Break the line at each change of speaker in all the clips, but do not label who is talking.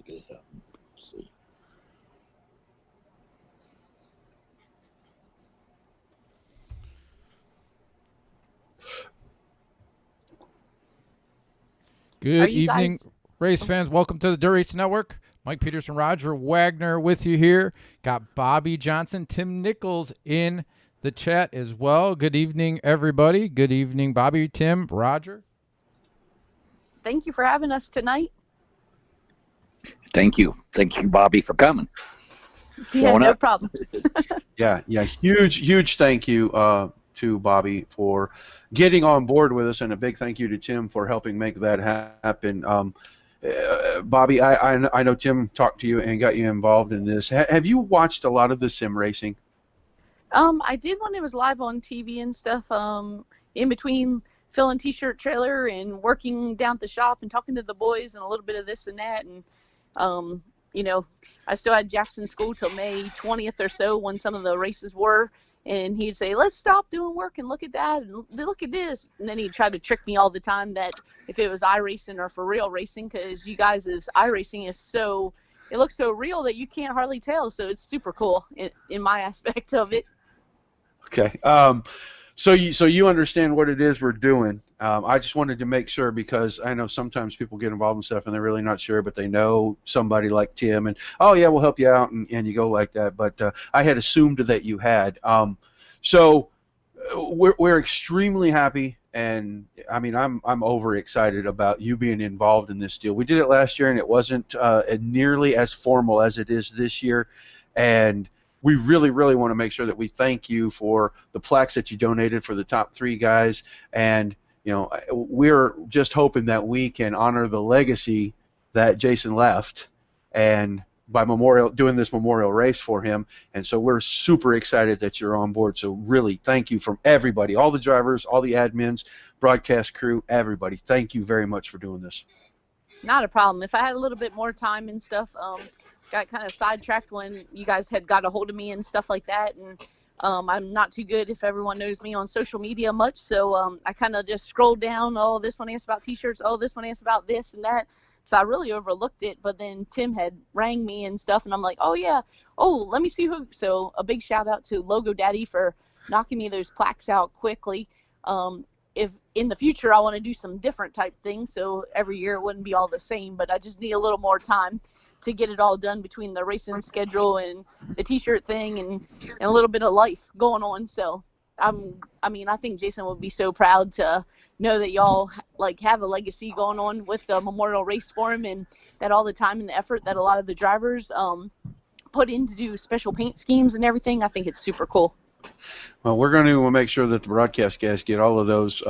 make it happen. Let's see.
Good evening, race fans. Welcome to the Dirt Race Network. Mike Peterson, Roger Wagner with you here. Got Bobby Johnson, Tim Nichols in the chat as well. Good evening, everybody. Good evening, Bobby, Tim, Roger.
Thank you for having us tonight.
Thank you, Bobby, for coming.
Yeah, no problem.
yeah, huge thank you to Bobby for getting on board with us, and a big thank you to Tim for helping make that happen. Bobby, I know Tim talked to you and got you involved in this. Have you watched a lot of the sim racing?
I did when it was live on TV and stuff. In between filling t-shirt trailer and working down at the shop and talking to the boys and a little bit of this and that, and you know, I still had Jackson school till May 20th or so when some of the races were, and he'd say, let's stop doing work and look at that and look at this, and then he'd try to trick me all the time that if it was iRacing or for real racing, because you guys' iRacing is so, it looks so real that you can't hardly tell, so it's super cool in my aspect of it.
Okay. So you understand what it is we're doing. I just wanted to make sure, because I know sometimes people get involved in stuff and they're really not sure, but they know somebody like Tim, and oh yeah, we'll help you out, and you go like that. But I had assumed that you had. So we're extremely happy, and I mean I'm overexcited about you being involved in this deal. We did it last year, and it wasn't nearly as formal as it is this year, and we really want to make sure that we thank you for the plaques that you donated for the top 3 guys, and you know, we're just hoping that we can honor the legacy that Jason left, and by doing this memorial race for him. And so we're super excited that you're on board. So really, thank you from everybody, all the drivers, all the admins, broadcast crew, everybody. Thank you very much for doing this.
Not a problem. If I had a little bit more time and stuff, got kind of sidetracked when you guys had got a hold of me and stuff like that, and I'm not too good, if everyone knows me, on social media much, so I kind of just scrolled down, oh, this one asks about t-shirts, oh, this one asks about this and that, so I really overlooked it. But then Tim had rang me and stuff, and I'm like, oh yeah, oh, let me see who. So a big shout out to Logo Daddy for knocking me those plaques out quickly. If in the future I want to do some different type things, so every year it wouldn't be all the same, but I just need a little more time to get it all done between the racing schedule and the t-shirt thing and a little bit of life going on. So I think Jason would be so proud to know that y'all like have a legacy going on with the memorial race for him, and that all the time and the effort that a lot of the drivers put in to do special paint schemes and everything. I think it's super cool.
Well, we're going to make sure that the broadcast guys get all of those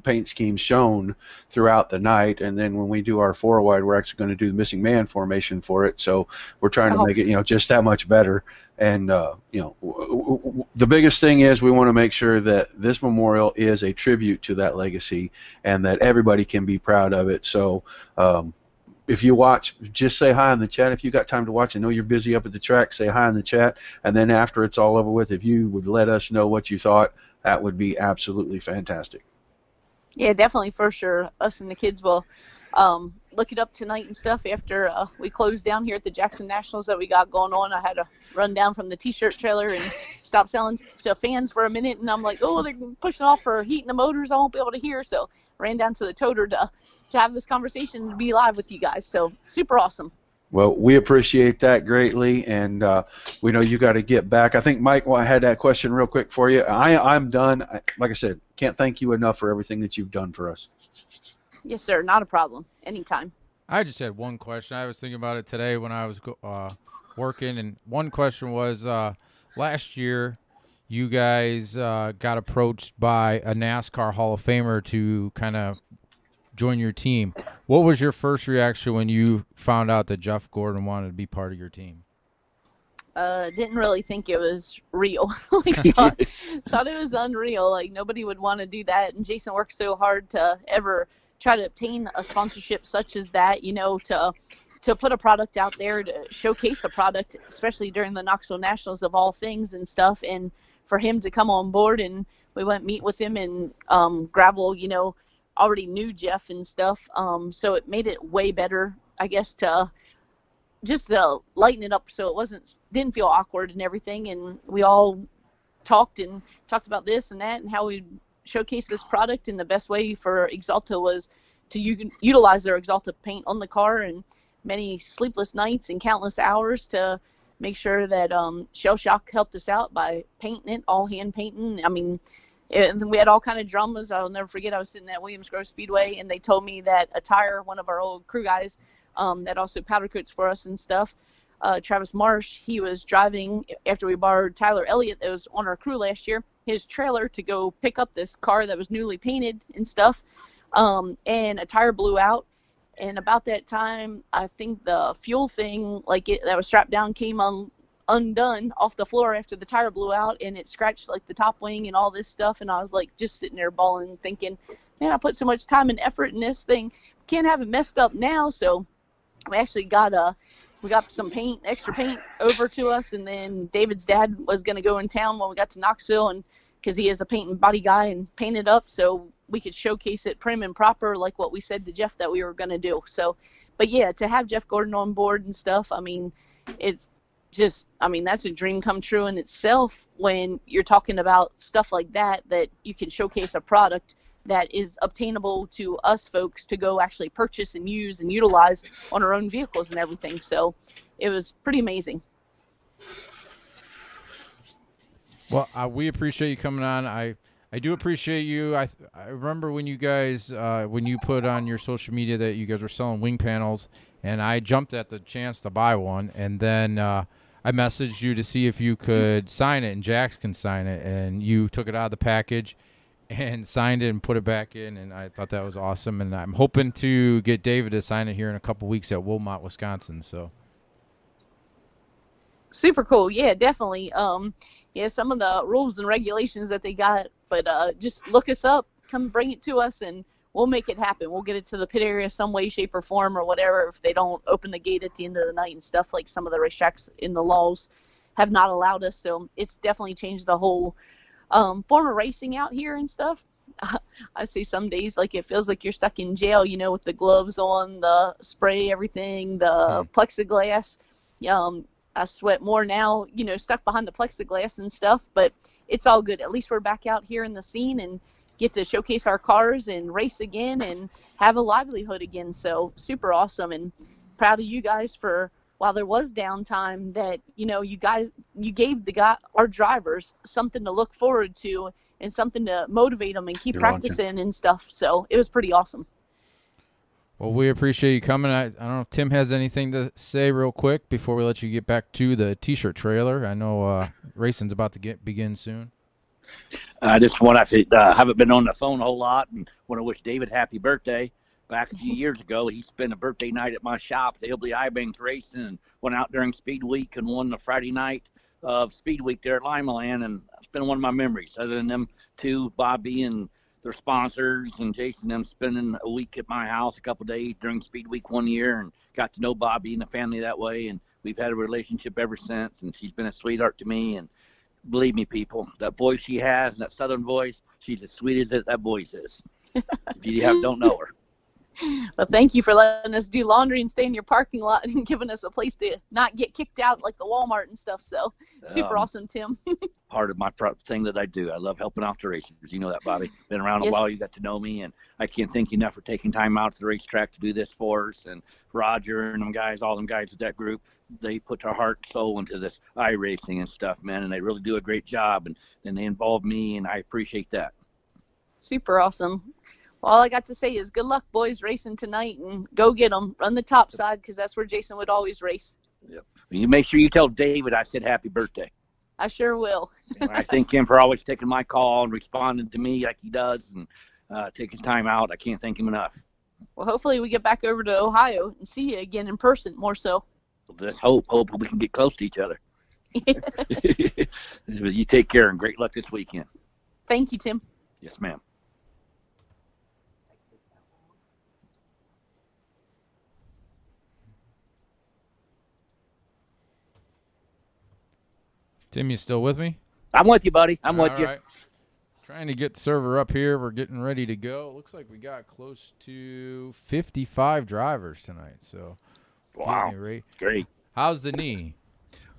paint schemes shown throughout the night, and then when we do our 4-wide, we're actually going to do the missing man formation for it. So we're trying to make it, just that much better. And the biggest thing is we want to make sure that this memorial is a tribute to that legacy, and that everybody can be proud of it. So if you watch, just say hi in the chat if you got time to watch. I know you're busy up at the track. Say hi in the chat, and then after it's all over with, if you would let us know what you thought, that would be absolutely fantastic.
Yeah, definitely, for sure. Us and the kids will look it up tonight and stuff after we close down here at the Jackson Nationals that we got going on. I had to run down from the t-shirt trailer and stop selling to fans for a minute, and I'm like, oh, they're pushing off for heating the motors. I won't be able to hear, so ran down to the toter to have this conversation and be live with you guys. So super awesome.
Well, we appreciate that greatly, and we know you got to get back. I think Mike had that question real quick for you. I'm done. Like I said, can't thank you enough for everything that you've done for us.
Yes, sir. Not a problem. Anytime.
I just had one question. I was thinking about it today when I was working, and one question was last year you guys got approached by a NASCAR Hall of Famer to kind of join your team. What was your first reaction when you found out that Jeff Gordon wanted to be part of your team?
Didn't really think it was real. thought it was unreal. Like, nobody would want to do that. And Jason worked so hard to ever try to obtain a sponsorship such as that, to put a product out there, to showcase a product, especially during the Knoxville Nationals of all things and stuff. And for him to come on board, and we went meet with him, and Gravel, already knew Jeff and stuff, so it made it way better, I guess, to just to lighten it up so it didn't feel awkward and everything. And we all talked about this and that and how we showcase this product. And the best way for Axalta was to utilize their Axalta paint on the car, and many sleepless nights and countless hours to make sure that Shell Shock helped us out by painting it, all hand painting. I mean, we had all kind of dramas. I'll never forget, I was sitting at Williams Grove Speedway, and they told me that a tire, one of our old crew guys that also powder coats for us and stuff, Travis Marsh, he was driving after we borrowed Tyler Elliott that was on our crew last year, his trailer to go pick up this car that was newly painted and stuff, and a tire blew out. And about that time, I think the fuel thing, that was strapped down, came undone off the floor after the tire blew out, and it scratched like the top wing and all this stuff. And I was like just sitting there bawling, thinking, man, I put so much time and effort in this thing, can't have it messed up now. So we actually got some paint, extra paint over to us, and then David's dad was going to go in town when we got to Knoxville, and because he is a paint and body guy, and paint it up so we could showcase it prim and proper, like what we said to Jeff that we were going to do. So, but yeah, to have Jeff Gordon on board and stuff, I mean, it's just, I mean, that's a dream come true in itself when you're talking about stuff like that you can showcase a product that is obtainable to us folks to go actually purchase and use and utilize on our own vehicles and everything. So it was pretty amazing.
Well, we appreciate you coming on. I do appreciate you. I remember when you guys, when you put on your social media that you guys were selling wing panels, and I jumped at the chance to buy one, and then I messaged you to see if you could sign it, and Jax can sign it, and you took it out of the package and signed it and put it back in, and I thought that was awesome. And I'm hoping to get David to sign it here in a couple weeks at Wilmot, Wisconsin. So
super cool. Yeah, definitely. Yeah, some of the rules and regulations that they got, but just look us up, come bring it to us, and we'll make it happen. We'll get it to the pit area some way, shape, or form, or whatever, if they don't open the gate at the end of the night and stuff, like some of the racetracks in the laws have not allowed us. So it's definitely changed the whole form of racing out here and stuff. I see some days like it feels like you're stuck in jail, you know, with the gloves on, the spray, everything, the plexiglass. I sweat more now, you know, stuck behind the plexiglass and stuff, but it's all good. At least we're back out here in the scene and get to showcase our cars and race again and have a livelihood again. So super awesome, and proud of you guys for, while there was downtime, that, you know, you gave our drivers something to look forward to and something to motivate them and keep practicing and stuff. So it was pretty awesome.
Well, we appreciate you coming. I don't know if Tim has anything to say real quick before we let you get back to the T-shirt trailer. I know racing's about to begin soon.
I just want to haven't been on the phone a whole lot, and want to wish David happy birthday. Back a few years ago, he spent a birthday night at my shop, the Hillbilly Banks Racing, and went out during Speed Week and won the Friday night of Speed Week there at Limaland, and it's been one of my memories. Other than them two, Bobby and their sponsors, and Jason, them spending a week at my house, a couple of days during Speed Week one year, and got to know Bobby and the family that way, and we've had a relationship ever since, and she's been a sweetheart to me. And believe me, people, that voice she has, that southern voice, she's as sweet as that voice is. If you don't know her.
Well, thank you for letting us do laundry and stay in your parking lot and giving us a place to not get kicked out like the Walmart and stuff. So super awesome, Tim.
Part of my thing that I do. I love helping out the racers. You know that, Bobby. Been around a while. You got to know me, and I can't thank you enough for taking time out to the racetrack to do this for us. And Roger and them guys, all them guys with that group, they put their heart and soul into this iRacing and stuff, man, and they really do a great job. And they involve me, and I appreciate that.
Super awesome. Well, all I got to say is good luck, boys, racing tonight, and go get them. Run the top side, because that's where Jason would always race.
Yep. You make sure you tell David I said happy birthday.
I sure will.
I thank him for always taking my call and responding to me like he does, and taking time out. I can't thank him enough.
Well, hopefully we get back over to Ohio and see you again in person more so.
Let's hope we can get close to each other. You take care, and great luck this weekend.
Thank you, Tim.
Yes, ma'am.
Tim, you still with me?
I'm with you, buddy. I'm with you.
Right. Trying to get the server up here. We're getting ready to go. Looks like we got close to 55 drivers tonight. So,
wow, great.
How's the knee?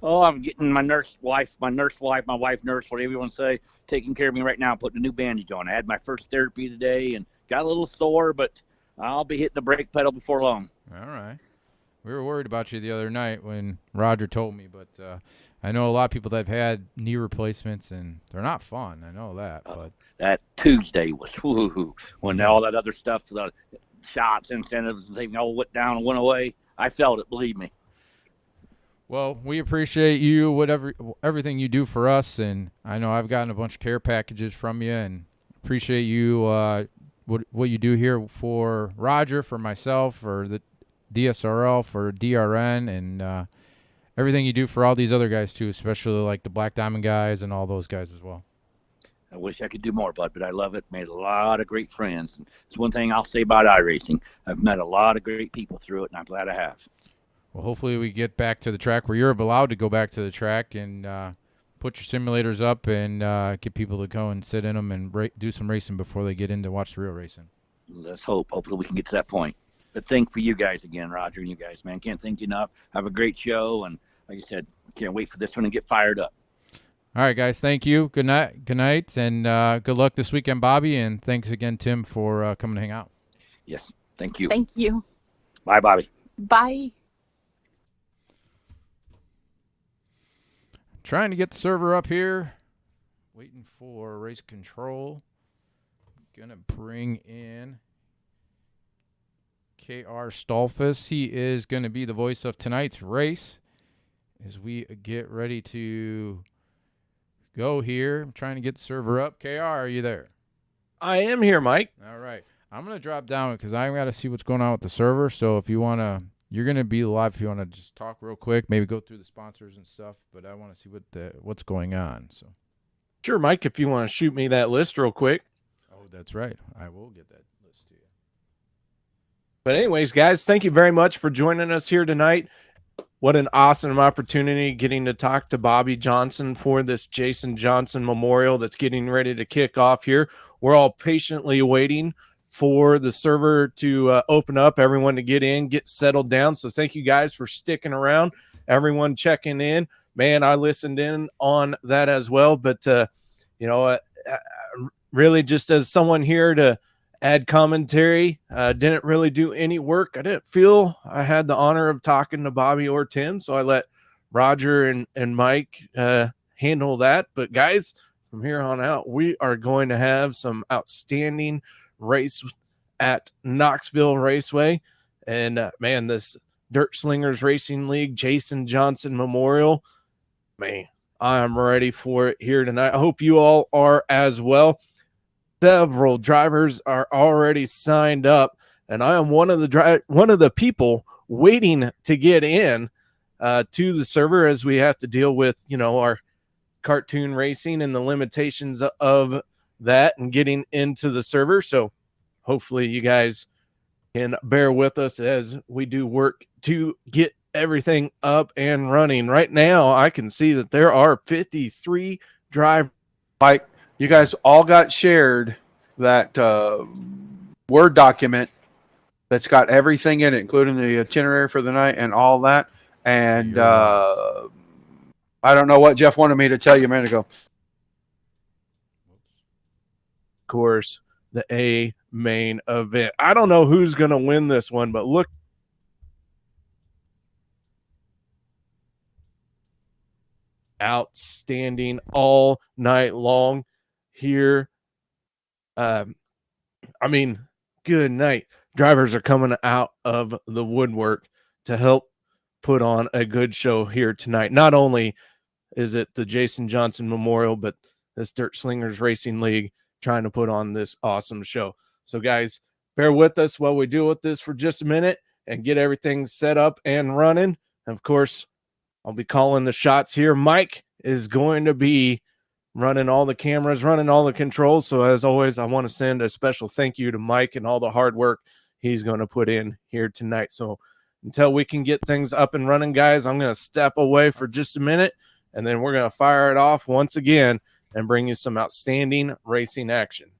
Oh, I'm getting my wife, my wife nurse, whatever you want to say, taking care of me right now, putting a new bandage on. I had my first therapy today and got a little sore, but I'll be hitting the brake pedal before long.
All right. We were worried about you the other night when Roger told me, but I know a lot of people that have had knee replacements, and they're not fun. I know that. But
that Tuesday was when
Yeah.
all that other stuff, the shots, incentives, they all went down and went away. I felt it, believe me.
Well, we appreciate you, everything you do for us, and I know I've gotten a bunch of care packages from you, and appreciate you what you do here for Roger, for myself, for the DSRL, for DRN, and everything you do for all these other guys too, especially like the Black Diamond guys and all those guys as well.
I wish I could do more, bud, but I love it. Made a lot of great friends. And it's one thing I'll say about iRacing. I've met a lot of great people through it, and I'm glad I have.
Well, hopefully we get back to the track where you're allowed to go back to the track and put your simulators up and get people to go and sit in them and do some racing before they get in to watch the real racing.
Let's hope. Hopefully we can get to that point. But thank for you guys again, Roger, and you guys, man. Can't thank you enough. Have a great show, and like I said, can't wait for this one to get fired up.
All right, guys. Thank you. Good night, and good luck this weekend, Bobby. And thanks again, Tim, for coming to hang out.
Yes, thank you.
Thank you.
Bye, Bobby.
Bye.
Trying to get the server up here. Waiting for race control. Gonna bring in KR Stolfus. He is going to be the voice of tonight's race as we get ready to go here. I'm trying to get the server up. KR, are you there?
I am here, Mike.
All right. I'm going to drop down because I've got to see what's going on with the server. So if you want to, you're going to be live if you want to just talk real quick, maybe go through the sponsors and stuff, but I want to see what's going on. So
Sure, Mike, if you want to shoot me that list real quick.
Oh, that's right. I will get that list to you.
But anyways, guys, thank you very much for joining us here tonight. What an awesome opportunity getting to talk to Bobby Johnson for this Jason Johnson Memorial that's getting ready to kick off here. We're all patiently waiting for the server to open up, everyone to get in, get settled down. So thank you guys for sticking around, everyone checking in. Man, I listened in on that as well. But, really just as someone here to add commentary, didn't really do any work. I didn't feel I had the honor of talking to Bobby or Tim, so I let Roger and Mike handle that. But guys, from here on out, we are going to have some outstanding race at Knoxville Raceway. And man, this Dirt Slingers Racing League Jason Johnson Memorial, man, I'm ready for it here tonight. I hope you all are as well. Several drivers are already signed up, and I am one of the people waiting to get in to the server as we have to deal with, our cartoon racing and the limitations of that and getting into the server. So hopefully you guys can bear with us as we do work to get everything up and running. Right now, I can see that there are 53 drivers.
Mike, you guys all got shared that Word document that's got everything in it, including the itinerary for the night and all that. And I don't know what Jeff wanted me to tell you a minute ago.
Of course, the A main event. I don't know who's going to win this one, but look. Outstanding all night long here. Good night. Drivers are coming out of the woodwork to help put on a good show here tonight. Not only is it the Jason Johnson Memorial, but this Dirt Slingers Racing League trying to put on this awesome show. So guys, bear with us while we deal with this for just a minute and get everything set up and running. And of course, I'll be calling the shots here. Mike is going to be running all the cameras, running all the controls. So as always, I want to send a special thank you to Mike and all the hard work he's going to put in here tonight. So until we can get things up and running, guys, I'm going to step away for just a minute, and then we're going to fire it off once again and bring you some outstanding racing action.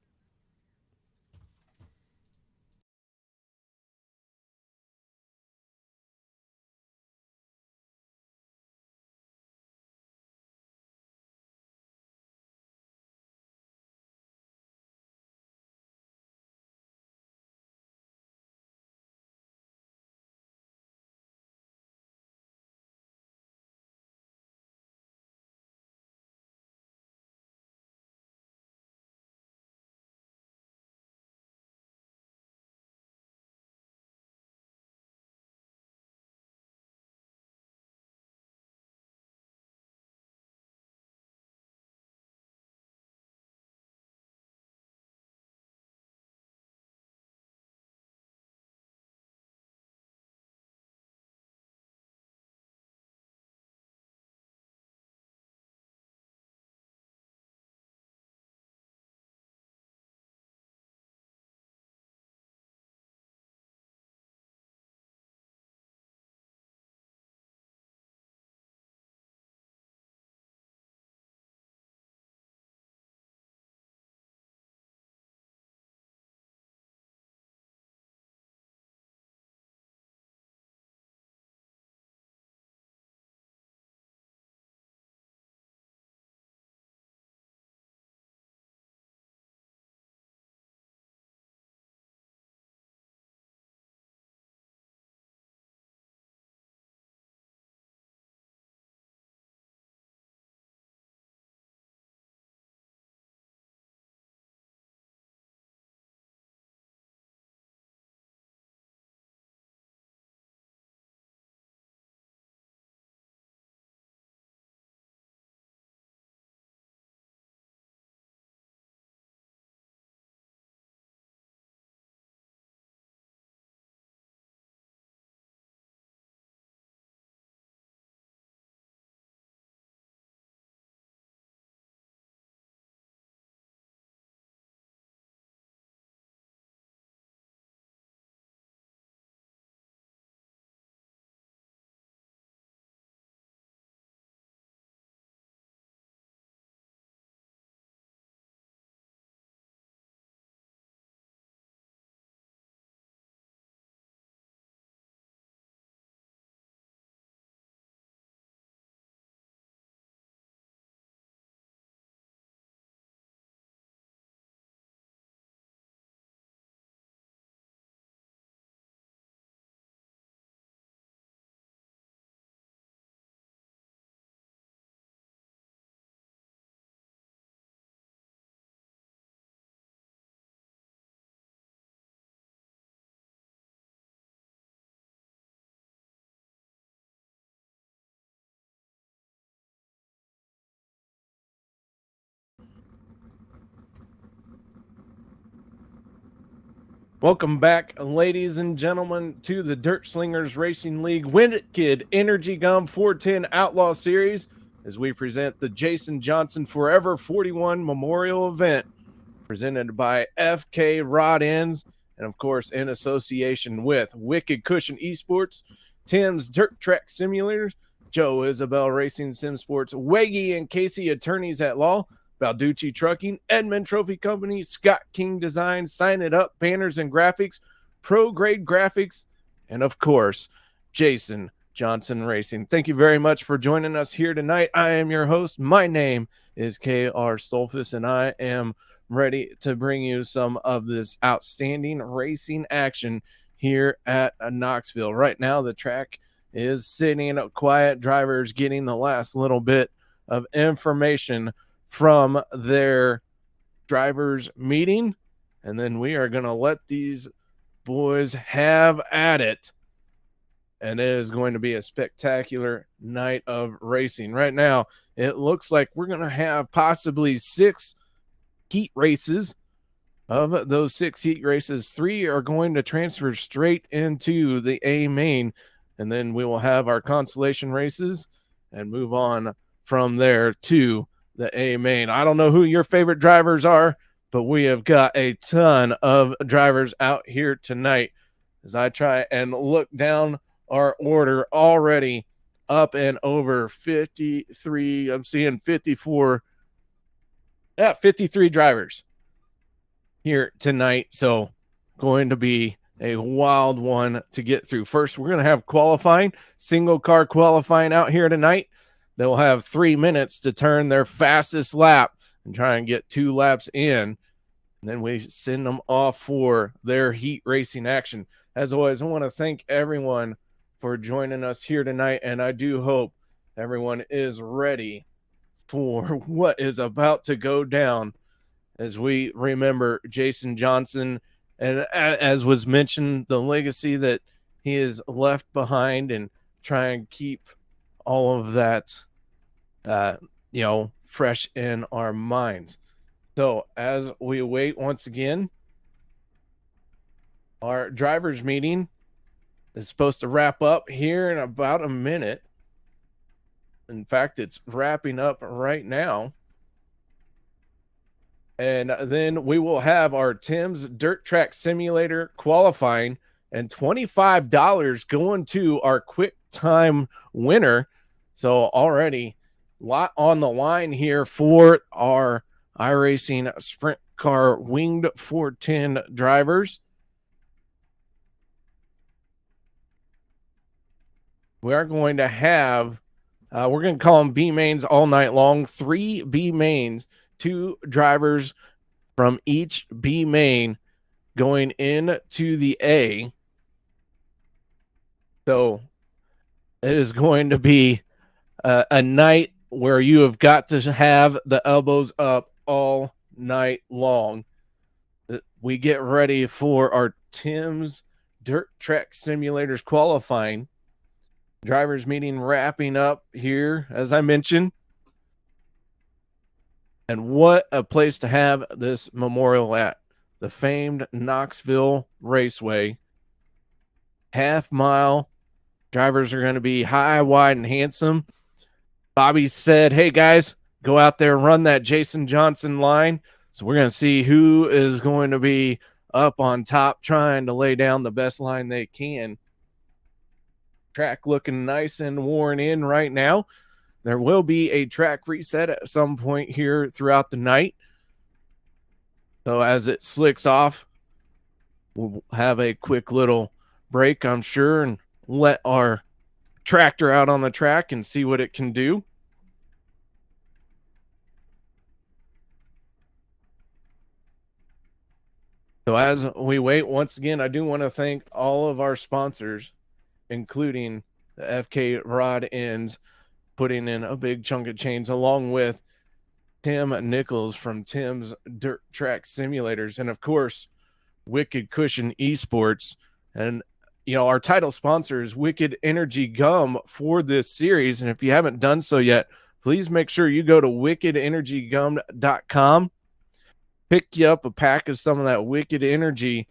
Welcome back, ladies and gentlemen, to the Dirt Slingers Racing League Wicked Energy Gum 410 Outlaw Series as we present the Jason Johnson Forever 41 Memorial Event presented by FK Rod Ends and, of course, in association with Wicked Cushion Esports, Tim's Dirt Track Simulators, Joe Isabel Racing Sim Sports, Weggy and Casey Attorneys at Law, Balducci Trucking, Edmund Trophy Company, Scott King Design, Sign It Up, Banners and Graphics, Pro Grade Graphics, and of course, Jason Johnson Racing. Thank you very much for joining us here tonight. I am your host. My name is K.R. Stolfus, and I am ready to bring you some of this outstanding racing action here at Knoxville. Right now, the track is sitting quiet. Drivers getting the last little bit of information from their drivers meeting, and then we are going to let these boys have at it, and it is going to be a spectacular night of racing. Right now it looks like we're going to have possibly 6 heat races. Of those 6 heat races, 3 are going to transfer straight into the A main, and then we will have our consolation races and move on from there to the A main. I don't know who your favorite drivers are, but we have got a ton of drivers out here tonight. As I try and look down our order, already up and over 53. I'm seeing 54. Yeah, 53 drivers here tonight. So going to be a wild one to get through. First, we're going to have qualifying, single car qualifying out here tonight. They'll have 3 minutes to turn their fastest lap and try and get 2 laps in. And then we send them off for their heat racing action. As always, I want to thank everyone for joining us here tonight. And I do hope everyone is ready for what is about to go down as we remember Jason Johnson. And as was mentioned, the legacy that he has left behind, and try and keep all of that fresh in our minds. So as we wait, once again, our drivers meeting is supposed to wrap up here in about a minute. In fact, it's wrapping up right now. And then we will have our Tim's Dirt Track Simulator qualifying, and $25 going to our quick time winner. So already a lot on the line here for our iRacing Sprint Car Winged 410 drivers. We are going to have, we're going to call them B mains all night long, 3 B mains, 2 drivers from each B main going into the A. So it is going to be a night where you have got to have the elbows up all night long. We get ready for our Tim's Dirt Track Simulators qualifying. Drivers meeting wrapping up here, as I mentioned. And what a place to have this memorial at. The famed Knoxville Raceway. Half mile. Drivers are going to be high, wide, and handsome. Bobby said, hey, guys, go out there and run that Jason Johnson line. So we're going to see who is going to be up on top trying to lay down the best line they can. Track looking nice and worn in right now. There will be a track reset at some point here throughout the night. So as it slicks off, we'll have a quick little break, I'm sure, and let our tractor out on the track and see what it can do. So as we wait, once again, I do want to thank all of our sponsors, including the FK Rod Ends, putting in a big chunk of change, along with Tim Nichols from Tim's Dirt Track Simulators, and of course, Wicked Cushion Esports. And our title sponsor is Wicked Energy Gum for this series. And if you haven't done so yet, please make sure you go to wickedenergygum.com. Pick you up a pack of some of that Wicked Energy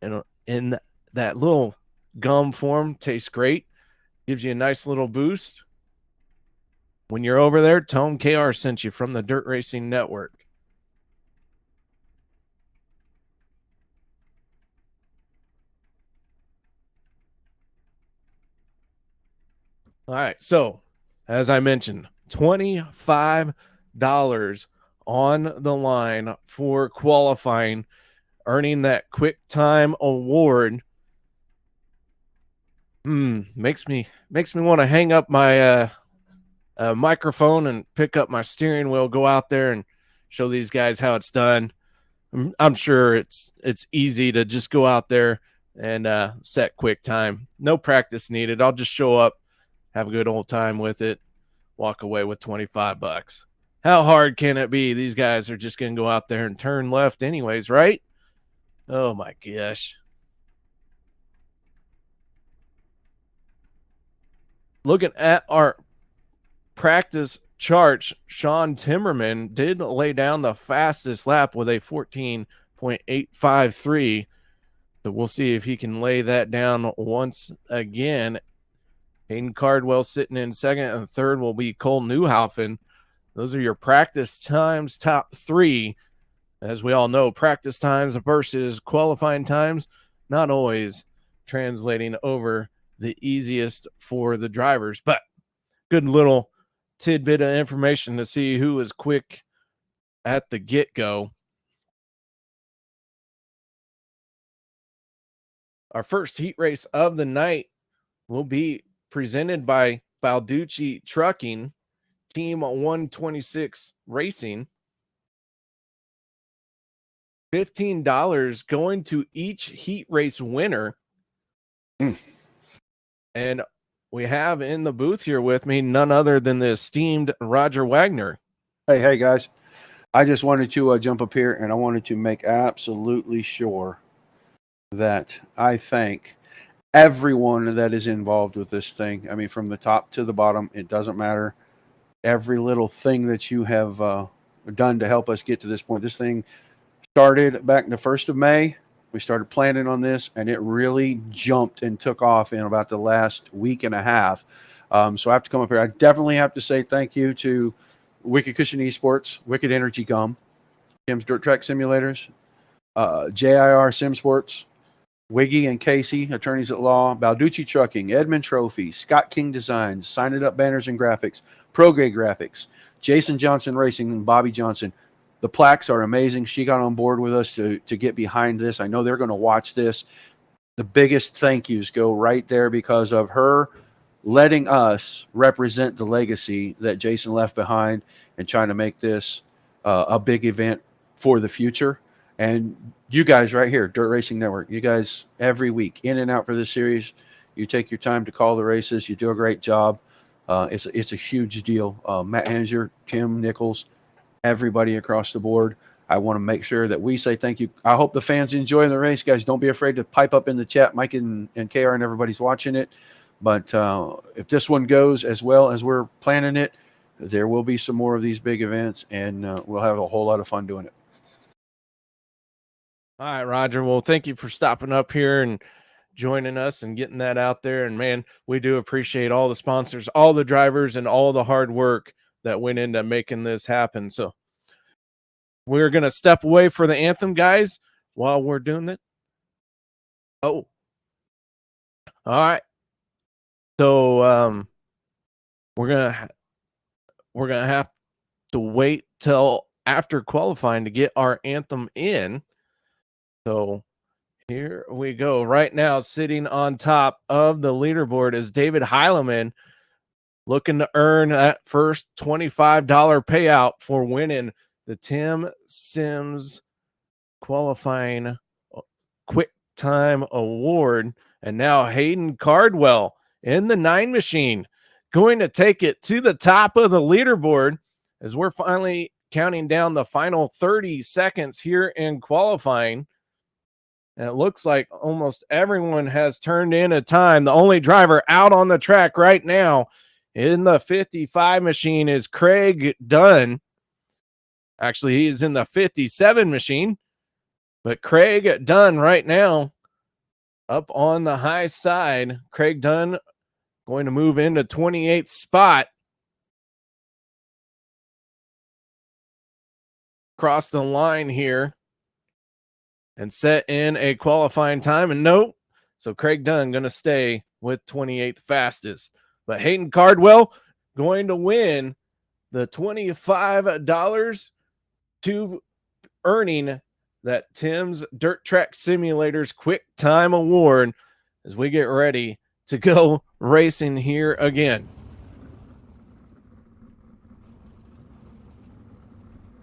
and in that little gum form, tastes great. Gives you a nice little boost. When you're over there, tell them KR sent you from the Dirt Racing Network. All right, so as I mentioned, $25 on the line for qualifying, earning that quick time award. Makes me want to hang up my microphone and pick up my steering wheel, go out there and show these guys how it's done. I'm sure it's easy to just go out there and set quick time. No practice needed. I'll just show up, have a good old time with it, walk away with $25. How hard can it be? These guys are just going to go out there and turn left anyways, right? Oh my gosh. Looking at our practice charts, Sean Timmerman did lay down the fastest lap with a 14.853. So we'll see if he can lay that down once again. Hayden Cardwell sitting in second, and third will be Cole Newhoffen. Those are your practice times, top three. As we all know, practice times versus qualifying times, not always translating over the easiest for the drivers. But good little tidbit of information to see who is quick at the get-go. Our first heat race of the night will be presented by Balducci Trucking, Team 126 Racing. $15 going to each heat race winner. And we have in the booth here with me none other than the esteemed Roger Wagner.
Hey, guys. I just wanted to jump up here, and I wanted to make absolutely sure that I thank everyone that is involved with this thing. I mean, from the top to the bottom, it doesn't matter. Every little thing that you have done to help us get to this point. This thing started back the 1st of May. We started planning on this, and it really jumped and took off in about the last week and a half. So I have to come up here. I definitely have to say thank you to Wicked Cushion Esports, Wicked Energy Gum, Tim's Dirt Track Simulators, JIR Sim Sports, Wiggy and Casey, attorneys at law, Balducci Trucking, Edmund Trophy, Scott King Designs, Sign It Up Banners and Graphics, ProGrade Graphics, Jason Johnson Racing, and Bobby Johnson. The plaques are amazing. She got on board with us to get behind this. I know they're going to watch this. The biggest thank yous go right there because of her letting us represent the legacy that Jason left behind and trying to make this a big event for the future. And you guys right here, Dirt Racing Network, you guys every week in and out for this series, you take your time to call the races. You do a great job. It's a huge deal. Matt Hanser, Tim Nichols, everybody across the board. I want to make sure that we say thank you. I hope the fans enjoy the race, guys. Don't be afraid to pipe up in the chat. Mike and KR and everybody's watching it. But if this one goes as well as we're planning it, there will be some more of these big events, and we'll have a whole lot of fun doing it.
All right, Roger. Well, thank you for stopping up here and joining us and getting that out there. And, man, we do appreciate all the sponsors, all the drivers, and all the hard work that went into making this happen. So we're going to step away for the anthem, guys, while we're doing it. Oh. All right. So we're gonna have to wait till after qualifying to get our anthem in. So here we go. Right now, sitting on top of the leaderboard is David Heileman, looking to earn that first $25 payout for winning the Tim Sims qualifying quick time award. And now Hayden Cardwell in the 9 machine going to take it to the top of the leaderboard as we're finally counting down the final 30 seconds here in qualifying. And it looks like almost everyone has turned in a time. The only driver out on the track right now in the 55 machine is Craig Dunn. Actually, he is in the 57 machine. But Craig Dunn right now up on the high side. Craig Dunn going to move into 28th spot. Cross the line here and set in a qualifying time. And no, so Craig Dunn going to stay with 28th fastest. But Hayden Cardwell going to win the $25 to earning that Tim's Dirt Track Simulators Quick Time Award as we get ready to go racing here again.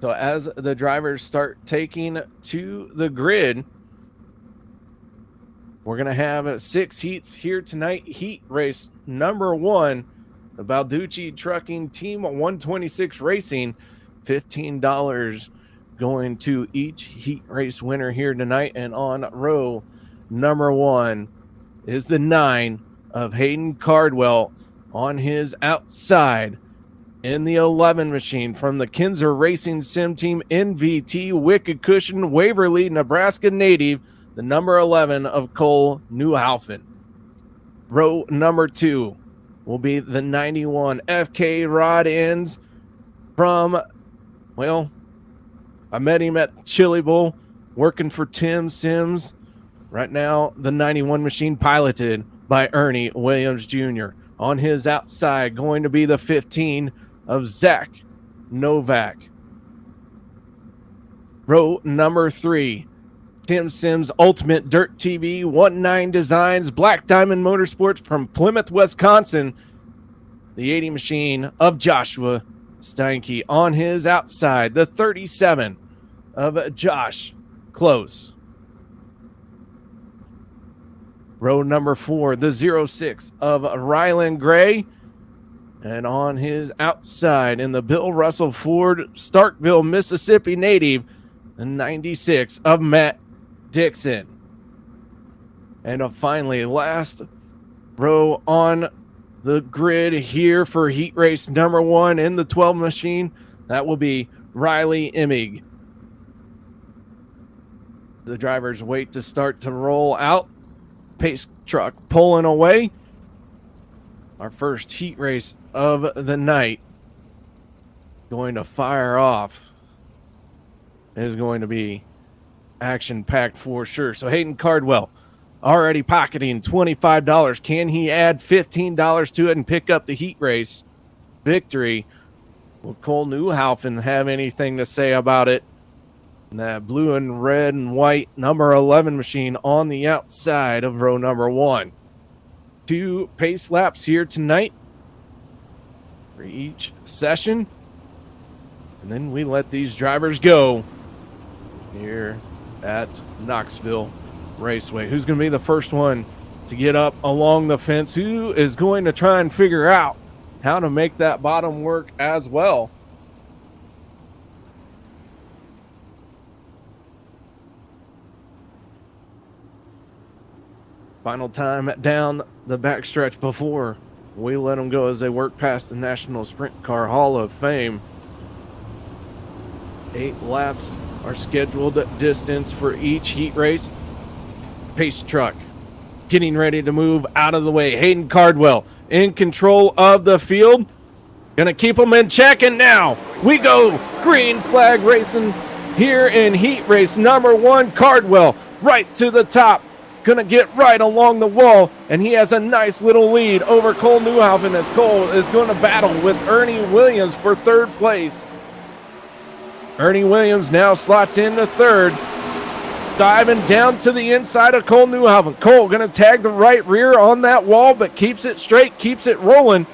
So as the drivers start taking to the grid, we're going to have 6 heats here tonight. Heat race number 1, the Balducci Trucking Team 126 Racing, $15 going to each heat race winner here tonight. And on row number 1 is the 9 of Hayden Cardwell on his outside. In the 11 machine from the Kinzer Racing Sim Team NVT Wicked Cushion Waverly, Nebraska native, the number 11 of Cole Newhaufen. Row number 2 will be the 91 FK Rod Ends from, well, I met him at Chili Bowl working for Tim Sims. Right now, the 91 machine piloted by Ernie Williams Jr. On his outside, going to be the 15 of Zach Novak. Row number 3, Tim Sims Ultimate Dirt TV 19 Designs Black Diamond Motorsports from Plymouth, Wisconsin. The 80 machine of Joshua Steinke. On his outside, the 37 of Josh Close. Row number 4, the 06 of Rylan Gray. And on his outside in the Bill Russell Ford Starkville, Mississippi native, the 96 of Matt Dixon. And finally, last row on the grid here for heat race number 1 in the 12 machine, that will be Riley Emig. The drivers wait to start to roll out. Pace truck pulling away. Our first heat race of the night going to fire off. Is going to be action-packed for sure. So Hayden Cardwell already pocketing $25. Can he add $15 to it and pick up the heat race victory? Will Cole Newhaufen have anything to say about it? And that blue and red and white number 11 machine on the outside of row number 1. 2 pace laps here tonight for each session. And then we let these drivers go here at Knoxville Raceway. Who's going to be the first one to get up along the fence? Who is going to try and figure out how to make that bottom work as well? Final time down the backstretch before we let them go as they work past the National Sprint Car Hall of Fame. 8 laps are scheduled distance for each heat race. Pace truck getting ready to move out of the way. Hayden Cardwell in control of the field. Gonna keep them in check, and now we go green flag racing here in heat race number 1. Cardwell right to the top. Going to get right along the wall, and he has a nice little lead over Cole Newhaufen as Cole is going to battle with Ernie Williams for 3rd place. Ernie Williams now slots into 3rd, diving down to the inside of Cole Newhaufen. Cole going to tag the right rear on that wall, but keeps it straight, keeps it rolling.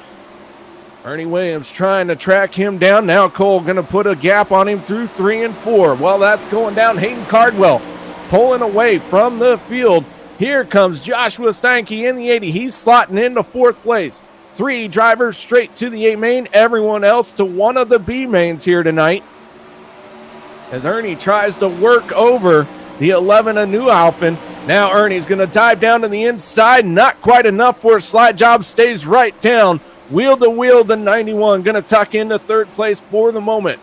Ernie Williams trying to track him down. Now Cole going to put a gap on him through 3 and 4. While that's going down, Hayden Cardwell pulling away from the field. Here comes Joshua Steinke in the 80. He's slotting into 4th place. 3 drivers straight to the A main. Everyone else to one of the B mains here tonight. As Ernie tries to work over the 11 of Newhaufen. Now Ernie's going to dive down to the inside. Not quite enough for a slide job. Stays right down. Wheel to wheel, the 91 going to tuck into 3rd place for the moment.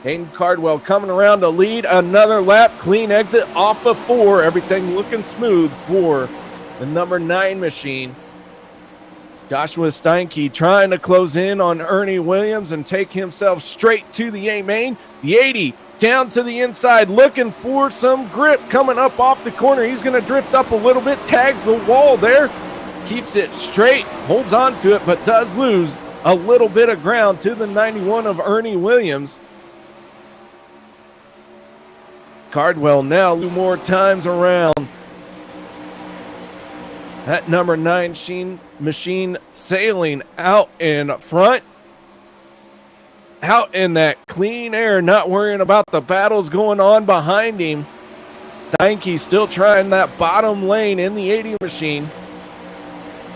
Hayden Cardwell coming around to lead another lap. Clean exit off of 4. Everything looking smooth for the number 9 machine. Joshua Steinke trying to close in on Ernie Williams and take himself straight to the A main. The 80 down to the inside, looking for some grip coming up off the corner. He's going to drift up a little bit, tags the wall there, keeps it straight, holds on to it, but does lose a little bit of ground to the 91 of Ernie Williams. Cardwell now 2 more times around. That number 9 machine sailing out in front. Out in that clean air, not worrying about the battles going on behind him. Steinke still trying that bottom lane in the 80 machine.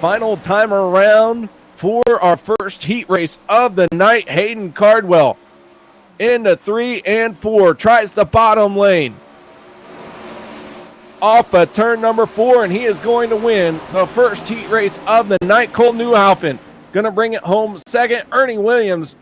Final time around for our first heat race of the night. Hayden Cardwell into 3 and 4, tries the bottom lane. Off of turn number 4, and he is going to win the first heat race of the night. Cole Newhaufen going to bring it home second. Ernie Williams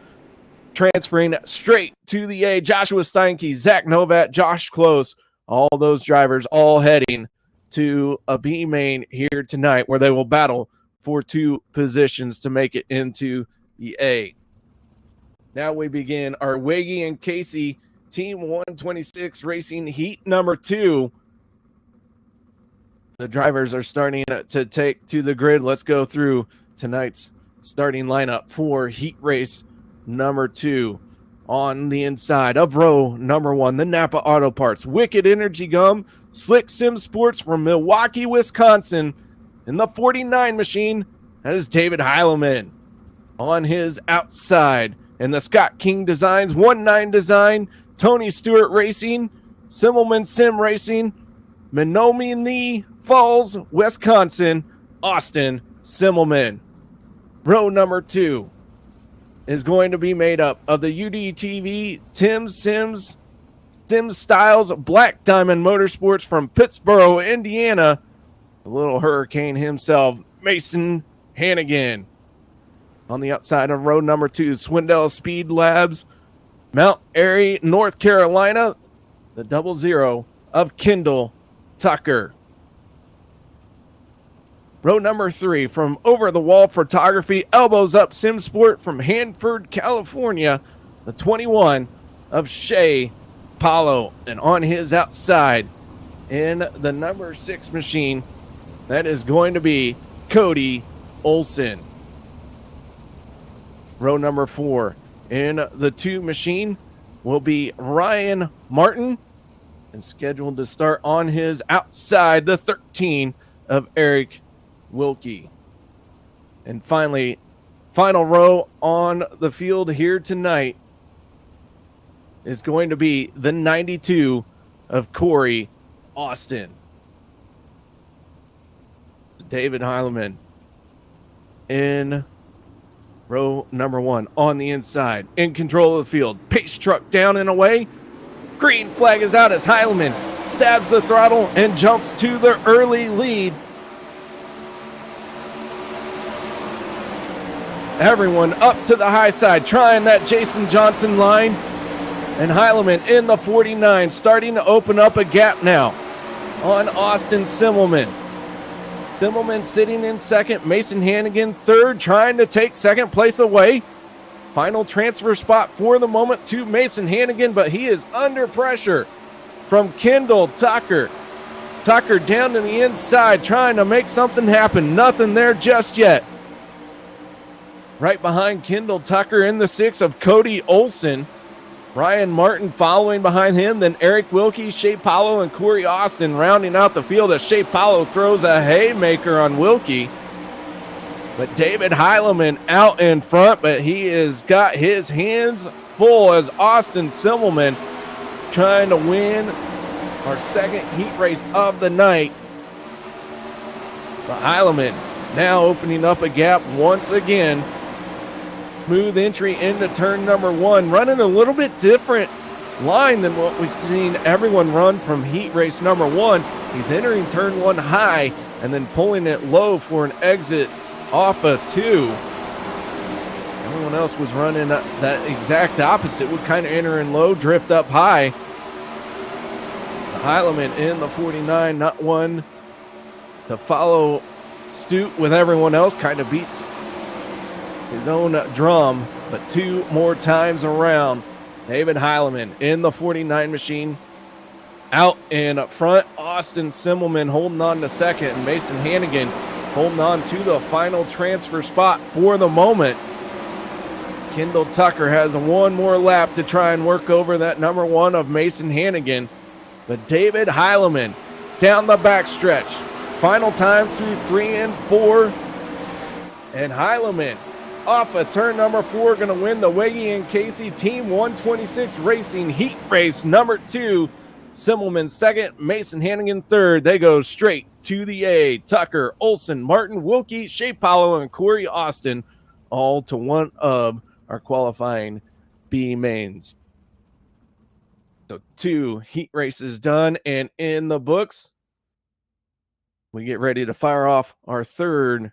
transferring straight to the A. Joshua Steinke, Zach Novat, Josh Close, all those drivers all heading to a B main here tonight, where they will battle for 2 positions to make it into the A. Now we begin our Wiggy and Casey Team 126 Racing Heat number 2. The drivers are starting to take to the grid. Let's go through tonight's starting lineup for heat race number 2. On the inside of row number 1, the Napa Auto Parts, Wicked Energy Gum, Slick Sim Sports from Milwaukee, Wisconsin. In the 49 machine, that is David Heileman. On his outside, in the Scott King Designs 19 Design, Tony Stewart Racing, Simmelman Sim Racing, Menominee Falls, Wisconsin, Austin Simmelman. Row number 2 is going to be made up of the UDTV Tim Sims Styles Black Diamond Motorsports from Pittsburgh, Indiana. The little hurricane himself, Mason Hannigan. On the outside of row number 2, Swindell Speed Labs, Mount Airy, North Carolina, the 00 of Kendall Tucker. Row number 3, from Over the Wall Photography, Elbows Up Simsport from Hanford, California, the 21 of Shea Paulo. And on his outside, in the number 6 machine, that is going to be Cody Olson. Row number 4, in the 2 machine, will be Ryan Martin, and scheduled to start on his outside, the 13 of Eric Wilkie. And finally, final row on the field here tonight is going to be the 92 of Corey Austin. David Heileman in row number 1 on the inside, in control of the field. Pace truck down and away. Green flag is out as Heileman stabs the throttle and jumps to the early lead. Everyone up to the high side, trying that Jason Johnson line. And Heileman in the 49, starting to open up a gap now on Austin Simmelman. Simmelman sitting in second, Mason Hannigan third, trying to take second place away. Final transfer spot for the moment to Mason Hannigan, but he is under pressure from Kendall Tucker. Tucker down to the inside, trying to make something happen. Nothing there just yet. Right behind Kendall Tucker in the 6 of Cody Olson. Ryan Martin following behind him, then Eric Wilkie, Shea Paulo, and Corey Austin rounding out the field as Shea Paulo throws a haymaker on Wilkie. But David Heileman out in front, but he has got his hands full as Austin Simmelman trying to win our second heat race of the night. But Heileman now opening up a gap once again. Smooth entry into turn number 1, running a little bit different line than what we've seen everyone run from heat race number 1. He's entering turn 1 high and then pulling it low for an exit off of 2. And Everyone else was running that exact opposite. Would kind of enter in low, drift up high. Heileman in the 49, not one to follow suit with everyone else. Kind of beats his own drum, but 2 more times around. David Heileman in the 49 machine. Out in front, Austin Simmelman holding on to second, and Mason Hannigan holding on to the final transfer spot for the moment. Kendall Tucker has 1 more lap to try and work over that number 1 of Mason Hannigan. But David Heileman down the backstretch. Final time through 3 and 4. And Heileman off of turn number 4, going to win the Wiggy and Casey Team 126 Racing Heat Race number 2. Simmelman second, Mason Hannigan third. They go straight to the A. Tucker, Olson, Martin, Wilkie, Shea Paulo, and Corey Austin, all to one of our qualifying B mains. So 2 heat races done and in the books. We get ready to fire off our 3rd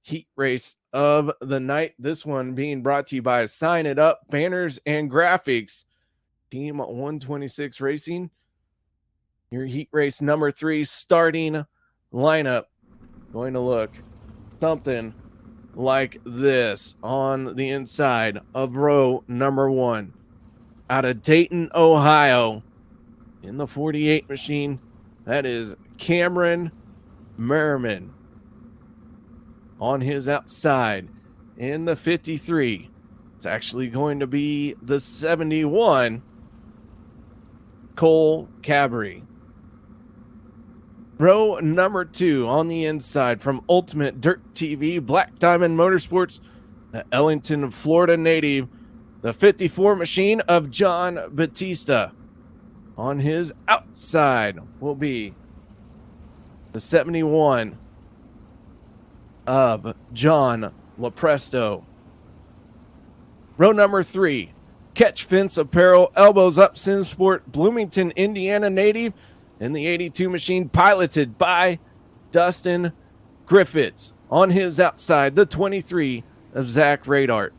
heat race of the night. This one being brought to you by Sign It Up Banners and Graphics. Team 126 Racing. Your heat race number 3 starting lineup going to look something like this on the inside of row number 1. Out of Dayton, Ohio, in the 48 machine, that is Cameron Merriman. On his outside, in the 53, it's actually going to be the 71, Cole Cabry. Row number 2 on the inside from Ultimate Dirt TV, Black Diamond Motorsports, the Ellington, Florida native, the 54 machine of John Batista. On his outside will be the 71 of John Lopresto. Row number 3, Catch Fence Apparel, Elbows Up Simsport, Bloomington, Indiana native, in the 82 machine, piloted by Dustin Griffiths. On his outside, the 23 of Zach Radart.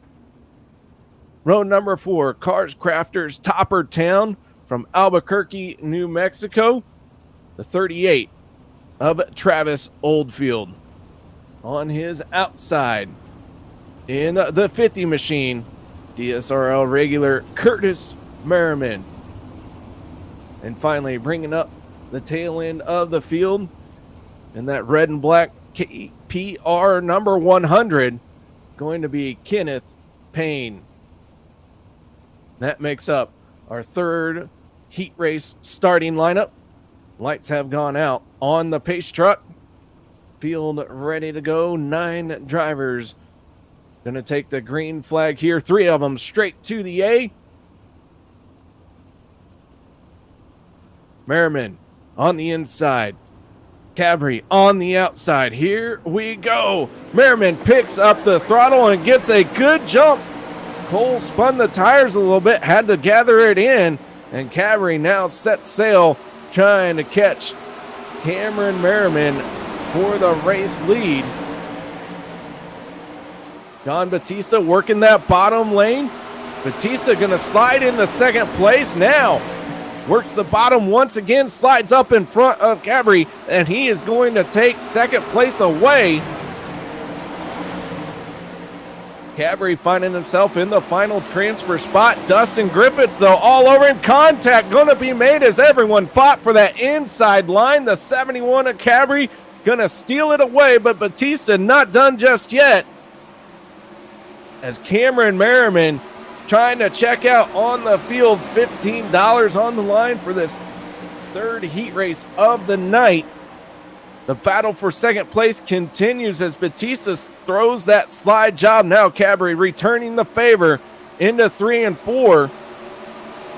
Row number 4, Cars Crafters Topper Town from Albuquerque, New Mexico, the 38 of Travis Oldfield. On his outside, in the 50 machine, DSRL regular Curtis Merriman. And finally, bringing up the tail end of the field in that red and black PR number 100, going to be Kenneth Payne. That makes up our 3rd heat race starting lineup. Lights have gone out on the pace truck. Field ready to go. 9 drivers going to take the green flag here. 3 of them straight to the A. Merriman on the inside. Cabry on the outside. Here we go. Merriman picks up the throttle and gets a good jump. Cole spun the tires a little bit, had to gather it in, and Cabry now sets sail trying to catch Cameron Merriman for the race lead. John Batista working that bottom lane. Batista going to slide into second place now. Works the bottom once again, slides up in front of Cabry, and he is going to take second place away. Cabry finding himself in the final transfer spot. Dustin Griffiths, though, all over him. Contact going to be made as everyone fought for that inside line. The 71 of Cabry going to steal it away, but Batista not done just yet. As Cameron Merriman trying to check out on the field, $15 on the line for this 3rd heat race of the night. The battle for second place continues as Batista throws that slide job. Now Cabry returning the favor into 3 and 4.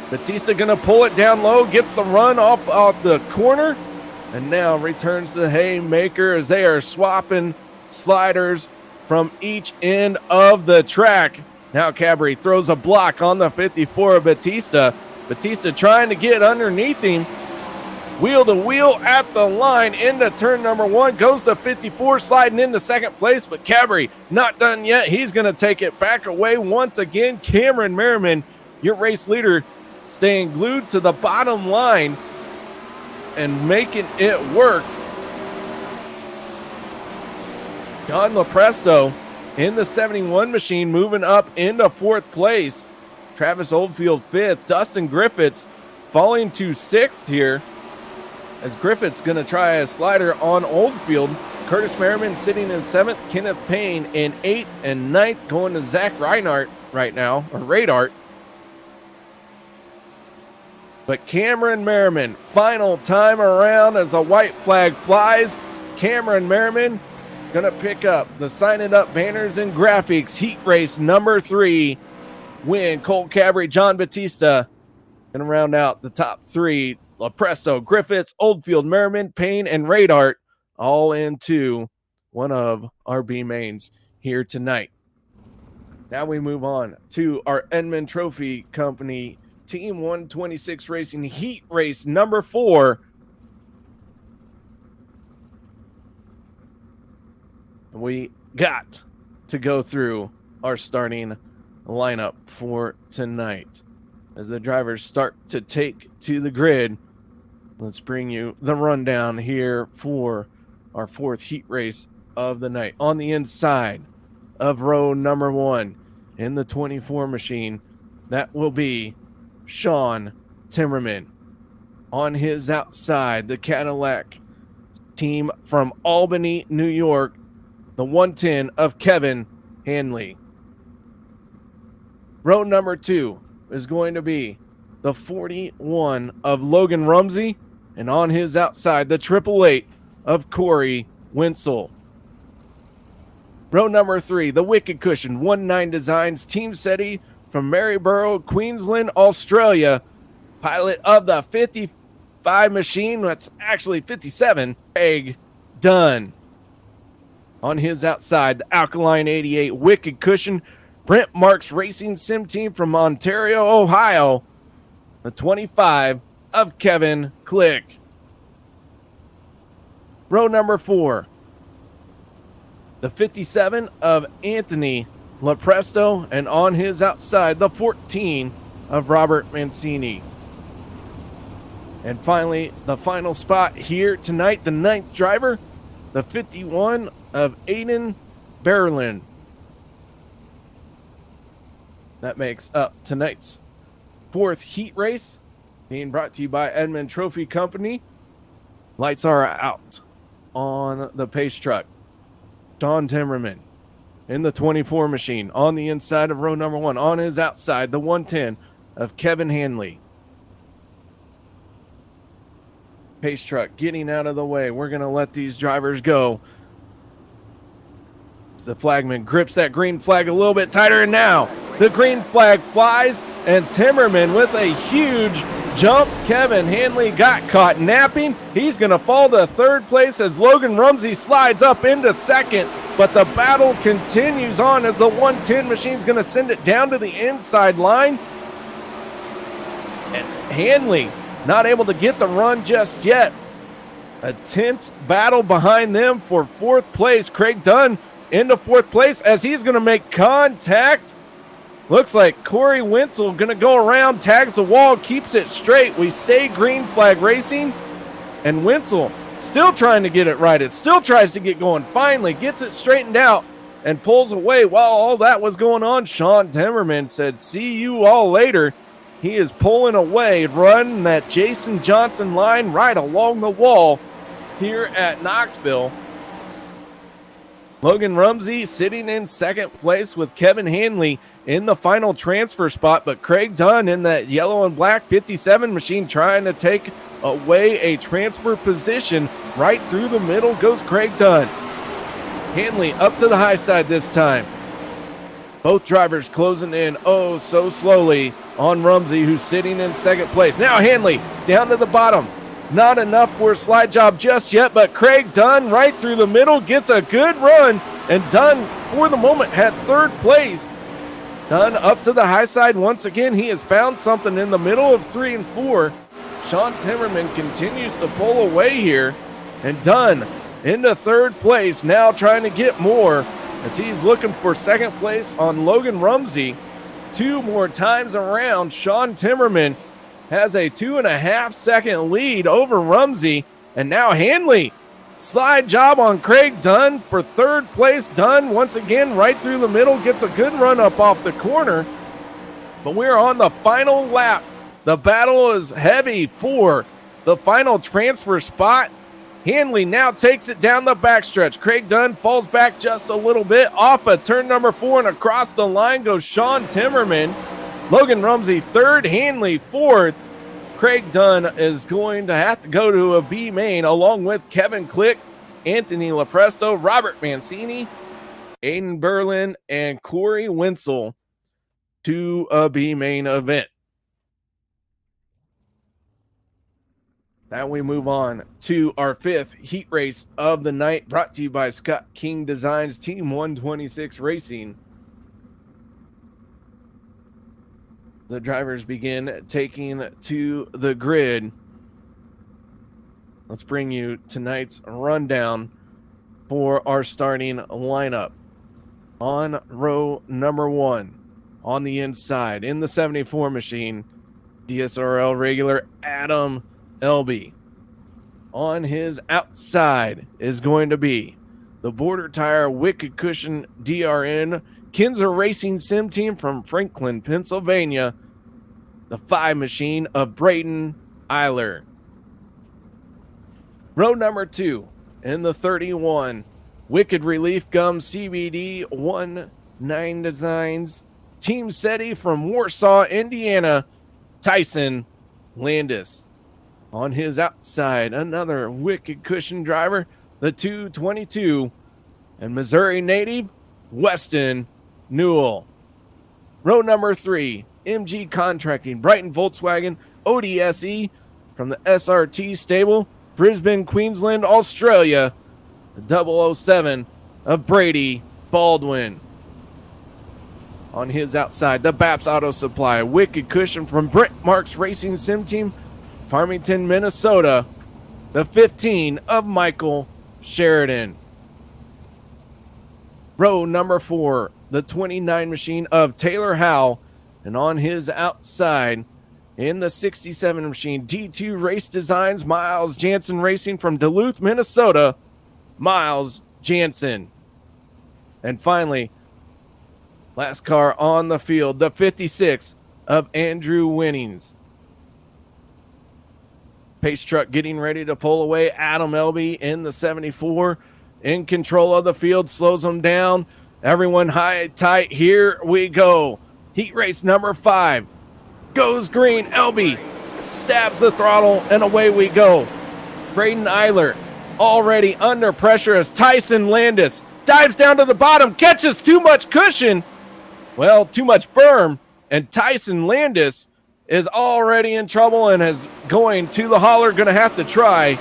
Batista going to pull it down low, gets the run off the corner, and now returns the haymaker as they are swapping sliders from each end of the track. Now Cabry throws a block on the 54 of Batista. Batista trying to get underneath him. wheel to wheel at the line into turn number 1. Goes to 54, sliding into second place, but Cabri not done yet. He's going to take it back away once again. Cameron Merriman, your race leader, staying glued to the bottom line and making it work. John Lopresto in the 71 machine moving up into 4th place. Travis Oldfield 5th. Dustin Griffiths falling to 6th here, as Griffiths going to try a slider on Oldfield. Curtis Merriman sitting in 7th. Kenneth Payne in 8th, and 9th going to Zach Reinhardt right now, or Radart. But Cameron Merriman, final time around as the white flag flies. Cameron Merriman going to pick up the Sign It Up banners and graphics. Heat race number 3 win. Cole Cabri, John Batista going to round out the top 3. Lopresto, Griffiths, Oldfield, Merriman, Payne, and Radart all into one of our B mains here tonight. Now we move on to our Edmund Trophy Company Team 126 Racing Heat Race number 4. We got to go through our starting lineup for tonight. As the drivers start to take to the grid, let's bring you the rundown here for our 4th heat race of the night. On the inside of row number 1 in the 24 machine, that will be Sean Timmerman. On his outside, the Cadillac team from Albany, New York, the 110 of Kevin Hanley. Row number 2 is going to be the 41 of Logan Rumsey, and on his outside, the 888 of Corey Winsel. Row number 3, the Wicked Cushion 19 Designs Team SETI from Maryborough, Queensland, Australia. Pilot of the 55 machine, that's actually 57, Craig Dunn. On his outside, the Alkaline 88 Wicked Cushion, Brent Marks Racing Sim Team from Ontario, Ohio. The 25 of Kevin Click. Row number 4, the 57 of Anthony Lopresto, and on his outside, the 14 of Robert Mancini. And finally, the final spot here tonight, the 9th driver, the 51 of Aiden Berlin. That makes up tonight's 4th heat race, being brought to you by Edmund Trophy Company. Lights are out on the pace truck. Don Timmerman in the 24 machine on the inside of row number 1. On his outside, the 110 of Kevin Hanley. Pace truck getting out of the way. We're going to let these drivers go. The flagman grips that green flag a little bit tighter, and now the green flag flies, and Timmerman with a huge jump. Kevin Hanley got caught napping. He's going to fall to 3rd place as Logan Rumsey slides up into 2nd, but the battle continues on as the 110 machine's going to send it down to the inside line. And Hanley not able to get the run just yet. A tense battle behind them for 4th place. Craig Dunn into 4th place as he's going to make contact. Looks like Corey Winsel going to go around, tags the wall, keeps it straight. We stay green flag racing, and Winsel still trying to get it righted, still tries to get going, finally gets it straightened out and pulls away. While all that was going on, Sean Timmerman said, "See you all later." He is pulling away, running that Jason Johnson line right along the wall here at Knoxville. Logan Rumsey sitting in 2nd place with Kevin Hanley in the final transfer spot, but Craig Dunn in that yellow and black 57 machine trying to take away a transfer position. Right through the middle goes Craig Dunn. Hanley up to the high side this time. Both drivers closing in oh so slowly on Rumsey, who's sitting in 2nd place. Now Hanley down to the bottom. Not enough for a slide job just yet, but Craig Dunn right through the middle gets a good run, and Dunn for the moment had 3rd place. Dunn up to the high side once again. He has found something in the middle of 3 and 4. Sean Timmerman continues to pull away here, and Dunn into third place, now trying to get more as he's looking for second place on Logan Rumsey. 2 more times around, Sean Timmerman has a 2.5 second lead over Rumsey, and now Hanley, slide job on Craig Dunn for third place. Dunn once again right through the middle, gets a good run up off the corner, but we're on the final lap. The battle is heavy for the final transfer spot. Hanley now takes it down the backstretch. Craig Dunn falls back just a little bit off of turn number 4, and across the line goes Sean Timmerman. Logan Rumsey third, Hanley fourth. Craig Dunn is going to have to go to a B main along with Kevin Click, Anthony Lepresto, Robert Mancini, Aiden Berlin, and Corey Winsel to a B main event. Now we move on to our 5th heat race of the night, brought to you by Scott King Designs, Team 126 Racing. The drivers begin taking to the grid. Let's bring you tonight's rundown for our starting lineup. On row number 1, on the inside, in the 74 machine, DSRL regular Adam Elby. On his outside is going to be the Border Tire Wicked Cushion DRN Kinzer Racing Sim Team from Franklin, Pennsylvania, the 5 machine of Braden Eiler. Row number 2 in the 31, Wicked Relief Gum CBD 19 Designs Team SETI from Warsaw, Indiana, Tyson Landis. On his outside, another Wicked Cushion driver, the 222, and Missouri native, Weston Newell. Row number 3, MG Contracting, Brighton Volkswagen, ODSE, from the SRT stable, Brisbane, Queensland, Australia, the 007 of Brady Baldwin. On his outside, the Baps Auto Supply, Wicked Cushion from Brent Marks Racing Sim Team, Farmington, Minnesota, the 15 of Michael Sheridan. Row number 4, the 29 machine of Taylor Howell, and on his outside, in the 67 machine, D2 Race Designs, Miles Jansen Racing from Duluth, Minnesota, Miles Jansen. And finally, last car on the field, the 56 of Andrew Winnings. Pace truck getting ready to pull away. Adam Elby in the 74, in control of the field, slows them down. Everyone high tight. Here we go. Heat race number 5 goes green. Elby stabs the throttle, and away we go. Braden Eiler already under pressure as Tyson Landis dives down to the bottom, catches too much cushion. Well, too much berm, and Tyson Landis is already in trouble and is going to the holler, going to have to try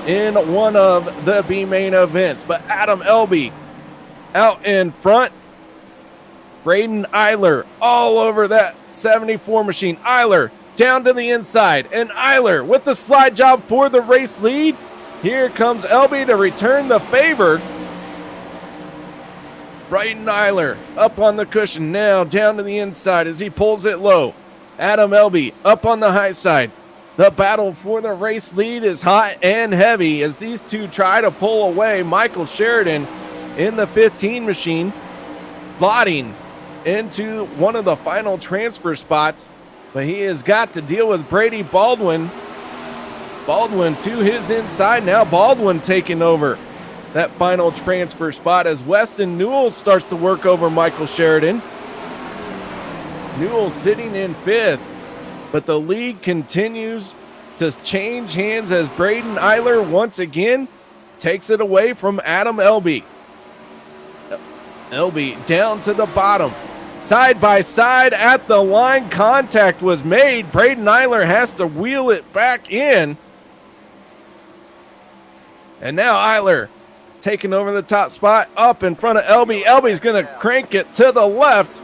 in one of the B main events. But Adam Elby out in front. Braden Eiler all over that 74 machine. Eiler down to the inside, and Eiler with the slide job for the race lead. Here comes Elby to return the favor. Braden Eiler up on the cushion now, down to the inside as he pulls it low. Adam Elby up on the high side. The battle for the race lead is hot and heavy as these two try to pull away. Michael Sheridan in the 15 machine, slotting into one of the final transfer spots, but he has got to deal with Brady Baldwin. Baldwin to his inside now. Baldwin taking over that final transfer spot as Weston Newell starts to work over Michael Sheridan. Newell sitting in 5th, but the lead continues to change hands as Braden Eiler once again takes it away from Adam Elby. Elby down to the bottom. Side by side at the line, contact was made. Braden Eiler has to wheel it back in. And now Eiler taking over the top spot up in front of Elby. Elby's going to crank it to the left,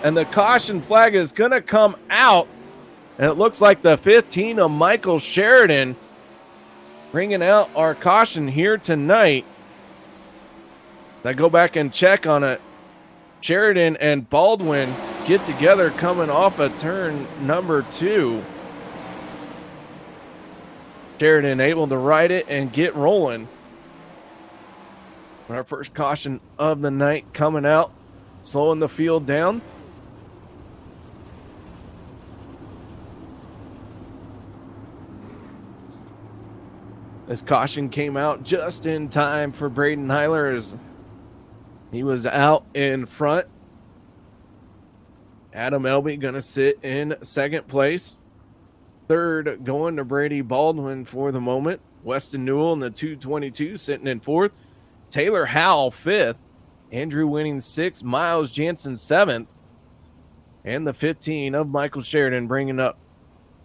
and the caution flag is going to come out And it looks like the 15 of Michael Sheridan bringing out our caution here tonight. I go back and check on it. Sheridan and Baldwin get together coming off a turn number 2. Sheridan able to ride it and get rolling. Our first caution of the night coming out, slowing the field down. This caution came out just in time for Braden Hyler as he was out in front. Adam Elby going to sit in second place. Third going to Brady Baldwin for the moment. Weston Newell in the 222 sitting in fourth. Taylor Howell fifth. Andrew Winning sixth. Miles Jansen seventh. And the 15 of Michael Sheridan bringing up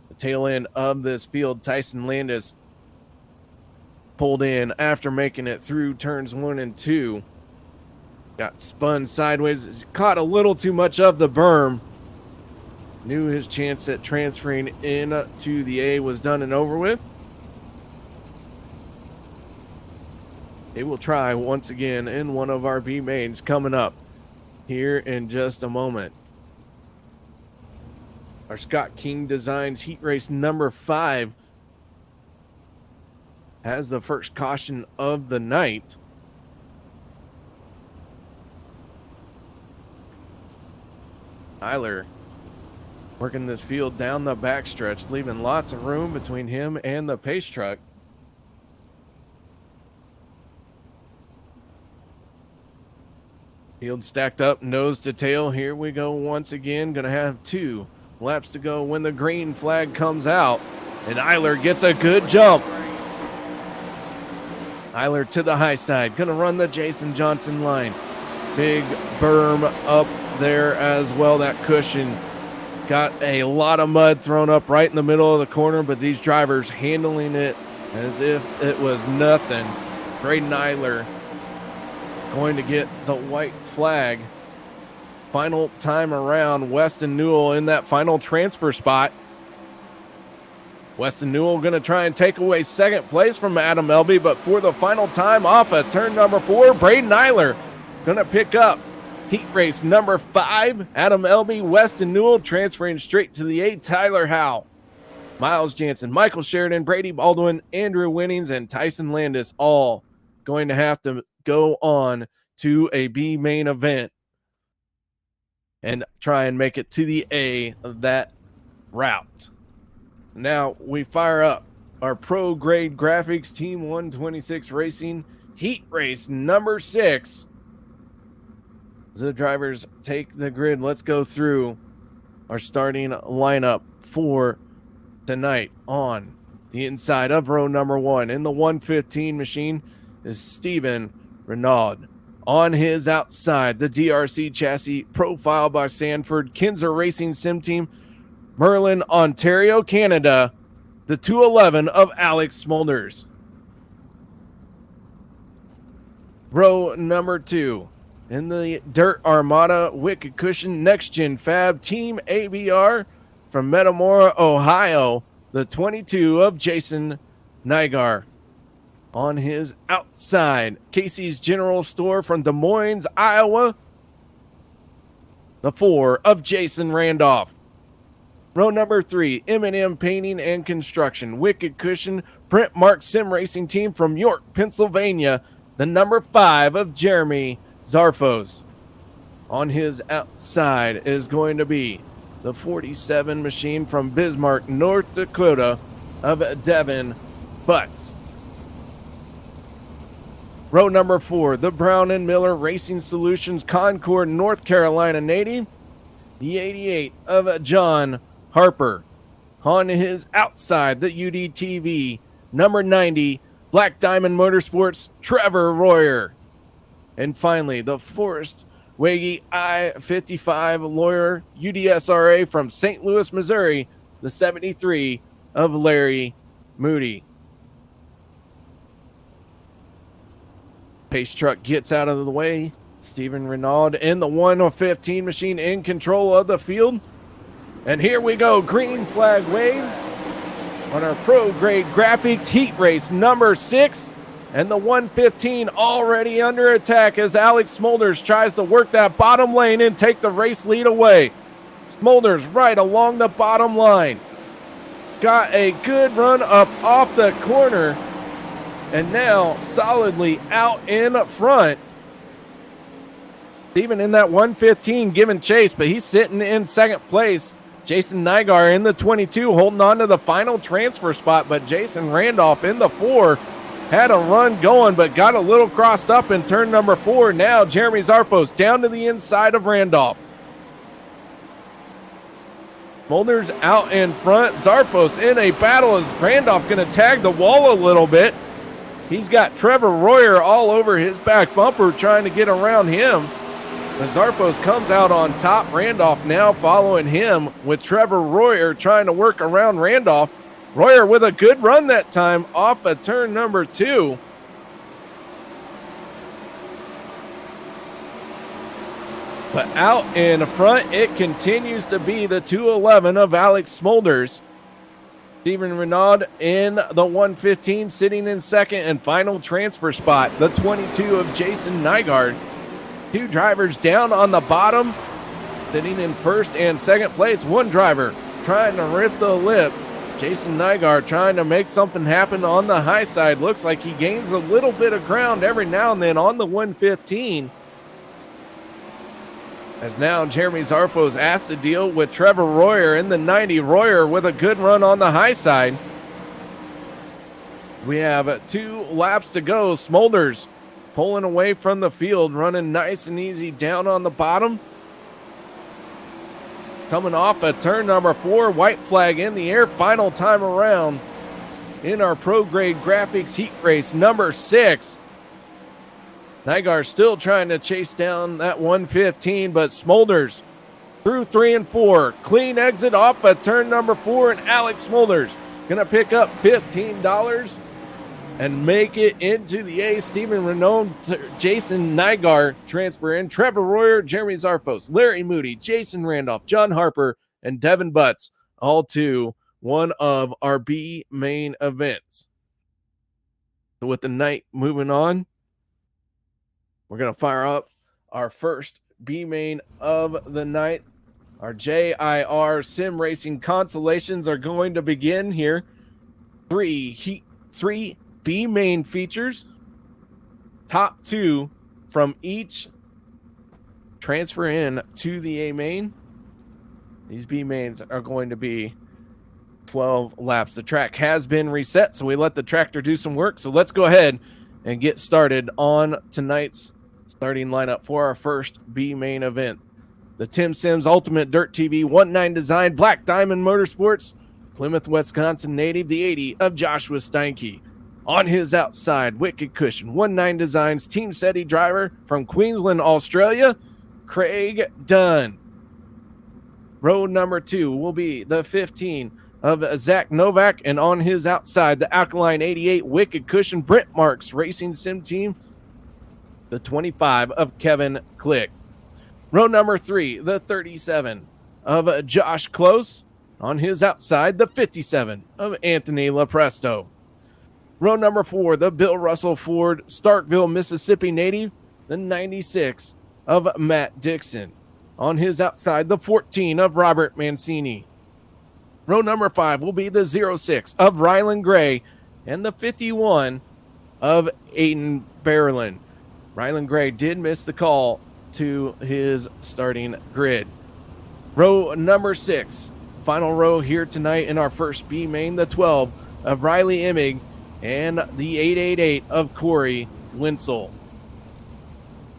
the tail end of this field. Tyson Landis pulled in after making it through turns 1 and 2. Got spun sideways. Caught a little too much of the berm. Knew his chance at transferring in to the A was done and over with. They will try once again in one of our B mains coming up here in just a moment. Our Scott King Designs heat race number 5 has the first caution of the night. Tyler working this field down the backstretch, leaving lots of room between him and the pace truck. Field stacked up nose to tail. Here we go once again. Going to have 2 laps to go when the green flag comes out. And Eiler gets a good jump. Eiler to the high side. Going to run the Jason Johnson line. Big berm up there as well. That cushion got a lot of mud thrown up right in the middle of the corner, but these drivers handling it as if it was nothing. Braden Eiler going to get the white flag. Final time around, Weston Newell in that final transfer spot. Weston Newell going to try and take away second place from Adam Elby, but for the final time off at turn number 4, Braden Eiler going to pick up heat race number 5. Adam Elby, Weston Newell transferring straight to the 8. Tyler Howell, Miles Jansen, Michael Sheridan, Brady Baldwin, Andrew Winnings, and Tyson Landis all going to have to go on to a B main event and try and make it to the A of that route. Now we fire up our pro grade graphics Team 126 Racing heat race number 6. The drivers take the grid. Let's go through our starting lineup for tonight. On the inside of row number 1 in the 115 machine is Steven Renaud. On his outside, the DRC chassis profiled by Sanford Kinzer Racing Sim Team, Merlin, Ontario, Canada, the 211 of Alex Smulders. Row number 2 in the Dirt Armada Wicked Cushion Next Gen Fab Team ABR from Metamora, Ohio, the 22 of Jason Nygaard. On his outside, Casey's General Store from Des Moines, Iowa, the 4 of Jason Randolph. Row number 3, M&M Painting and Construction, Wicked Cushion, Brent Mark Sim Racing Team from York, Pennsylvania, the number 5 of Jeremy Zarfos. On his outside is going to be the 47 machine from Bismarck, North Dakota, of Devin Butts. Row number 4, the Brown and Miller Racing Solutions Concord, North Carolina native, the 88 of John Harper. On his outside, the UDTV number 90, Black Diamond Motorsports, Trevor Royer. And finally, the Forrest Waggy I-55 Lawyer UDSRA from St. Louis, Missouri, the 73 of Larry Moody. Pace truck gets out of the way. Steven Renaud in the 115 machine in control of the field. And here we go, green flag waves on our pro grade graphics heat race number 6. And the 115 already under attack as Alex Smolders tries to work that bottom lane and take the race lead away. Smolders right along the bottom line. Got a good run up off the corner and now solidly out in front. Even in that 115 giving chase, but he's sitting in second place. Jason Nygaard in the 22 holding on to the final transfer spot, but Jason Randolph in the 4 had a run going, but got a little crossed up in turn number 4. Now Jeremy Zarfos down to the inside of Randolph. Smolders out in front. Zarfos in a battle as Randolph going to tag the wall a little bit. He's got Trevor Royer all over his back bumper trying to get around him. As Zarfos comes out on top, Randolph now following him with Trevor Royer trying to work around Randolph. Royer with a good run that time off of turn number 2. But out in front, it continues to be the 211 of Alex Smolders. Steven Renaud in the 115 sitting in second and final transfer spot. The 22 of Jason Nygaard. 2 drivers down on the bottom, sitting in first and second place. 1 driver trying to rip the lip. Jason Nygaard trying to make something happen on the high side. Looks like he gains a little bit of ground every now and then on the 115. As now Jeremy Zarfos asked to deal with Trevor Royer in the 90. Royer with a good run on the high side. We have 2 laps to go. Smolders pulling away from the field, running nice and easy down on the bottom. Coming off at turn number 4, white flag in the air, final time around in our pro grade graphics heat race number 6. Nygaard still trying to chase down that 115, but Smolders through 3 and 4. Clean exit off at turn number 4, and Alex Smolders gonna pick up $15 and make it into the A. Steven Renaud, Jason Nygaard transfer in. Trevor Royer, Jeremy Zarfos, Larry Moody, Jason Randolph, John Harper, and Devin Butts, all to one of our B main events. So with the night moving on, we're going to fire up our first B main of the night. Our JIR sim racing consolations are going to begin here. 3 B main features. Top 2 from each transfer in to the A main. These B mains are going to be 12 laps. The track has been reset, so we let the tractor do some work. So let's go ahead and get started on tonight's starting lineup for our first B main event. The Tim Sims Ultimate Dirt TV 1.9 design, Black Diamond Motorsports, Plymouth, Wisconsin native, the 80 of Joshua Steinke. On his outside, Wicked Cushion 1.9 designs, Team SETI driver from Queensland, Australia, Craig Dunn. Row number 2 will be the 15 of Zach Novak, and on his outside, the Alkaline 88 Wicked Cushion Brent Marks Racing Sim Team, the 25 of Kevin Click. Row number 3, the 37 of Josh Close. On his outside, the 57 of Anthony Lepresto. Row number 4, the Bill Russell Ford Starkville, Mississippi native, the 96 of Matt Dixon. On his outside, the 14 of Robert Mancini. Row number 5 will be the 06 of Rylan Gray and the 51 of Aiden Berlin. Rylan Gray did miss the call to his starting grid. Row number 6, final row here tonight in our first B main, the 12 of Riley Emig and the 888 of Corey Winsel.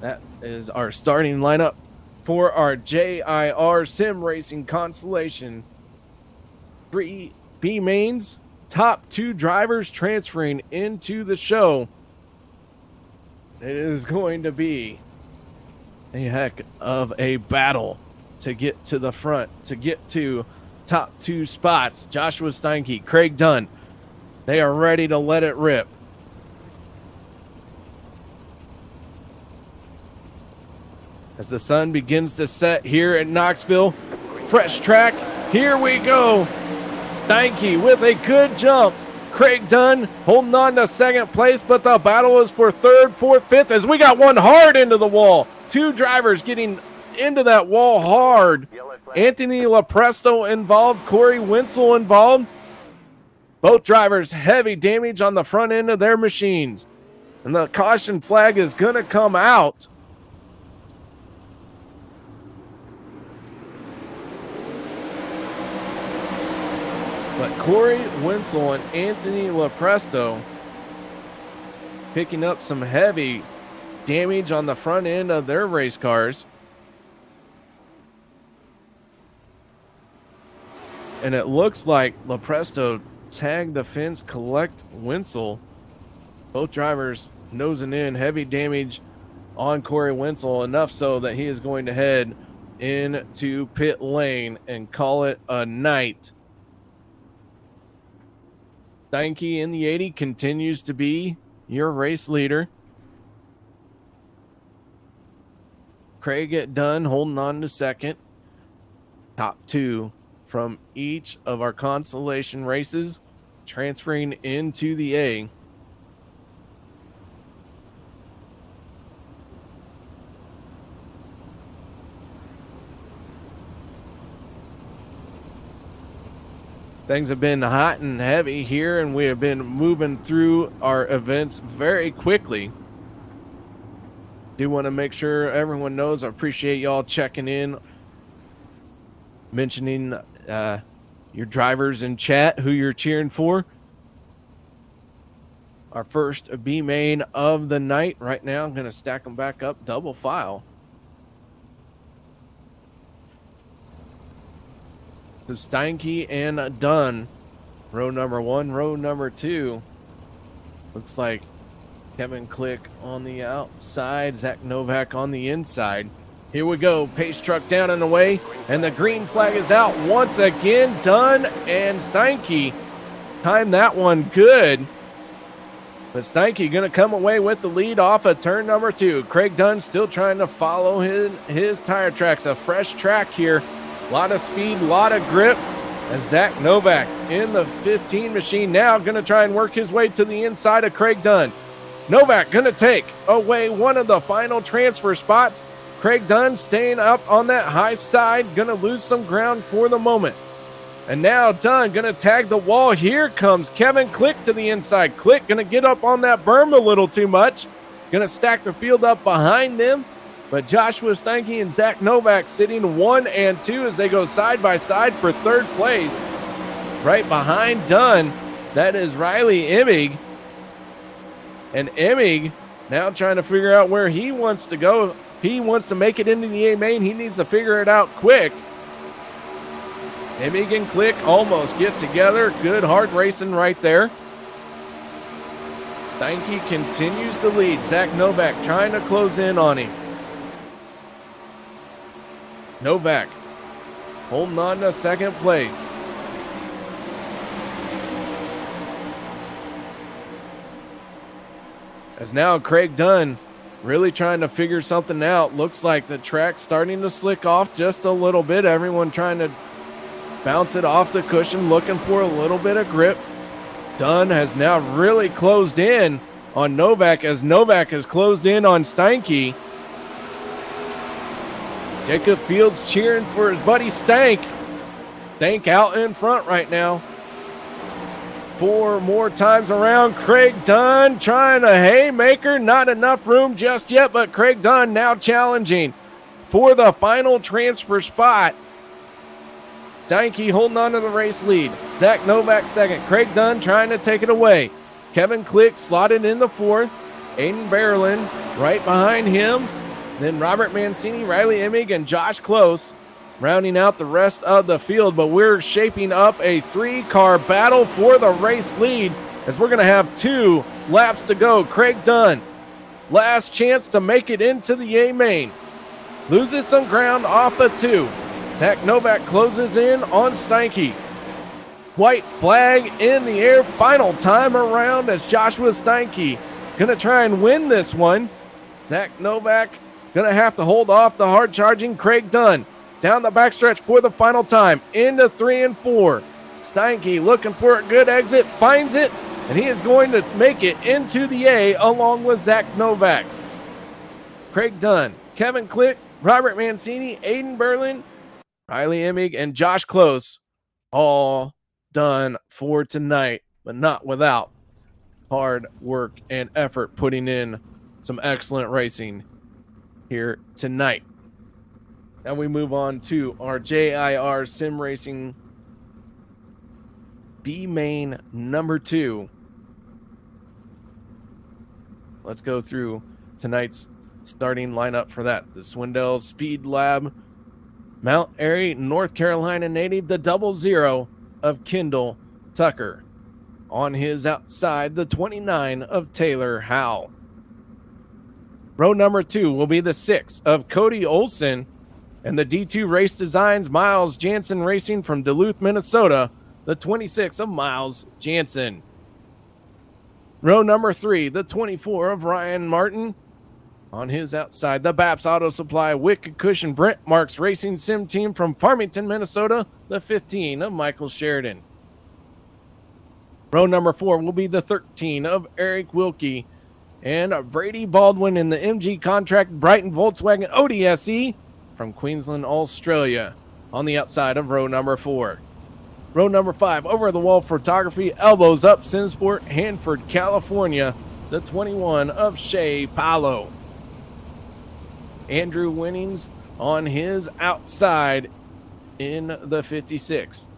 That is our starting lineup for our JIR Sim Racing Constellation. 3 B mains, top 2 drivers transferring into the show. It is going to be a heck of a battle to get to the front, to get to top 2 spots. Joshua Steinke, Craig Dunn, they are ready to let it rip. As the sun begins to set here at Knoxville, fresh track, Here we go. Steinke with a good jump. Craig Dunn holding on to second place, but the battle is for third, fourth, fifth as we got one hard into the wall. Two drivers getting into that wall hard. Anthony Lepresto involved, Corey Wenzel involved. Both drivers heavy damage on the front end of their machines. And the caution flag is going to come out. But Corey Wenzel and Anthony Lepresto picking up some heavy damage on the front end of their race cars. And it looks like Lepresto tagged the fence, collect Wenzel. Both drivers nosing in, heavy damage on Corey Wenzel, enough so that he is going to head into pit lane and call it a night. Steinke in the 80 continues to be your race leader. Craig Dunn holding on to second. Top two from each of our consolation races transferring into the A. Things have been hot and heavy here, and we have been moving through our events very quickly. Do want to make sure everyone knows I appreciate y'all checking in, mentioning your drivers in chat, who you're cheering for. Our first B main of the night right now. I'm going to stack them back up, double file. So Steinke and Dunn, row number one, row number two. Looks like Kevin Click on the outside, Zach Novak on the inside. Here we go, pace truck down and away, and the green flag is out once again. Dunn and Steinke timed that one good. But Steinke going to come away with the lead off of turn number two. Craig Dunn still trying to follow his tire tracks. A fresh track here. A lot of speed, a lot of grip. And Zach Novak in the 15 machine now going to try and work his way to the inside of Craig Dunn. Novak going to take away one of the final transfer spots. Craig Dunn staying up on that high side, going to lose some ground for the moment. And now Dunn going to tag the wall. Here comes Kevin Click to the inside. Click going to get up on that berm a little too much. Going to stack the field up behind them. But Joshua Steinke and Zach Novak sitting 1 and 2 as they go side by side for third place. Right behind Dunn, that is Riley Emig. And Emig now trying to figure out where he wants to go. If he wants to make it into the A main, he needs to figure it out quick. Emig and Click almost get together. Good hard racing right there. Steinke continues to lead. Zach Novak trying to close in on him. Novak holding on to second place. As now Craig Dunn really trying to figure something out. Looks like the track's starting to slick off just a little bit. Everyone trying to bounce it off the cushion, looking for a little bit of grip. Dunn has now really closed in on Novak as Novak has closed in on Steinke. Jacob Fields cheering for his buddy Stank. Stank out in front right now. 4 more times around. Craig Dunn trying a haymaker. Not enough room just yet, but Craig Dunn now challenging for the final transfer spot. Steinke holding on to the race lead. Zach Novak second. Craig Dunn trying to take it away. Kevin Click slotted in the fourth. Aiden Berlin right behind him. Then Robert Mancini, Riley Emig, and Josh Close rounding out the rest of the field. But we're shaping up a 3-car battle for the race lead as we're going to have 2 laps to go. Craig Dunn, last chance to make it into the A main. Loses some ground off of 2. Zach Novak closes in on Steinke. White flag in the air. Final time around as Joshua Steinke going to try and win this one. Zach Novak going to have to hold off the hard-charging Craig Dunn. down the backstretch for the final time, into 3 and 4. Steinke looking for a good exit, finds it, and he is going to make it into the A along with Zach Novak. Craig Dunn, Kevin Click, Robert Mancini, Aiden Berlin, Riley Emig, and Josh Close all done for tonight, but not without hard work and effort, putting in some excellent racing here tonight. Now we move on to our JIR Sim Racing B main number 2. Let's go through tonight's starting lineup for that. The Swindell Speed Lab, Mount Airy, North Carolina native, the 00 of Kendall Tucker. On his outside, the 29 of Taylor Howe. Row number 2 will be the 6 of Cody Olson, and the D2 Race Designs Miles Jansen Racing from Duluth, Minnesota, the 26 of Miles Jansen. Row number 3, the 24 of Ryan Martin. On his outside, the Baps Auto Supply Wicked Cushion Brent Marks Racing Sim Team from Farmington, Minnesota, the 15 of Michael Sheridan. Row number 4 will be the 13 of Eric Wilkie and Brady Baldwin in the MG Contract Brighton Volkswagen ODSE from Queensland, Australia, on the outside of row number 4. Row number 5, Over the Wall Photography, Elbows Up, Sinsport, Hanford, California, the 21 of Shea Paulo. Andrew Winnings on his outside in the 56.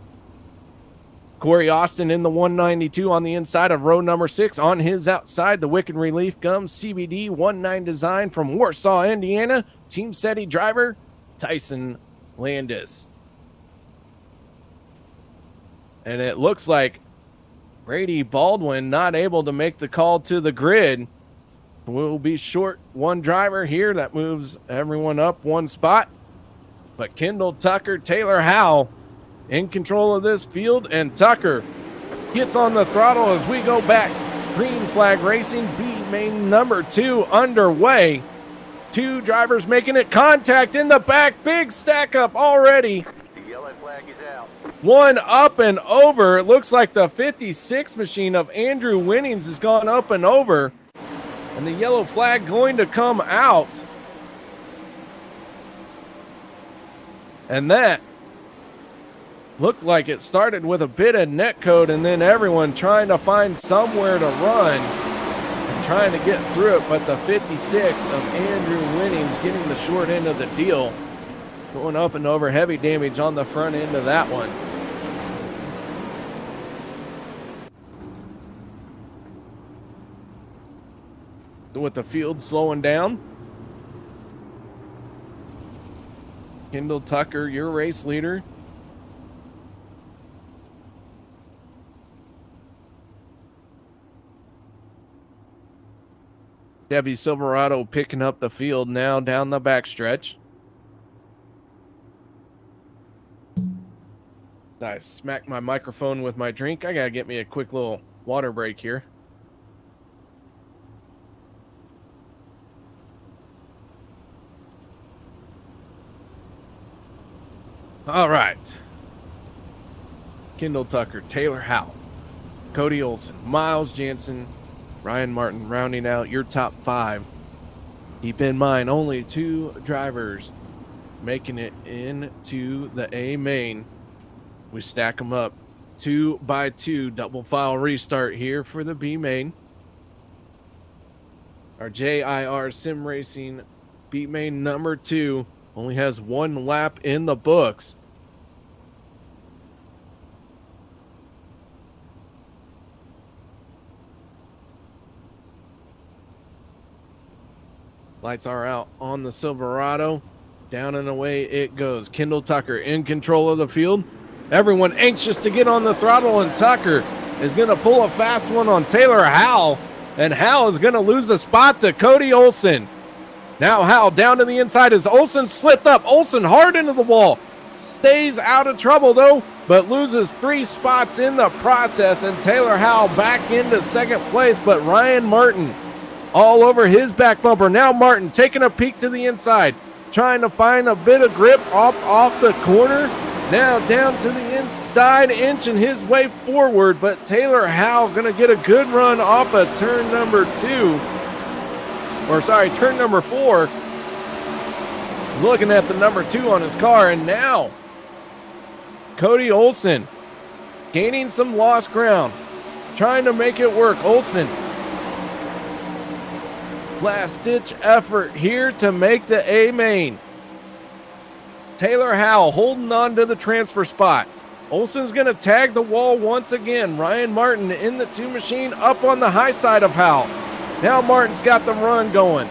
Corey Austin in the 192 on the inside of row number 6. On his outside, the Wicked Relief Gum CBD 19 design from Warsaw, Indiana. Team SETI driver Tyson Landis. And it looks like Brady Baldwin not able to make the call to the grid. We'll be short one driver here. That moves everyone up one spot. But Kendall Tucker, Taylor Howe in control of this field, and Tucker gets on the throttle as we go back. Green Flag Racing B main number 2 underway. 2 drivers making it, contact in the back, big stack up already.
The yellow flag is out.
One up and over. It looks like the 56 machine of Andrew Winnings has gone up and over, and the yellow flag going to come out. And that looked like it started with a bit of netcode, and then everyone trying to find somewhere to run and trying to get through it. But the 56 of Andrew Winnings getting the short end of the deal, going up and over. Heavy damage on the front end of that one. With the field slowing down, Kendall Tucker, your race leader. Chevy Silverado picking up the field now down the backstretch. I smacked my microphone with my drink. I gotta get me a quick little water break here. All right. Kendall Tucker, Taylor Howe, Cody Olson, Miles Jansen, Ryan Martin rounding out your top 5. Keep in mind, only 2 drivers making it into the A main. We stack them up 2 by 2, double file restart here for the B main. Our JIR Sim Racing B main number 2 only has 1 lap in the books. Lights are out on the Silverado. Down and away it goes. Kendall Tucker in control of the field. Everyone anxious to get on the throttle, and Tucker is going to pull a fast one on Taylor Howe, and Howe is going to lose a spot to Cody Olson. Now Howe down to the inside as Olson slipped up. Olson hard into the wall. Stays out of trouble though, but loses 3 spots in the process, and Taylor Howe back into second place, but Ryan Martin all over his back bumper. Now Martin taking a peek to the inside. trying to find a bit of grip off the corner. Now down to the inside, inching his way forward, but Taylor Howell going to get a good run off of turn number 4. He's looking at the number 2 on his car, and now Cody Olson gaining some lost ground, trying to make it work. Olson, last-ditch effort here to make the A main. Taylor Howell holding on to the transfer spot. Olson's going to tag the wall once again. Ryan Martin in the 2 machine up on the high side of Howell. Now Martin's got the run going.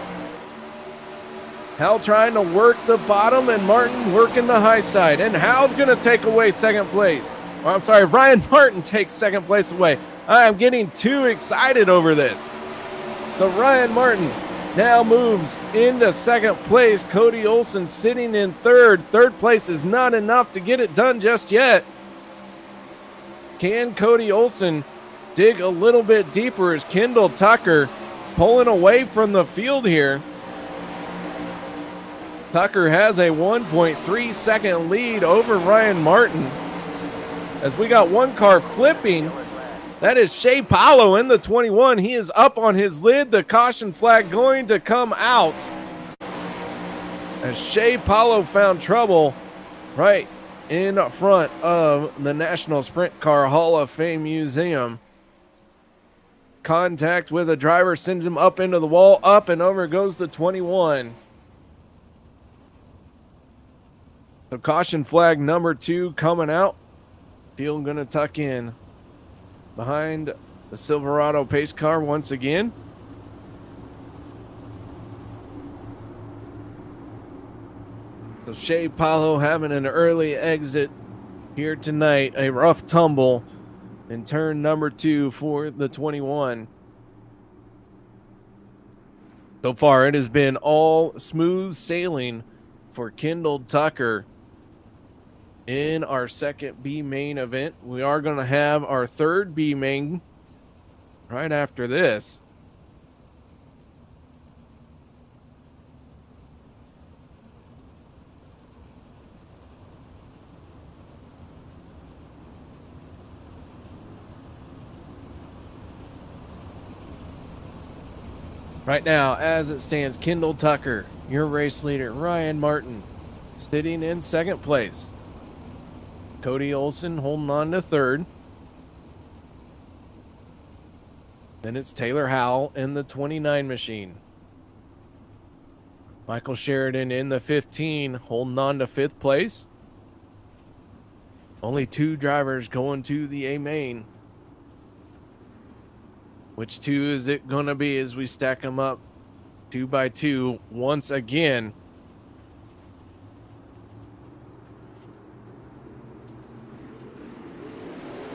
Howell trying to work the bottom and Martin working the high side. And Howell's going to take away second place. Or, I'm sorry, Ryan Martin takes second place away. I am getting too excited over this. So Ryan Martin now moves into second place. Cody Olson sitting in third. Third place is not enough to get it done just yet. Can Cody Olson dig a little bit deeper? Is Kendall Tucker pulling away from the field here? Tucker has a 1.3 second lead over Ryan Martin. As we got one car flipping, that is Shea Paulo in the 21. He is up on his lid. The caution flag going to come out as Shea Paulo found trouble right in front of the National Sprint Car Hall of Fame Museum. Contact with a driver sends him up into the wall. Up and over goes the 21. So caution flag number 2 coming out. Field going to tuck in behind the Silverado pace car once again. So Shea Paulo having an early exit here tonight. A rough tumble in turn number 2 for the 21. So far, it has been all smooth sailing for Kendall Tucker in our second B main event. We are going to have our third B main right after this. Right now, as it stands, Kendall Tucker, your race leader, Ryan Martin, sitting in second place. Cody Olson holding on to third. Then it's Taylor Howell in the 29 machine. Michael Sheridan in the 15 holding on to 5th place. Only 2 drivers going to the A main. Which 2 is it going to be as we stack them up 2 by 2 once again?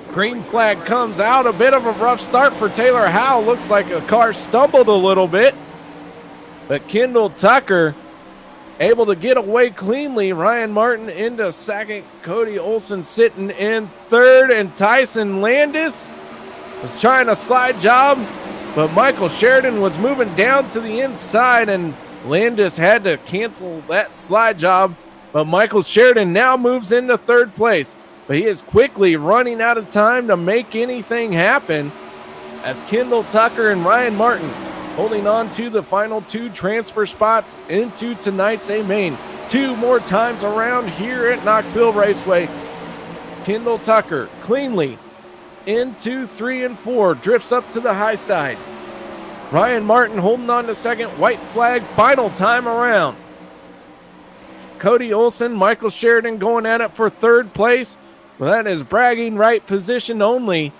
Green flag comes out. A bit of a rough start for Taylor Howell. Looks like a car stumbled a little bit. But Kendall Tucker able to get away cleanly. Ryan Martin into second. Cody Olson sitting in third. And Tyson Landis was trying a slide job, but Michael Sheridan was moving down to the inside, and Landis had to cancel that slide job. But Michael Sheridan now moves into third place. But he is quickly running out of time to make anything happen as Kendall Tucker and Ryan Martin holding on to the final 2 transfer spots into tonight's A main. 2 more times around here at Knoxville Raceway. Kendall Tucker cleanly into 3 and 4, drifts up to the high side. Ryan Martin holding on to second, white flag, final time around. Cody Olson, Michael Sheridan going at it for third place. Well, that is bragging right position only.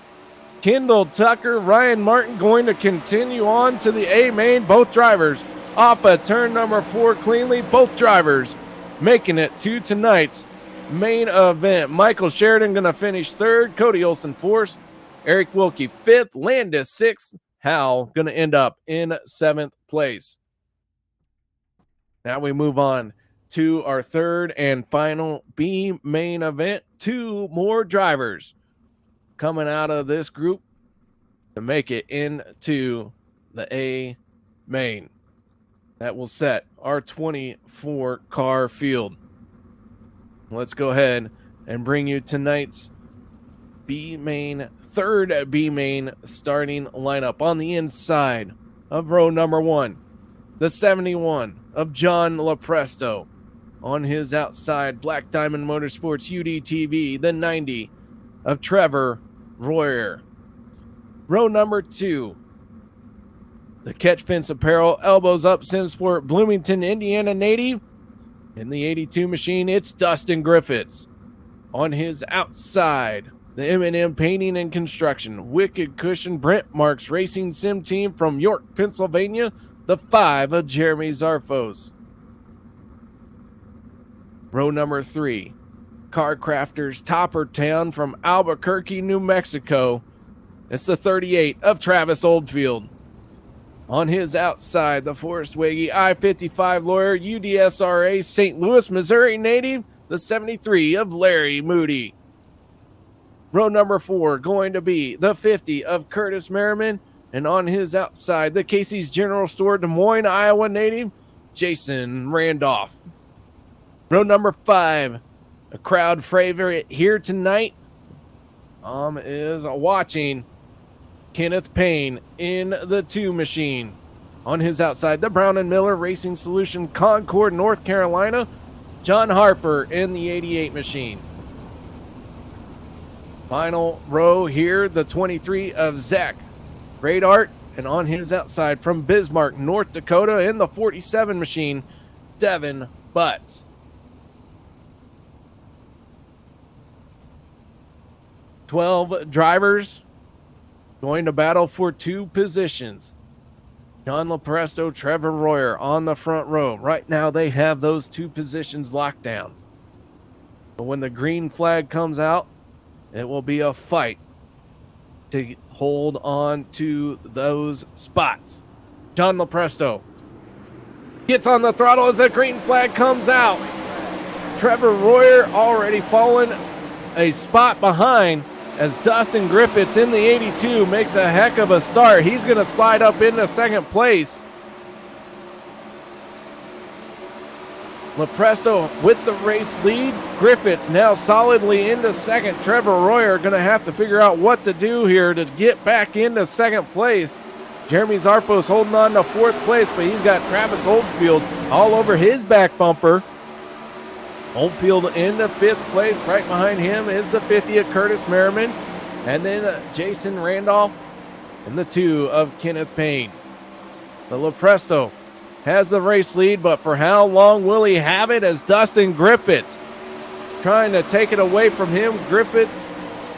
Kendall Tucker, Ryan Martin going to continue on to the A main. Both drivers off of turn number 4 cleanly. Both drivers making it to tonight's main event. Michael Sheridan going to finish third. Cody Olson 4th. Eric Wilkie 5th. Landis 6th. Howell going to end up in 7th place. Now we move on to our third and final B main event. 2 more drivers coming out of this group to make it into the A main. That will set our our 24 car field. Let's go ahead and bring you tonight's third B main starting lineup. On the inside of row number 1, the 71 of John Lopresto. On his outside, Black Diamond Motorsports UDTV, the 90 of Trevor Royer. Row number 2, the Catch Fence Apparel, Elbows Up SimSport, Bloomington, Indiana native. In the 82 machine, it's Dustin Griffiths. On his outside, the M&M Painting and Construction, Wicked Cushion, Brent Marks Racing Sim Team from York, Pennsylvania, the 5 of Jeremy Zarfos. Row number 3, Car Crafters Topper Town from Albuquerque, New Mexico. It's the 38 of Travis Oldfield. On his outside, the Forest Waggy I-55 lawyer, UDSRA St. Louis, Missouri native, the 73 of Larry Moody. Row number 4 going to be the 50 of Curtis Merriman, and on his outside, the Casey's General Store, Des Moines, Iowa native, Jason Randolph. Row number 5, a crowd favorite here tonight, is watching Kenneth Payne in the 2 machine. On his outside, the Brown and Miller Racing Solution, Concord, North Carolina, John Harper in the 88 machine. Final row here, the 23 of Zach Great Art, and on his outside from Bismarck, North Dakota, in the 47 machine, Devin Butts. "12 drivers going to battle for 2 positions. John Lopresto, Trevor Royer on the front row. Right now they have those 2 positions locked down. But when the green flag comes out, it will be a fight to hold on to those spots. John Lopresto gets on the throttle as the green flag comes out. Trevor Royer already fallen a spot behind as Dustin Griffiths in the 82 makes a heck of a start. He's going to slide up into second place. Lopresto with the race lead. Griffiths now solidly into second. Trevor Royer going to have to figure out what to do here to get back into second place. Jeremy Zarfos holding on to fourth place, but he's got Travis Oldfield all over his back bumper. Oldfield in the 5th place. Right behind him is the 50 of Curtis Merriman. And then Jason Randolph and the 2 of Kenneth Payne. The Lopresto has the race lead, but for how long will he have it as Dustin Griffiths trying to take it away from him. Griffiths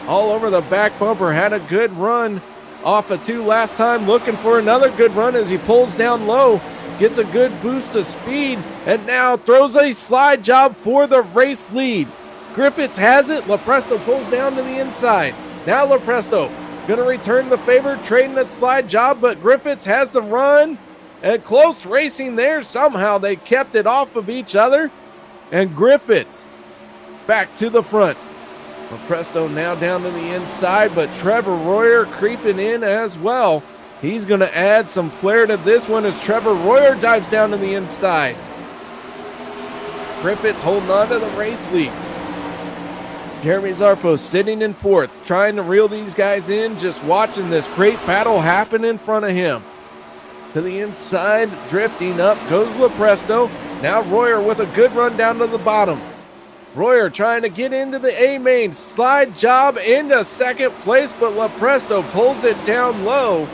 all over the back bumper, had a good run off of 2 last time, looking for another good run as he pulls down low. Gets a good boost of speed, and now throws a slide job for the race lead. Griffiths has it. Lopresto pulls down to the inside. Now Lopresto going to return the favor, trading a slide job, but Griffiths has the run. And close racing there. Somehow they kept it off of each other. And Griffiths back to the front. Lopresto now down to the inside, but Trevor Royer creeping in as well. He's going to add some flair to this one as Trevor Royer dives down to the inside. Griffiths holding on to the race lead. Jeremy Zarfos sitting in 4th, trying to reel these guys in, just watching this great battle happen in front of him. To the inside, drifting up goes Lopresto. Now Royer with a good run down to the bottom. Royer trying to get into the A-main. Slide job into second place, but Lopresto pulls it down low.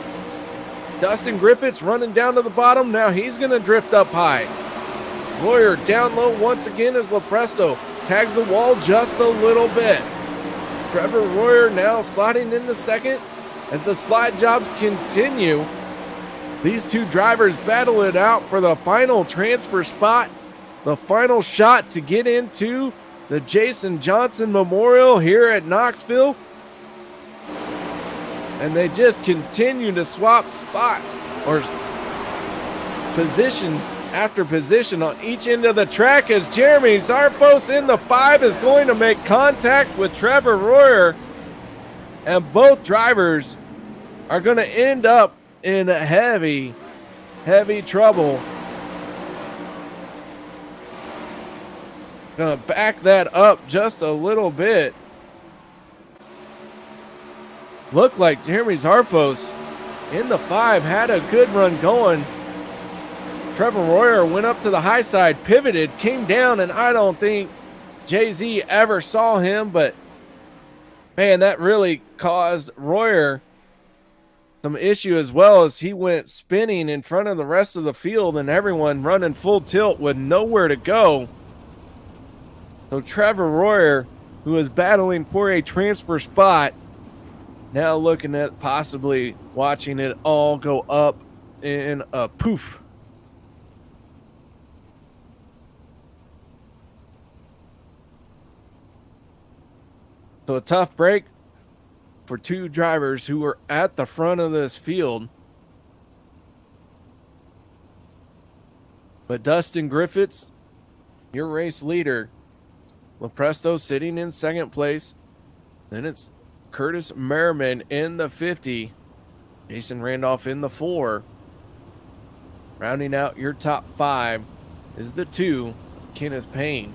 Dustin Griffiths running down to the bottom. Now he's going to drift up high. Royer down low once again as Lopresto tags the wall just a little bit. Trevor Royer now sliding into second as the slide jobs continue. These 2 drivers battle it out for the final transfer spot, the final shot to get into the Jason Johnson Memorial here at Knoxville. And they just continue to swap spot or position after position on each end of the track as Jeremy Zarfos in the 5 is going to make contact with Trevor Royer. And both drivers are going to end up in heavy trouble Gonna back that up just a little bit. Looked like Jeremy Zarfos in the 5 had a good run going. Trevor Royer went up to the high side, pivoted, came down, and I don't think Jay-Z ever saw him, but man, that really caused Royer some issue, as well as he went spinning in front of the rest of the field and everyone running full tilt with nowhere to go. So Trevor Royer, who is battling for a transfer spot, now looking at possibly watching it all go up in a poof. So a tough break for two drivers who were at the front of this field. But Dustin Griffiths, your race leader. Lepresto sitting in second place. Then it's Curtis Merriman in the 50. Jason Randolph in the 4. Rounding out your top 5 is the 2, Kenneth Payne.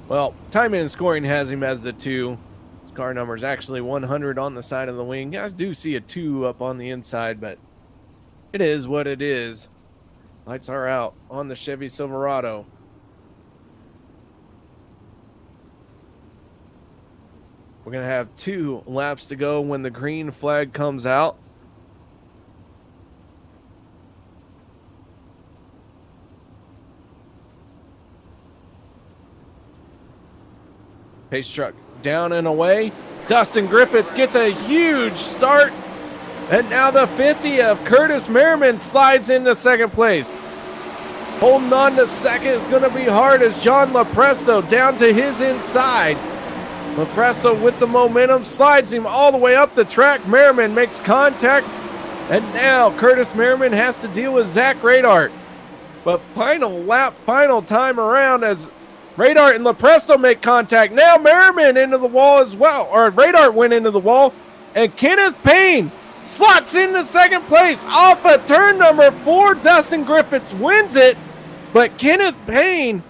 Well, timing and scoring has him as the 2. His car number is actually 100 on the side of the wing. You guys do see a 2 up on the inside, but it is what it is. Lights are out on the Chevy Silverado. We're going to have 2 laps to go when the green flag comes out. Pace truck down and away. Dustin Griffiths gets a huge start. And now the 50 of Curtis Merriman slides into second place. Holding on to second is going to be hard as John Lepresto down to his inside. Lepresto with the momentum slides him all the way up the track. Merriman makes contact. And now Curtis Merriman has to deal with Zach Radart. But final lap, final time around as Radart and Lepresto make contact. Now Merriman into the wall as well. Or Radart went into the wall. And Kenneth Payne slots into second place off of turn number 4. Dustin Griffiths wins it. But Kenneth Payne,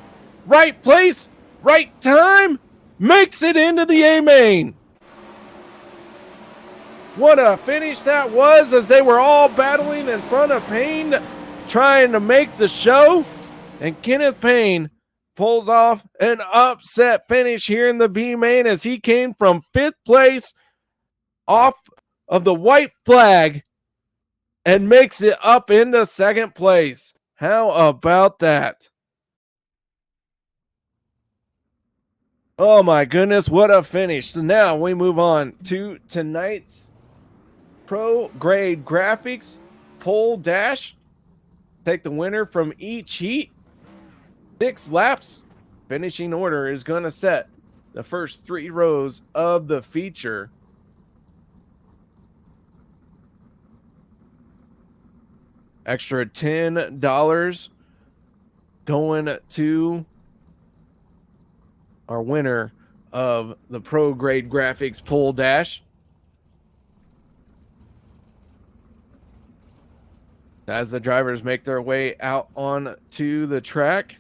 right place, right time, makes it into the A-main. What a finish that was as they were all battling in front of Payne, trying to make the show. And Kenneth Payne pulls off an upset finish here in the B-main as he came from 5th place off of the white flag and makes it up into second place. How about that? Oh my goodness, what a finish. So now we move on to tonight's Pro Grade Graphics Pole Dash. Take the winner from each heat. 6 laps. Finishing order is going to set the first 3 rows of the feature. Extra $10 going to our winner of the Pro Grade Graphics Pole Dash. As the drivers make their way out onto the track.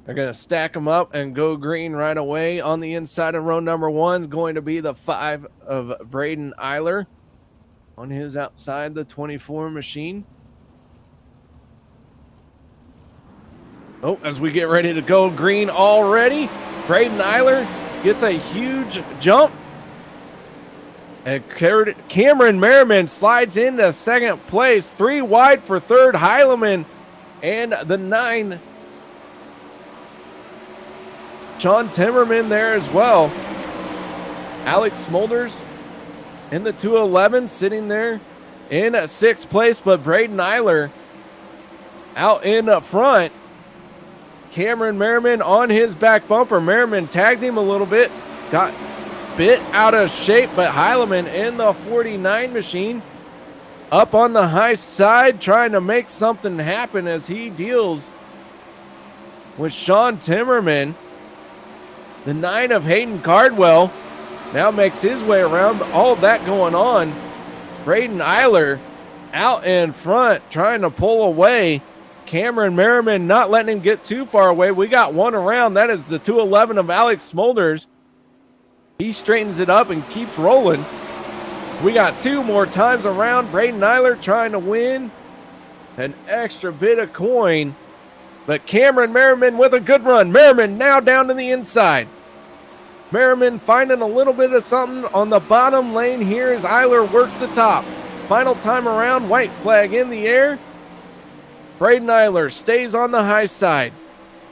They're going to stack them up and go green right away. On the inside of row number 1 is going to be the 5 of Braden Eiler. On his outside, the 24 machine. Oh, as we get ready to go green already, Braden Eiler gets a huge jump. And Cameron Merriman slides into second place. 3 wide for third, Heileman. And the 9, Sean Timmerman there as well. Alex Smolders in the 211 sitting there in 6th place, but Braden Eiler out in the front. Cameron Merriman on his back bumper. Merriman tagged him a little bit, got bit out of shape, but Heileman in the 49 machine up on the high side, trying to make something happen as he deals with Sean Timmerman. The 9 of Hayden Cardwell now makes his way around. All of that going on. Braden Eiler out in front, trying to pull away. Cameron Merriman not letting him get too far away. We got one around. That is the 211 of Alex Smolders. He straightens it up and keeps rolling. We got 2 more times around. Braden Eiler trying to win an extra bit of coin. But Cameron Merriman with a good run. Merriman now down to the inside. Merriman finding a little bit of something on the bottom lane here as Eiler works the top. Final time around, white flag in the air. Braden Eiler stays on the high side.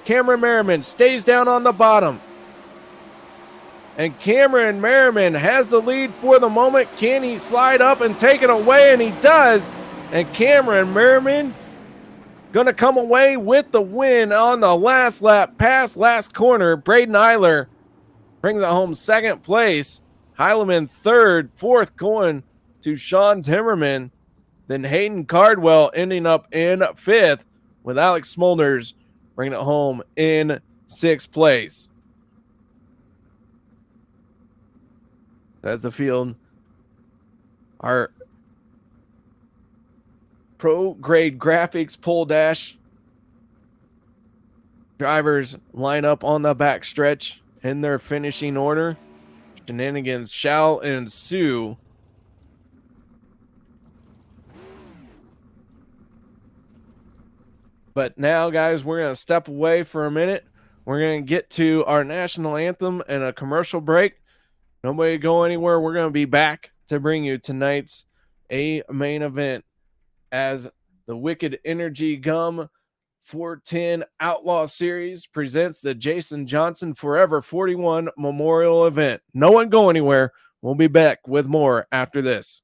Cameron Merriman stays down on the bottom. And Cameron Merriman has the lead for the moment. Can he slide up and take it away? And he does. And Cameron Merriman going to come away with the win on the last lap, past last corner. Braden Eiler brings it home second place. Heileman third, fourth going to Sean Timmerman. Then Hayden Cardwell ending up in fifth with Alex Smolders bringing it home in sixth place. As the field, our pro grade graphics pole dash drivers line up on the back stretch in their finishing order. Shenanigans shall ensue. But now, guys, we're going to step away for a minute. We're going to get to our national anthem and a commercial break. Nobody go anywhere. We're going to be back to bring you tonight's main event as the Wicked Energy Gum 410 Outlaw Series presents the Jason Johnson Forever 41 Memorial Event. No one go anywhere. We'll be back with more after this.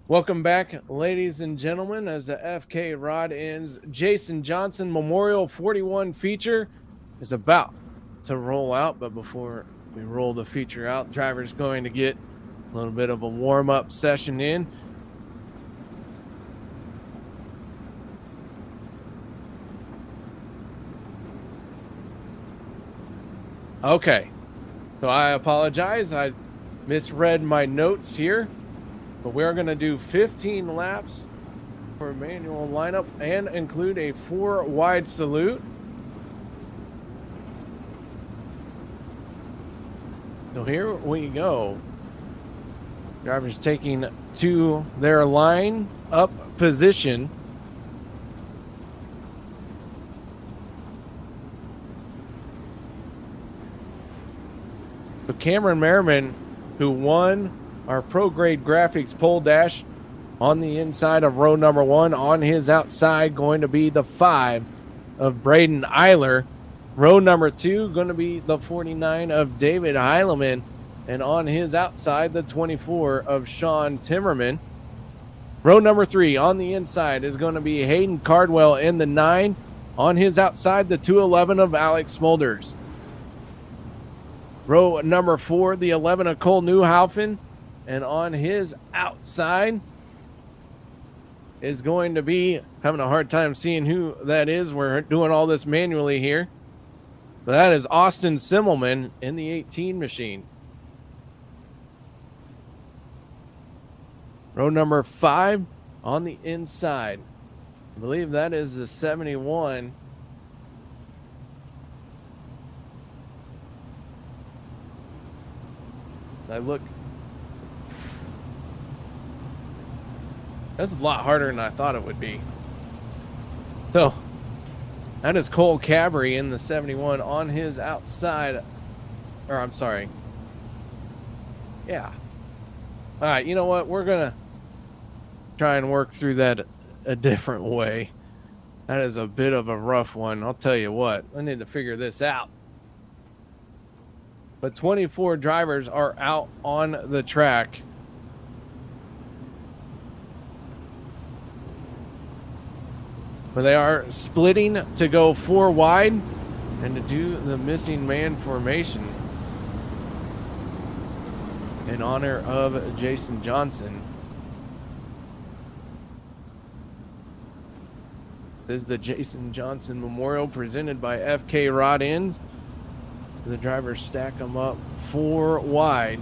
Welcome back, ladies and gentlemen, as the FK Rod ends. Jason Johnson Memorial 41 feature is about to roll out, but before we roll the feature out, driver's going to get a little bit of a warm-up session in. Okay, so I apologize. I misread my notes here. But we're going to do 15 laps for a manual lineup and include a 4 wide salute. So here we go. Drivers taking to their line up position. So Cameron Merriman, who won our pro grade graphics pole dash on the inside of row number 1, on his outside going to be the 5 of Braden Eiler. Row number 2 going to be the 49 of David Heileman, and on his outside the 24 of Sean Timmerman. Row number 3 on the inside is going to be Hayden Cardwell in the 9, on his outside the 211 of Alex Smulders. Row number 4, the 11 of Cole Newhaufen, and on his outside is going to be, having a hard time seeing who that is. We're doing all this manually here. But that is Austin Simmelman in the 18 machine. Row number 5 on the inside. I believe that is the 71. I look. That's a lot harder than I thought it would be. So, that is Cole Cabry in the 71 on his outside. Or, I'm sorry. Yeah. All right, you know what? We're going to try and work through that a different way. That is a bit of a rough one. I'll tell you what. I need to figure this out. But 24 drivers are out on the track. But they are splitting to go 4 wide and to do the missing man formation in honor of Jason Johnson. This is the Jason Johnson Memorial presented by FK Rod Ends. The drivers stack them up 4 wide.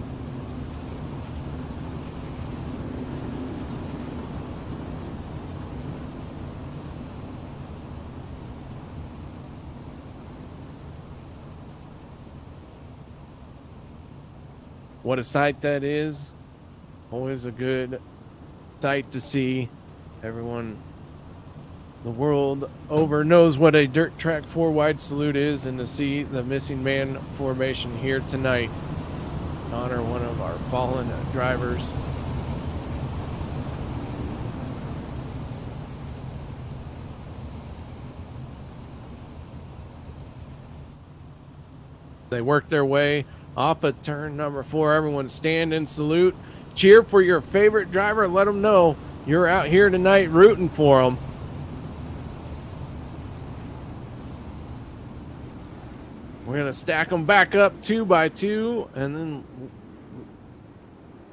What a sight that is. Always a good sight to see. Everyone the world over knows what a dirt track 4 wide salute is, and to see the missing man formation here tonight to honor one of our fallen drivers. They work their way off of turn number 4. Everyone stand and salute. Cheer for your favorite driver. Let them know you're out here tonight rooting for them. We're going to stack them back up 2 by 2 and then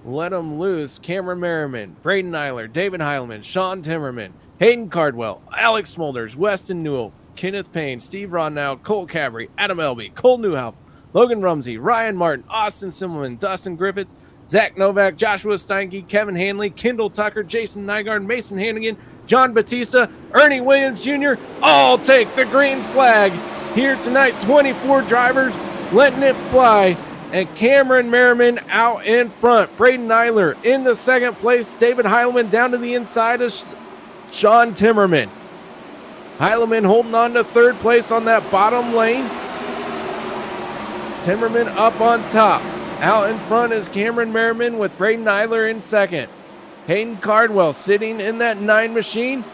let them loose. Cameron Merriman, Braden Eiler, David Heileman, Sean Timmerman, Hayden Cardwell, Alex Smulders, Weston Newell, Kenneth Payne, Steve Rodnow, Cole Cabry, Adam Elby, Cole Newhouse, Logan Rumsey, Ryan Martin, Austin Simmelman, Dustin Griffiths, Zach Novak, Joshua Steinke, Kevin Hanley, Kendall Tucker, Jason Nygaard, Mason Hannigan, John Batista, Ernie Williams Jr. all take the green flag here tonight. 24 drivers letting it fly, and Cameron Merriman out in front. Braden Eiler in the 2nd place. David Heileman down to the inside of Sean Timmerman. Heileman holding on to 3rd place on that bottom lane. Timmerman up on top. Out in front is Cameron Merriman with Braden Eiler in 2nd. Hayden Cardwell sitting in that 9 machine.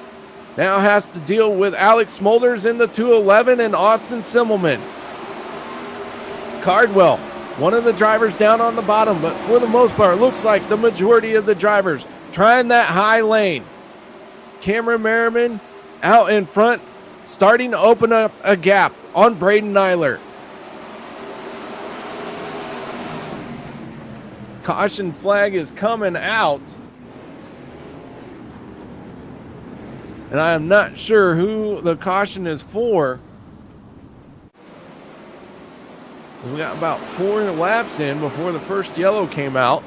Now has to deal with Alex Smulders in the 211 and Austin Simmelman. Cardwell, one of the drivers down on the bottom, but for the most part, looks like the majority of the drivers trying that high lane. Cameron Merriman out in front, starting to open up a gap on Braden Eiler. Caution flag is coming out. And I am not sure who the caution is for. We got about 4 laps in before the first yellow came out.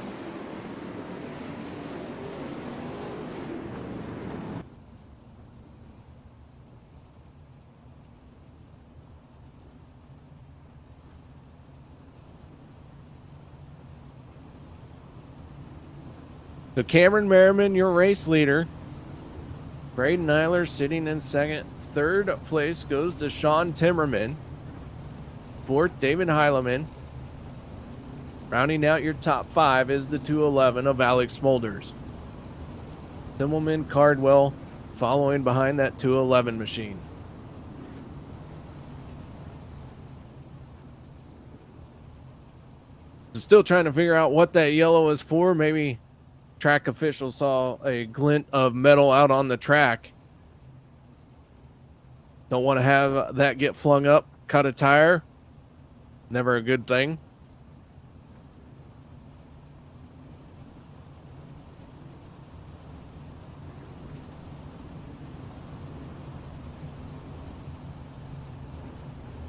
So Cameron Merriman, your race leader. Braden Nyler sitting in second. Third place goes to Sean Timmerman. Fourth, David Heileman. Rounding out your top 5 is the 211 of Alex Smolders. Simmelman, Cardwell following behind that 211 machine. Still trying to figure out what that yellow is for. Maybe track officials saw a glint of metal out on the track. Don't want to have that get flung up, cut a tire. Never a good thing.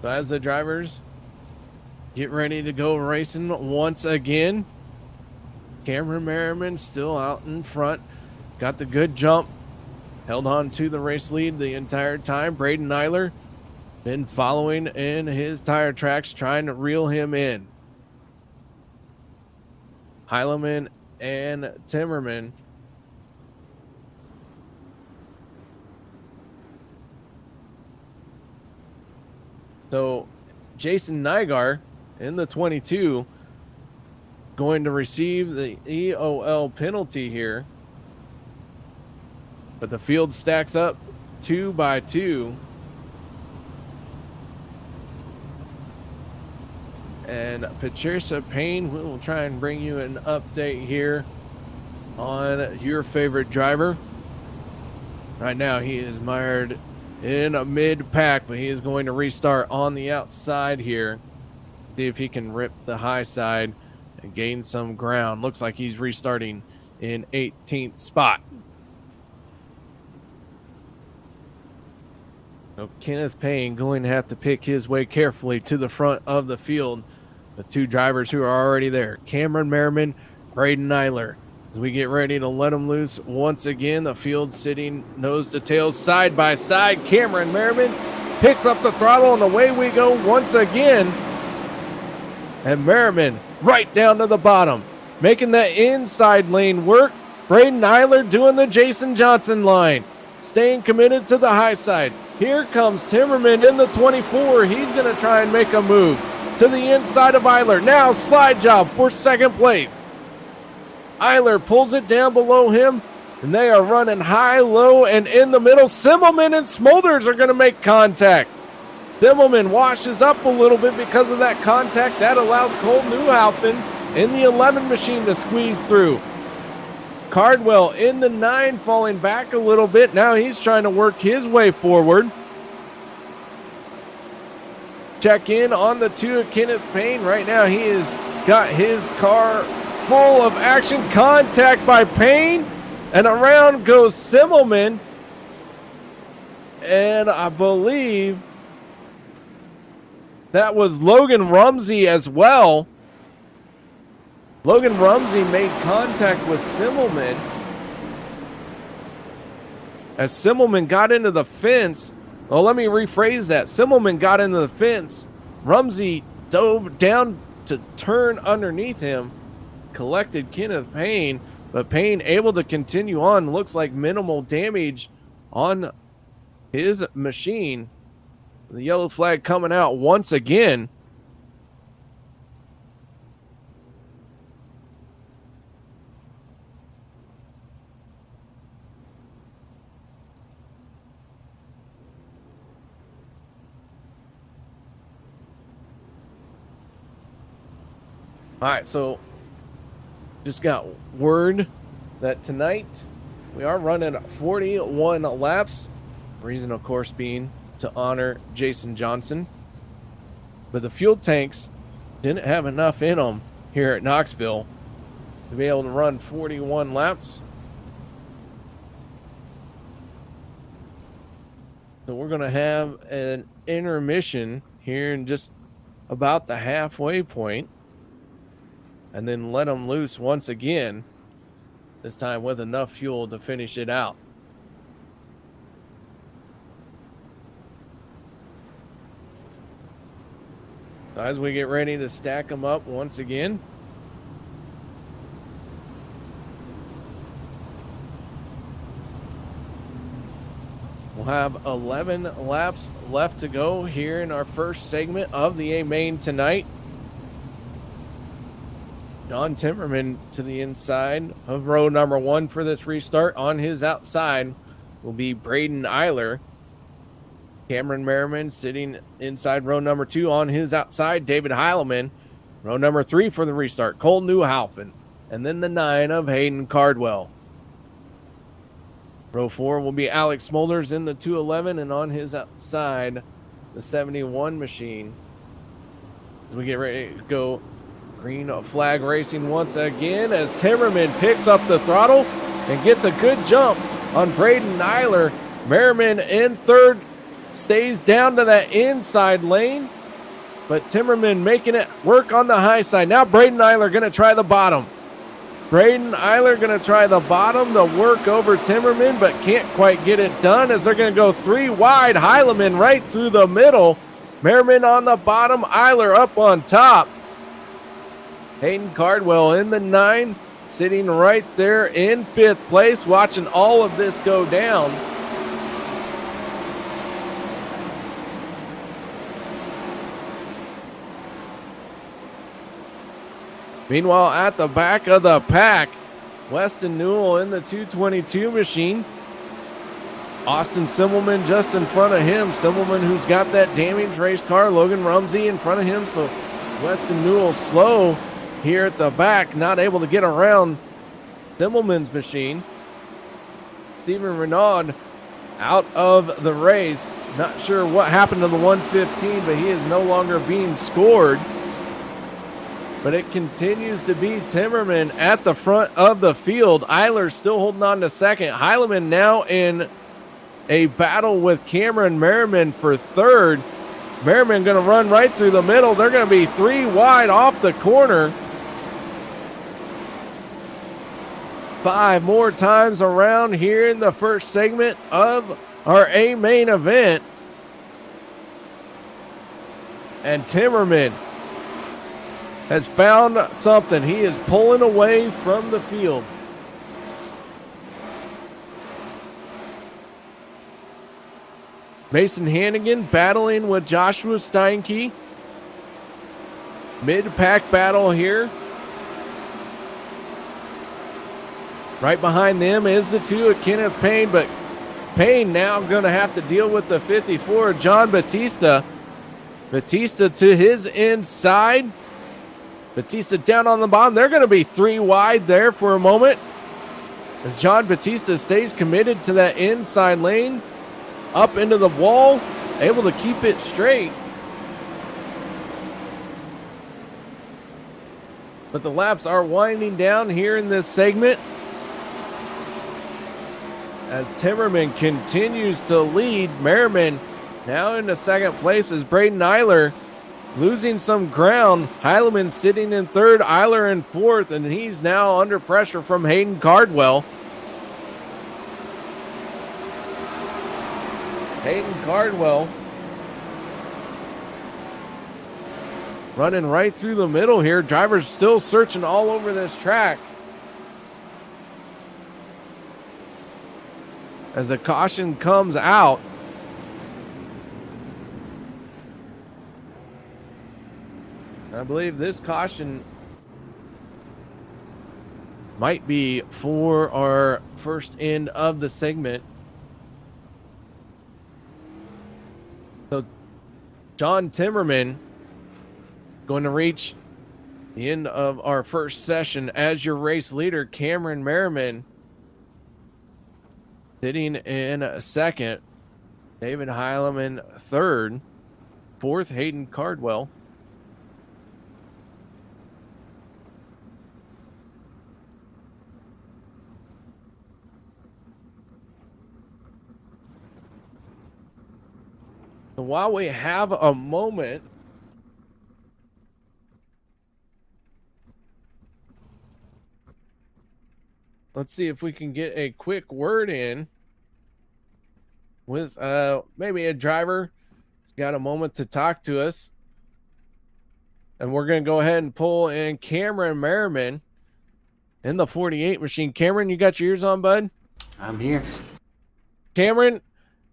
So as the drivers get ready to go racing once again, Cameron Merriman still out in front. Got the good jump. Held on to the race lead the entire time. Braden Nyler been following in his tire tracks, trying to reel him in. Heileman and Timmerman. So Jason Nygaard in the 22 going to receive the EOL penalty here. But the field stacks up 2 by 2. And Patricia Payne, we will try and bring you an update here on your favorite driver. Right now he is mired in a mid-pack, but he is going to restart on the outside here. See if he can rip the high side and gain some ground. Looks like he's restarting in 18th spot. So Kenneth Payne going to have to pick his way carefully to the front of the field. The 2 drivers who are already there, Cameron Merriman, Braden Nyler. As we get ready to let them loose once again, the field sitting nose to tail, side by side. Cameron Merriman picks up the throttle and away we go once again. And Merriman right down to the bottom, making that inside lane work. Braden Nyler doing the Jason Johnson line, staying committed to the high side. Here comes Timmerman in the 24. He's going to try and make a move to the inside of Eiler. Now slide job for second place. Eiler pulls it down below him, and they are running high, low, and in the middle. Simmelman and Smolders are going to make contact. Simmelman washes up a little bit because of that contact. That allows Cole Newhaufen in the 11 machine to squeeze through. Cardwell in the 9 falling back a little bit. Now he's trying to work his way forward. Check in on the 2 of Kenneth Payne. Right now he has got his car full of action. Contact by Payne, and around goes Simmelman, and I believe that was Logan Rumsey as well. Logan Rumsey made contact with Simmelman as Simmelman got into the fence. Well, let me rephrase that. Simmelman got into the fence. Rumsey dove down to turn underneath him, collected Kenneth Payne, but Payne able to continue on. Looks like minimal damage on his machine. The yellow flag coming out once again. All right, so just got word that tonight we are running 41 laps. Reason, of course, being to honor Jason Johnson. But the fuel tanks didn't have enough in them here at Knoxville to be able to run 41 laps. So we're going to have an intermission here in just about the halfway point, and then let them loose once again, this time with enough fuel to finish it out. So as we get ready to stack them up once again, We'll have 11 laps left to go here in our first segment of the A main tonight. John Timmerman to the inside of row number 1 for this restart. On his outside will be Braden Eiler. Cameron Merriman sitting inside row number 2 on his outside. David Heileman, row number 3 for the restart. Cole Newhaufen. And then the 9 of Hayden Cardwell. Row 4 will be Alex Smolders in the 211, and on his outside, the 71 machine. As we get ready to go, green flag racing once again as Timmerman picks up the throttle and gets a good jump on Braden Eiler. Merriman in third, stays down to that inside lane, but Timmerman making it work on the high side. Now Braden Eiler going to try the bottom. Braden Eiler going to try the bottom to work over Timmerman, but can't quite get it done as they're going to go 3 wide. Heileman right through the middle. Merriman on the bottom, Eiler up on top. Hayden Cardwell in the 9, sitting right there in 5th place, watching all of this go down. Meanwhile, at the back of the pack, Weston Newell in the 222 machine. Austin Simmelman just in front of him. Simmelman, who's got that damaged race car. Logan Rumsey in front of him. So Weston Newell slow here at the back, not able to get around Simmelman's machine. Stephen Renaud out of the race. Not sure what happened to the 115, but he is no longer being scored. But it continues to be Timmerman at the front of the field. Eiler still holding on to second. Heileman now in a battle with Cameron Merriman for third. Merriman going to run right through the middle. They're going to be 3 wide off the corner. 5 more times around here in the first segment of our A main event. And Timmerman has found something. He is pulling away from the field. Mason Hannigan battling with Joshua Steinke. Mid-pack battle here. Right behind them is the 2 of Kenneth Payne, but Payne now going to have to deal with the 54 John Batista. Batista to his inside. Batista down on the bottom. They're going to be 3 wide there for a moment as John Batista stays committed to that inside lane, up into the wall, able to keep it straight. But the laps are winding down here in this segment as Timmerman continues to lead. Merriman now into second place as Braden Eiler losing some ground. Heileman sitting in third, Eiler in fourth, and he's now under pressure from Hayden Cardwell. Hayden Cardwell running right through the middle here. Drivers still searching all over this track. As the caution comes out. I believe this caution might be for our first end of the segment. So John Timmerman going to reach the end of our first session as your race leader. Cameron Merriman sitting in second. David Heileman third. Fourth, Hayden Cardwell. So while we have a moment, let's see if we can get a quick word in with maybe a driver who's got a moment to talk to us. And we're going to go ahead and pull in Cameron Merriman in the 48 machine. Cameron, you got your ears on, bud?
I'm here.
Cameron,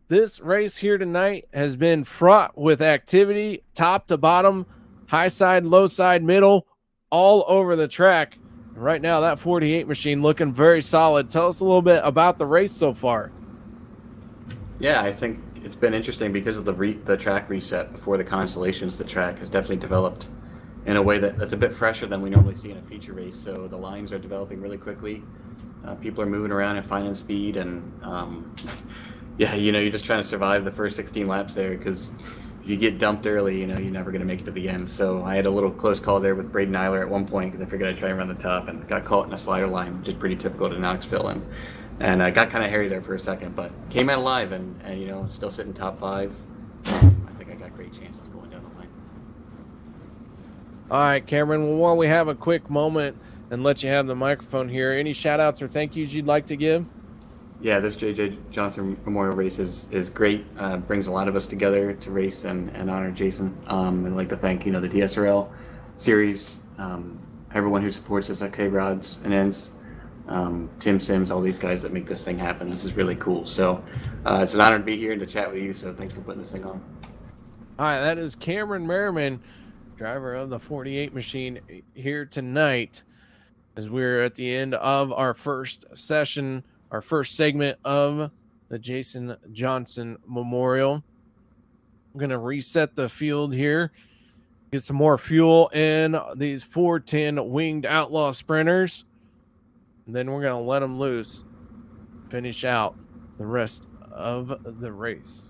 this race here tonight has been fraught with activity, top to bottom, high side, low side, middle, all over the track. Right now, that 48 machine looking very solid. Tell us a little bit about the race so far.
Yeah, I think it's been interesting because of the track reset before the Constellations. The track has definitely developed in a way that's a bit fresher than we normally see in a feature race. So the lines are developing really quickly. People are moving around and finding speed, and yeah, you're just trying to survive the first 16 laps there, because if you get dumped early, you're never going to make it to the end. So I had a little close call there with Braden Eiler at one point, because I figured I'd try and run the top, and got caught in a slider line, which is pretty typical to Knoxville, and I got kind of hairy there for a second, but came out alive, and still sitting top 5. I think I got great chances going down the line.
All right, Cameron, well, while we have a quick moment and let you have the microphone here, any shout outs or thank yous you'd like to give?
Yeah, this J.J. Johnson Memorial Race is great. Brings a lot of us together to race and honor Jason. And I'd like to thank, the DSRL series, everyone who supports us at K-Rods and Ends, Tim Sims, all these guys that make this thing happen. This is really cool. So it's an honor to be here and to chat with you. So thanks for putting this thing on.
All right, that is Cameron Merriman, driver of the 48 machine, here tonight as we're at the end of our first session, our first segment of the Jason Johnson Memorial. I'm going to reset the field here, get some more fuel in these 410 winged Outlaw sprinters, and then we're going to let them loose, finish out the rest of the race.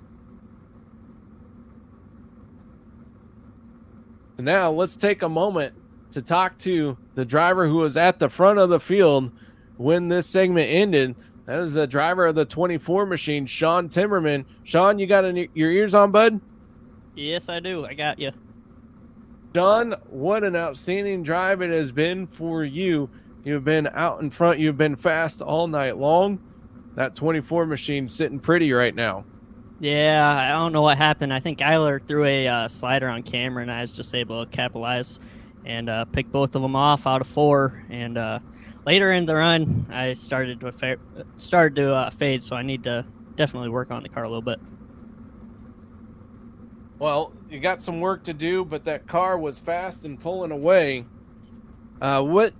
Now let's take a moment to talk to the driver who was at the front of the field when this segment ended. That is the driver of the 24 machine, Sean Timmerman. Sean, you got your ears on, bud?
Yes, I do. I got you.
Sean, what an outstanding drive it has been for you. You've been out in front. You've been fast all night long. That 24 machine sitting pretty right now.
Yeah, I don't know what happened. I think Eiler threw a slider on camera, and I was just able to capitalize and pick both of them off out of 4. And later in the run, I started to fade, so I need to definitely work on the car a little bit.
Well, you got some work to do, but that car was fast and pulling away. What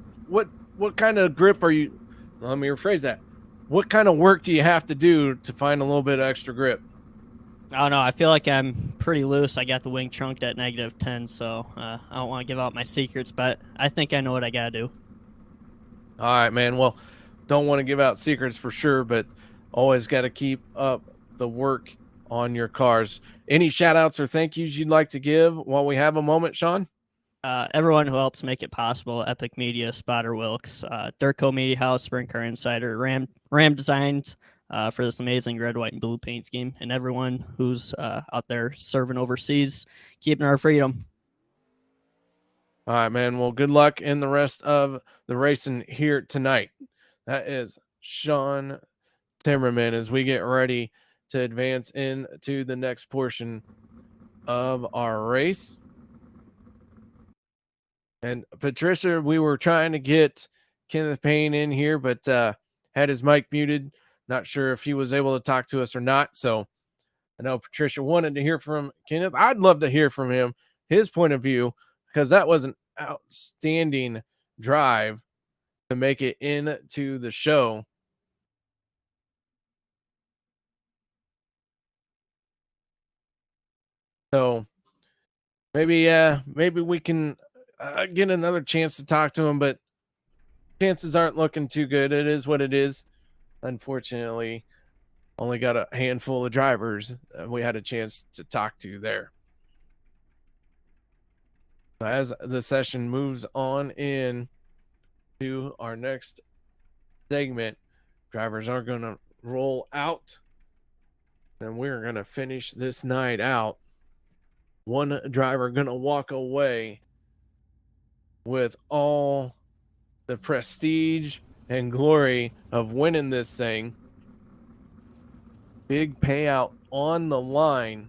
kind of grip are you? Let me rephrase that. What kind of work do you have to do to find a little bit of extra grip?
I don't know. I feel like I'm pretty loose. I got the wing trunked at -10, so I don't want to give out my secrets, but I think I know what I got to do.
All right, man. Well, don't want to give out secrets for sure, but always got to keep up the work on your cars. Any shout outs or thank yous you'd like to give while we have a moment, Sean?
Everyone who helps make it possible: Epic Media, Spotter Wilkes, Durco Media House, Sprint Car Insider, Ram Designs, for this amazing red, white, and blue paint scheme, and everyone who's out there serving overseas, keeping our freedom.
All right, man. Well, good luck in the rest of the racing here tonight. That is Sean Timmerman as we get ready to advance into the next portion of our race. And Patricia, we were trying to get Kenneth Payne in here, but had his mic muted. Not sure if he was able to talk to us or not. So I know Patricia wanted to hear from Kenneth. I'd love to hear from him, his point of view, because that was an outstanding drive to make it into the show. So maybe we can get another chance to talk to him, but chances aren't looking too good. It is what it is. Unfortunately, only got a handful of drivers we had a chance to talk to there. As the session moves on in to our next segment, drivers are going to roll out, and we're going to finish this night out. One driver going to walk away with all the prestige and glory of winning this thing. Big payout on the line.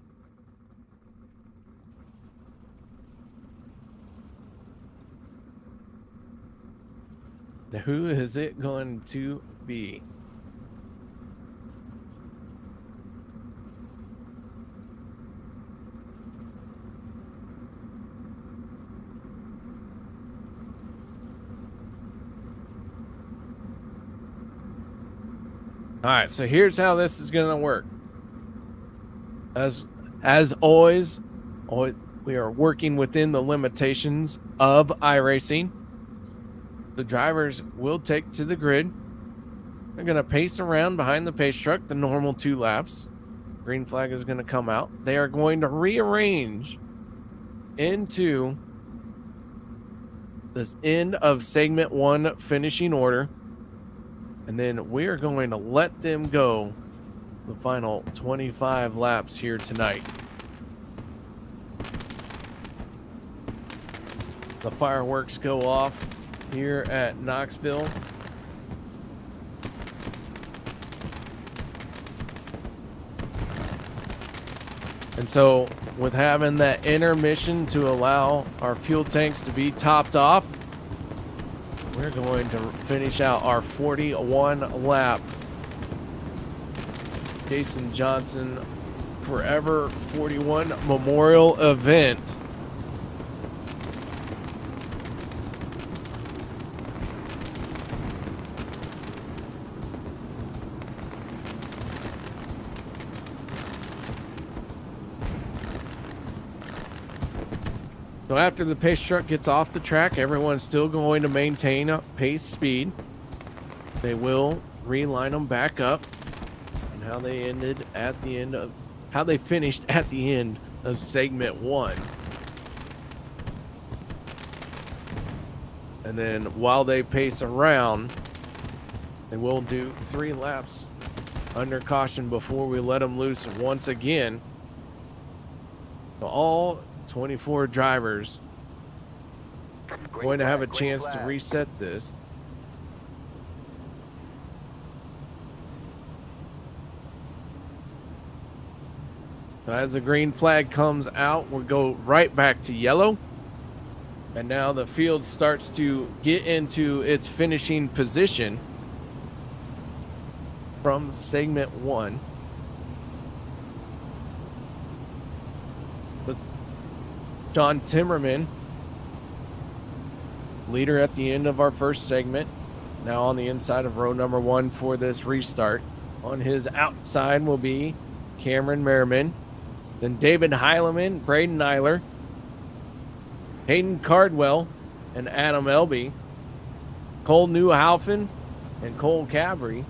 Now, who is it going to be? All right, so here's how this is going to work. As always, we are working within the limitations of iRacing. The drivers will take to the grid. They're going to pace around behind the pace truck, the normal 2 laps. Green flag is going to come out. They are going to rearrange into this end of segment 1 finishing order. And then we are going to let them go the final 25 laps here tonight. The fireworks go off here at Knoxville. And so with having that intermission to allow our fuel tanks to be topped off, we're going to finish out our 41 lap Jason Johnson Forever 41 Memorial event. So after the pace truck gets off the track, everyone's still going to maintain a pace speed. They will reline them back up. And how they finished at the end of segment 1. And then while they pace around, they will do 3 laps under caution before we let them loose once again. So all 24 drivers going to have a chance to reset this. So as the green flag comes out, we'll go right back to yellow. And now the field starts to get into its finishing position from segment 1. John Timmerman, leader at the end of our first segment, now on the inside of row number 1 for this restart. On his outside will be Cameron Merriman, then David Heileman, Braden Nyler, Hayden Cardwell, and Adam Elby, Cole Newhaufen, and Cole Cabry.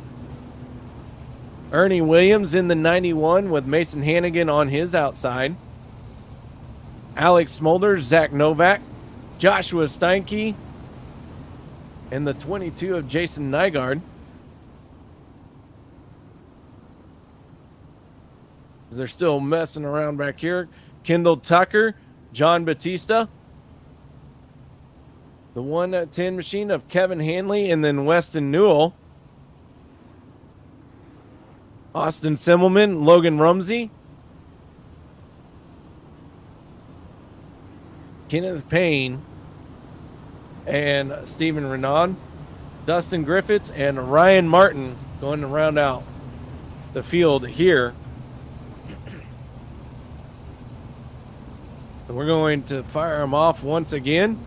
Ernie Williams in the 91 with Mason Hannigan on his outside. Alex Smolder, Zach Novak, Joshua Steinke, and the 22 of Jason Nygaard. They're still messing around back here. Kendall Tucker, John Batista, the 110 machine of Kevin Hanley, and then Weston Newell. Austin Simmelman, Logan Rumsey, Kenneth Payne, and Stephen Renaud, Dustin Griffiths, and Ryan Martin going to round out the field here. And we're going to fire them off once again.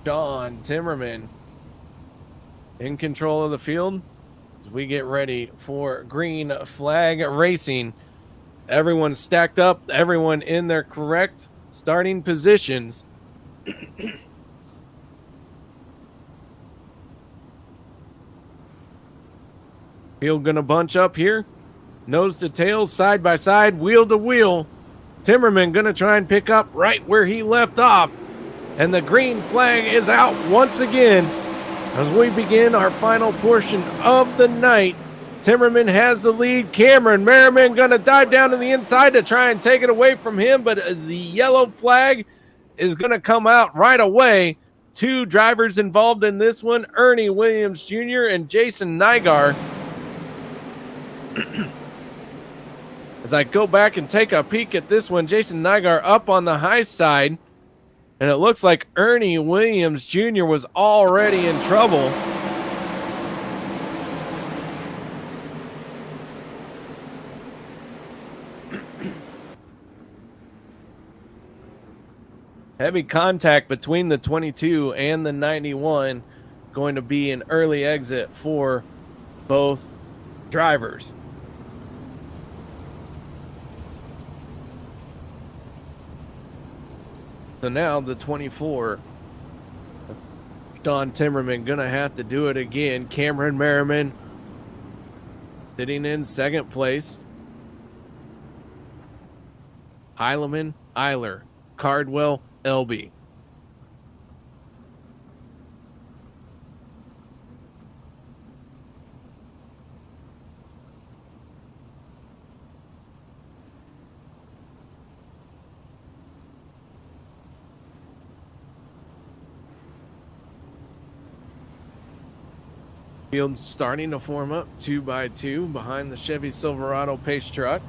John Timmerman in control of the field as we get ready for green flag racing. Everyone stacked up, everyone in their correct starting positions. Field gonna bunch up here. Nose to tail, side by side, wheel to wheel. Timmerman gonna try and pick up right where he left off. And the green flag is out once again as we begin our final portion of the night. Timmerman has the lead. Cameron Merriman going to dive down to the inside to try and take it away from him, but the yellow flag is going to come out right away. 2 drivers involved in this one, Ernie Williams Jr. and Jason Nygaard. As I go back and take a peek at this one, Jason Nygaard up on the high side, and it looks like Ernie Williams Jr. was already in trouble. Heavy contact between the 22 and the 91. going to be an early exit for both drivers. So now the 24, Don Timmerman, gonna have to do it again. Cameron Merriman sitting in second place. Heileman, Eiler, Cardwell, Elby. Field starting to form up 2 by 2 behind the Chevy Silverado pace truck.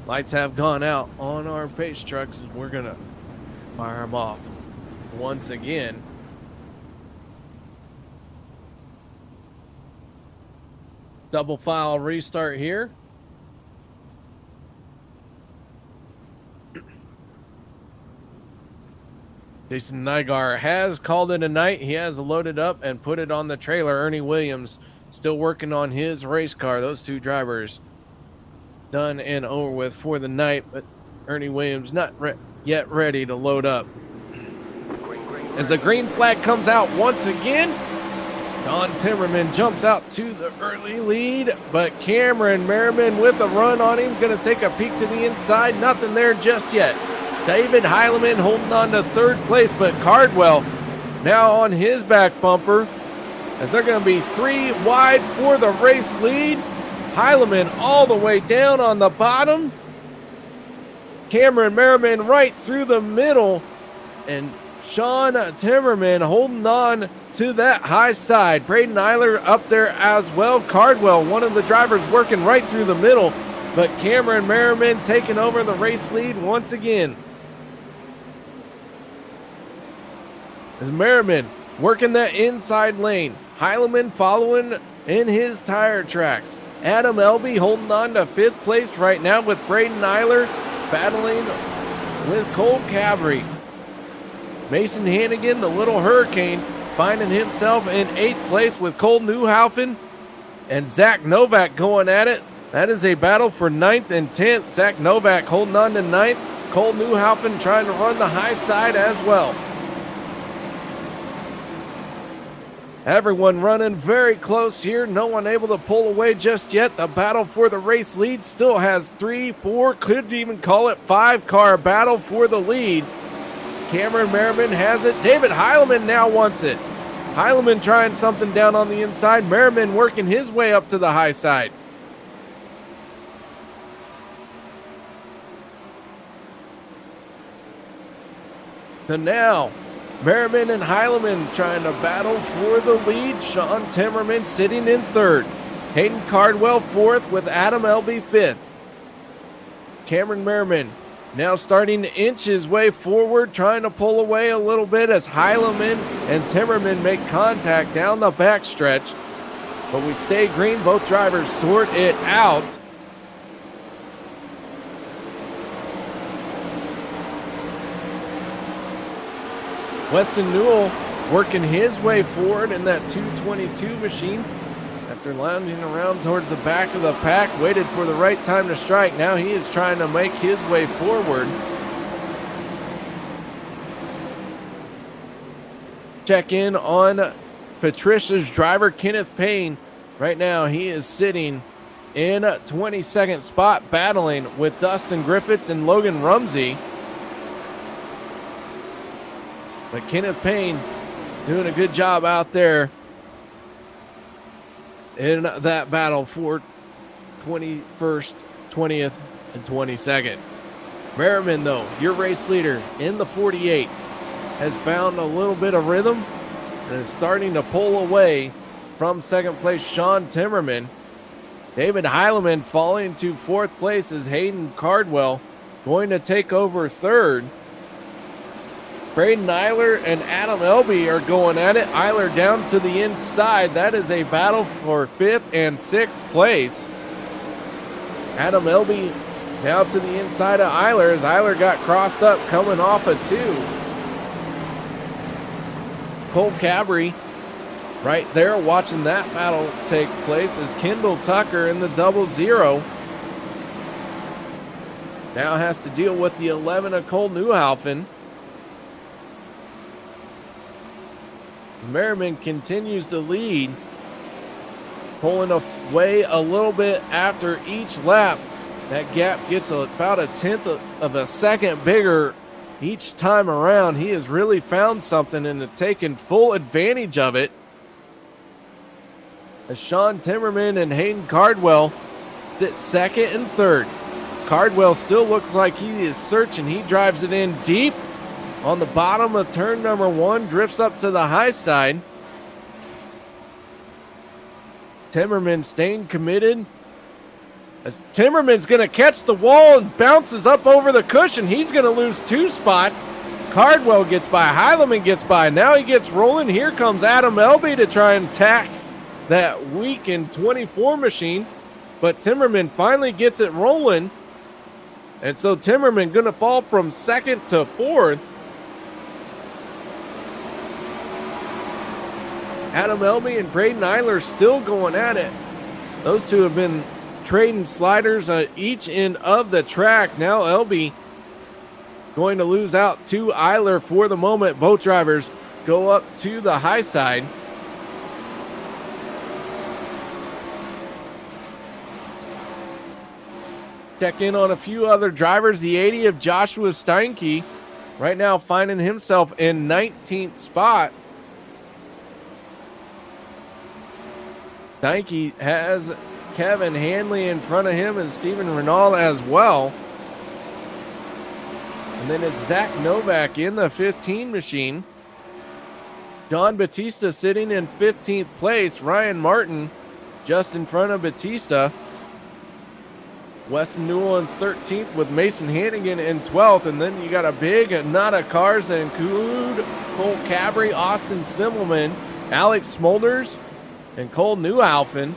Lights have gone out on our pace trucks, and we're gonna fire them off once again. Double file restart here. Jason Nygaard has called it a night. He has loaded up and put it on the trailer. Ernie Williams still working on his race car. Those two drivers done and over with for the night, but Ernie Williams not yet ready to load up. As the green flag comes out once again, Don Timmerman jumps out to the early lead, but Cameron Merriman with a run on him, going to take a peek to the inside. Nothing there just yet. David Heileman holding on to third place, but Cardwell now on his back bumper, as they're going to be 3 wide for the race lead. Heileman all the way down on the bottom. Cameron Merriman right through the middle, and Sean Timmerman holding on to that high side. Braden Eiler up there as well. Cardwell, one of the drivers, working right through the middle, but Cameron Merriman taking over the race lead once again. As Merriman working that inside lane. Heileman following in his tire tracks. Adam Elby holding on to 5th place right now with Braden Eiler battling with Cole Cabry. Mason Hannigan, the little hurricane, finding himself in 8th place with Cole Newhaufen and Zach Novak going at it. That is a battle for 9th and 10th. Zach Novak holding on to 9th. Cole Newhaufen trying to run the high side as well. Everyone running very close here. No one able to pull away just yet. The battle for the race lead still has 3, 4, could even call it 5-car battle for the lead. Cameron Merriman has it. David Heileman now wants it. Heileman trying something down on the inside. Merriman working his way up to the high side. So now, Merriman and Heileman trying to battle for the lead. Sean Timmerman sitting in 3rd. Hayden Cardwell 4th with Adam Elby 5th. Cameron Merriman now starting to inch his way forward, trying to pull away a little bit as Heileman and Timmerman make contact down the backstretch. But we stay green. Both drivers sort it out. Weston Newell working his way forward in that 222 machine after lounging around towards the back of the pack, waited for the right time to strike. Now he is trying to make his way forward. Check in on Patricia's driver, Kenneth Payne. Right now he is sitting in 22nd spot, battling with Dustin Griffiths and Logan Rumsey. But Kenneth Payne doing a good job out there in that battle for 21st, 20th, and 22nd. Merriman, though, your race leader in the 48, has found a little bit of rhythm and is starting to pull away from 2nd place Sean Timmerman. David Heileman falling to 4th place as Hayden Cardwell going to take over 3rd. Braden Eiler and Adam Elby are going at it. Eiler down to the inside. That is a battle for 5th and 6th place. Adam Elby Now to the inside of Eiler as Eiler got crossed up coming off a 2. Cole Cabry right there watching that battle take place as Kendall Tucker in the 0-0. Now has to deal with the 11 of Cole Newhaufen. Merriman continues to lead, pulling away a little bit after each lap. That gap gets about a tenth of a second bigger each time around. He has really found something and has taken full advantage of it. As Sean Timmerman and Hayden Cardwell sit second and third. Cardwell still looks like he is searching. He drives it in deep on the bottom of turn number 1, drifts up to the high side. Timmerman staying committed. As Timmerman's going to catch the wall and bounces up over the cushion, he's going to lose 2 spots. Cardwell gets by. Heileman gets by. Now he gets rolling. Here comes Adam Elby to try and tack that weakened 24 machine. But Timmerman finally gets it rolling. And so Timmerman going to fall from 2nd to 4th. Adam Elby and Braden Eiler still going at it. Those two have been trading sliders on each end of the track. Now Elby going to lose out to Eiler for the moment. Both drivers go up to the high side. Check in on a few other drivers. The 80 of Joshua Steinke right now finding himself in 19th spot. Steinke has Kevin Hanley in front of him and Steven Renault as well. And then it's Zach Novak in the 15 machine. John Batista sitting in 15th place. Ryan Martin just in front of Batista. Weston Newell in 13th with Mason Hannigan in 12th. And then you got a big knot of cars that include Cole Cabry, Austin Simmelman, Alex Smulders, and Cole Newhaufen.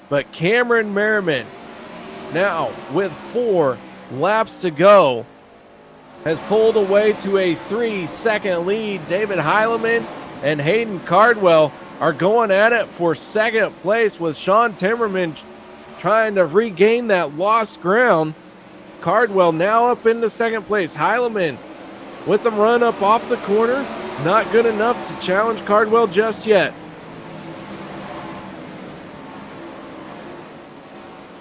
But Cameron Merriman, now with 4 laps to go, has pulled away to a 3-second lead. David Heileman and Hayden Cardwell are going at it for 2nd place, with Sean Timmerman trying to regain that lost ground. Cardwell now up into 2nd place. Heileman with the run up off the corner. Not good enough to challenge Cardwell just yet.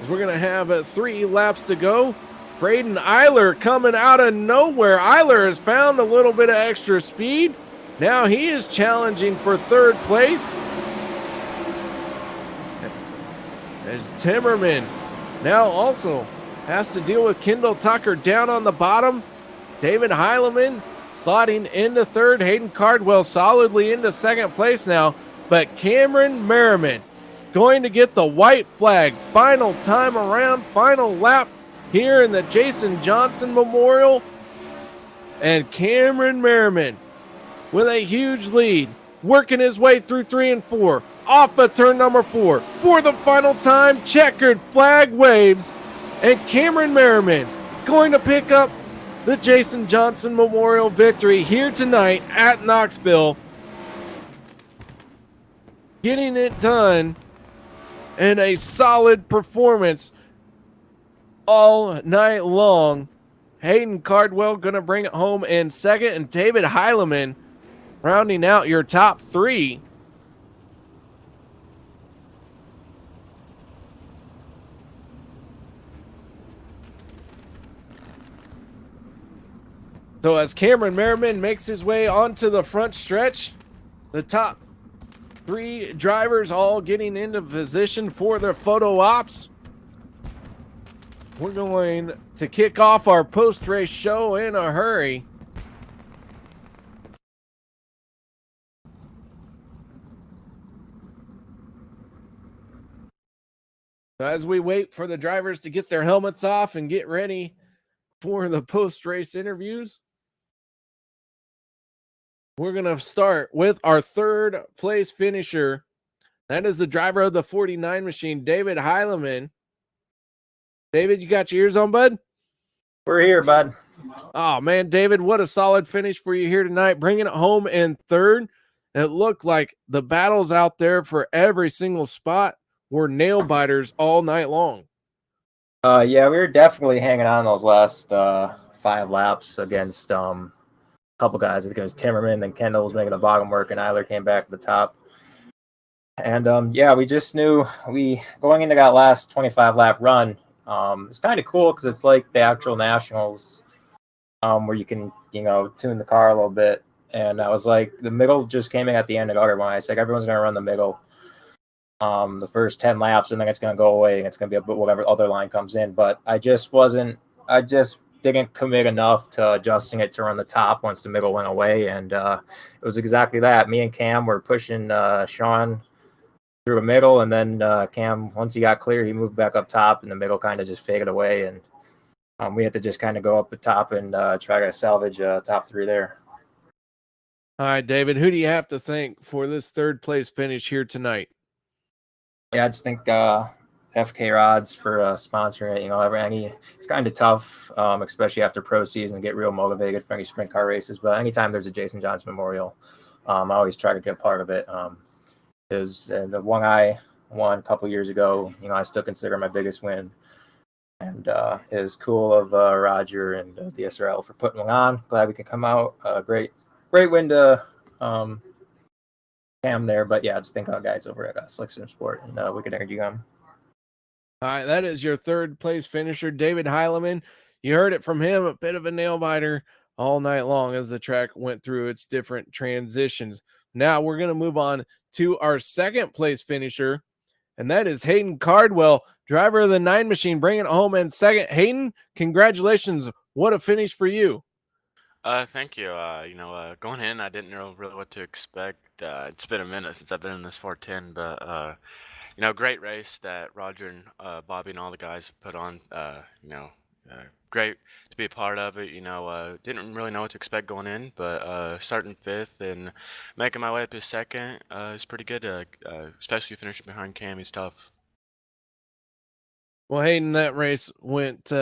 We're going to have 3 laps to go. Braden Eiler coming out of nowhere. Eiler has found a little bit of extra speed. Now he is challenging for 3rd place. As Timmerman now also has to deal with Kendall Tucker down on the bottom. David Heileman sliding into 3rd. Hayden Cardwell solidly into 2nd place now. But Cameron Merriman going to get the white flag. Final time around, final lap here in the Jason Johnson Memorial. And Cameron Merriman with a huge lead, working his way through 3 and 4. Off of turn number 4. For the final time, checkered flag waves. And Cameron Merriman going to pick up the Jason Johnson Memorial victory here tonight at Knoxville. Getting it done in a solid performance all night long. Hayden Cardwell going to bring it home in 2nd, and David Heileman rounding out your top 3. So as Cameron Merriman makes his way onto the front stretch, the top 3 drivers all getting into position for their photo ops. We're going to kick off our post-race show in a hurry. So as we wait for the drivers to get their helmets off and get ready for the post-race interviews, we're going to start with our 3rd place finisher. That is the driver of the 49 machine, David Heileman. David, you got your ears on, bud?
We're here, bud.
Oh, man, David, what a solid finish for you here tonight, bringing it home in third. It looked like the battles out there for every single spot were nail biters all night long.
Yeah, we were definitely hanging on those last 5 laps against a couple guys. I think it was Timmerman, then Kendall was making the bottom work, and Eiler came back to the top. And yeah, we just knew going into that last 25 lap run. It's kind of cool because it's like the actual nationals, where you can tune the car a little bit. And I was like, the middle just came in at the end of the other one. I said everyone's gonna run the middle the first 10 laps, and then it's going to go away, and it's going to be whatever other line comes in. But I just didn't commit enough to adjusting it to run the top once the middle went away. And it was exactly that. Me and Cam were pushing Sean through the middle, and then Cam, once he got clear, he moved back up top, and the middle kind of just faded away. And we had to just kind of go up the top and try to salvage top 3 there.
All right, David, who do you have to thank for this third place finish here tonight?
Yeah, I just think FK Rods for sponsoring it. It's kind of tough, especially after pro season, to get real motivated for any sprint car races. But anytime there's a Jason Johnson Memorial, I always try to get part of it. Because the one I won a couple years ago, I still consider my biggest win. And it was cool of Roger and DSRL for putting one on. Glad we could come out. Great win to Cam there, but yeah, just think our guys over at Slick Sim Sport and Wicked Energy Gum.
All right, that is your third place finisher, David Heileman. You heard it from him, a bit of a nail biter all night long as the track went through its different transitions. Now we're going to move on to our second place finisher, and that is Hayden Cardwell, driver of the 9 machine, bringing it home in second. Hayden, congratulations. What a finish for you.
Thank you. Going in, I didn't know really what to expect. It's been a minute since I've been in this 410, but great race that Roger and Bobby and all the guys put on. Great to be a part of it. Didn't really know what to expect going in, but starting 5th and making my way up to 2nd is pretty good. Especially finishing behind Cam, he's tough.
Well, Hayden, that race went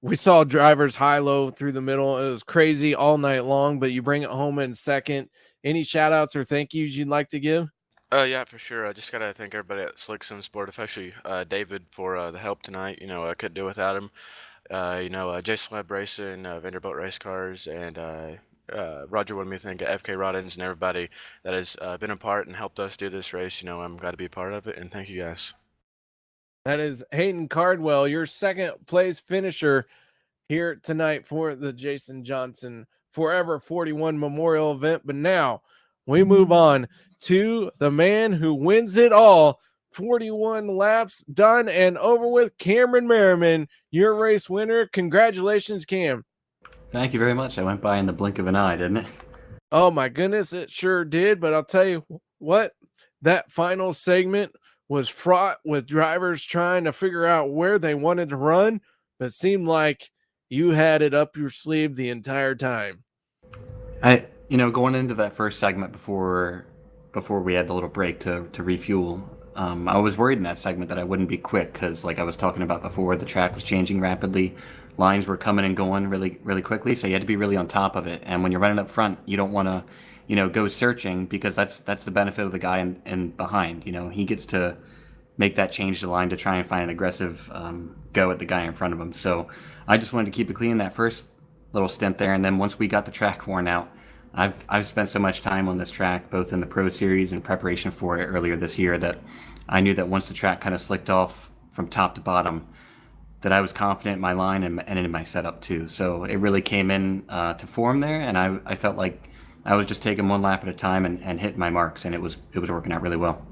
we saw drivers high-low through the middle. It was crazy all night long, but you bring it home in second. Any shout-outs or thank yous you'd like to give?
Yeah, for sure. I just got to thank everybody at Slick Sim Sport, especially David for the help tonight. I couldn't do it without him. Jason Webb Racing, Vanderbilt Race Cars, and Roger wanted me to thank FK Roddins and everybody that has been a part and helped us do this race. I'm glad to be a part of it, and thank you guys.
That is Hayden Cardwell, your second place finisher here tonight for the Jason Johnson Forever 41 Memorial event. But now we move on to the man who wins it all. 41 laps done and over with. Cameron Merriman, your race winner. Congratulations, Cam.
Thank you very much. I went by in the blink of an eye, didn't it?
Oh my goodness, it sure did. But I'll tell you what, that final segment was fraught with drivers trying to figure out where they wanted to run, but it seemed like you had it up your sleeve the entire time.
Going into that first segment before we had the little break to refuel, I was worried in that segment that I wouldn't be quick because, like I was talking about before, the track was changing rapidly. Lines were coming and going really, really quickly, so you had to be really on top of it. And when you're running up front, you don't want to go searching because that's the benefit of the guy in behind. He gets to make that change to line to try and find an aggressive go at the guy in front of him. So I just wanted to keep it clean that first little stint there, and then once we got the track worn out, I've spent so much time on this track, both in the Pro Series and preparation for it earlier this year, that I knew that once the track kind of slicked off from top to bottom, that I was confident in my line and in my setup too. So it really came in to form there, and I felt like I was just taking one lap at a time and hitting my marks, and it was working out really well.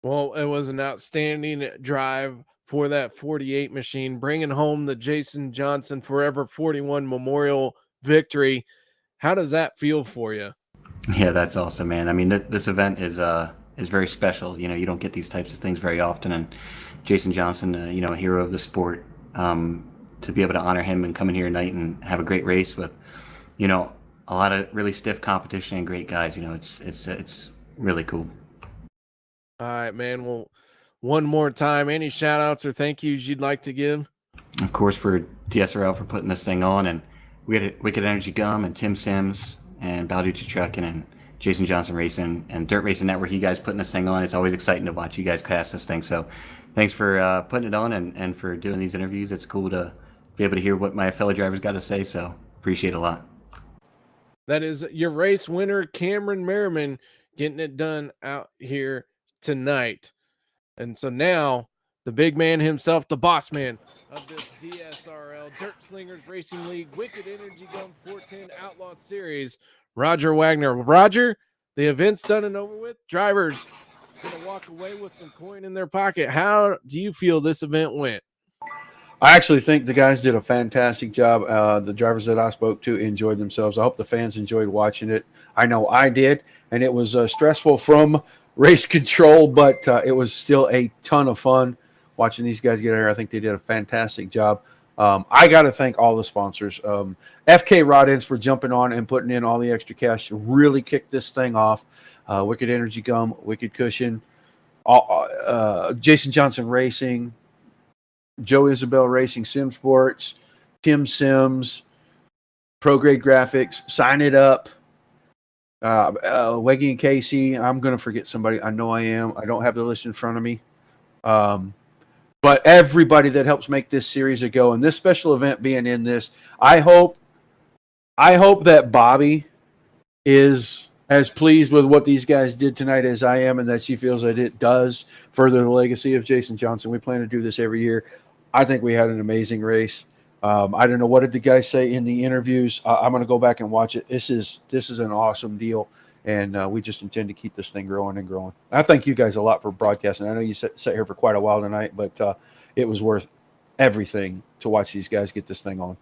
Well, it was an outstanding drive for that 48 machine, bringing home the Jason Johnson Forever 41 Memorial victory. How does that feel for you?
Yeah, that's awesome, man. I mean, this event is very special. You don't get these types of things very often, and Jason Johnson, a hero of the sport, to be able to honor him and come in here tonight and have a great race with, a lot of really stiff competition and great guys. It's really cool.
All right, man. Well, one more time. Any shout outs or thank yous you'd like to give?
Of course, for DSRL for putting this thing on, and we had Wicked Energy Gum and Tim Sims and Balducci Trucking and Jason Johnson Racing and Dirt Racing Network. You guys putting this thing on. It's always exciting to watch you guys cast this thing. So thanks for putting it on and for doing these interviews. It's cool to be able to hear what my fellow drivers got to say. So appreciate it a lot.
That is your race winner, Cameron Merriman, getting it done out here tonight. And so now the big man himself, the boss man of this DSRL Dirt Slingers Racing League Wicked Energy Gum 410 Outlaw Series, Roger Wagner. Roger, the event's done and over with. Drivers going to walk away with some coin in their pocket. How do you feel this event went?
I actually think the guys did a fantastic job. The drivers that I spoke to enjoyed themselves. I hope the fans enjoyed watching it. I know I did, and it was stressful from race control, but it was still a ton of fun watching these guys get in here. I think they did a fantastic job. I got to thank all the sponsors. FK Rod Ends for jumping on and putting in all the extra cash to really kick this thing off. Wicked Energy Gum, Wicked Cushion, Jason Johnson Racing, Joe Isabel Racing, Sim Sports, Tim Sims, Pro Grade Graphics, Sign It Up, Weggy and Casey. I'm going to forget somebody. I know I am. I don't have the list in front of me. But everybody that helps make this series a go, and this special event being in this, I hope that Bobby is as pleased with what these guys did tonight as I am, and that she feels that it does further the legacy of Jason Johnson. We plan to do this every year. I think we had an amazing race. I don't know, what did the guys say in the interviews? I'm going to go back and watch it. This is an awesome deal, and we just intend to keep this thing growing and growing. I thank you guys a lot for broadcasting. I know you sat here for quite a while tonight, but it was worth everything to watch these guys get this thing on.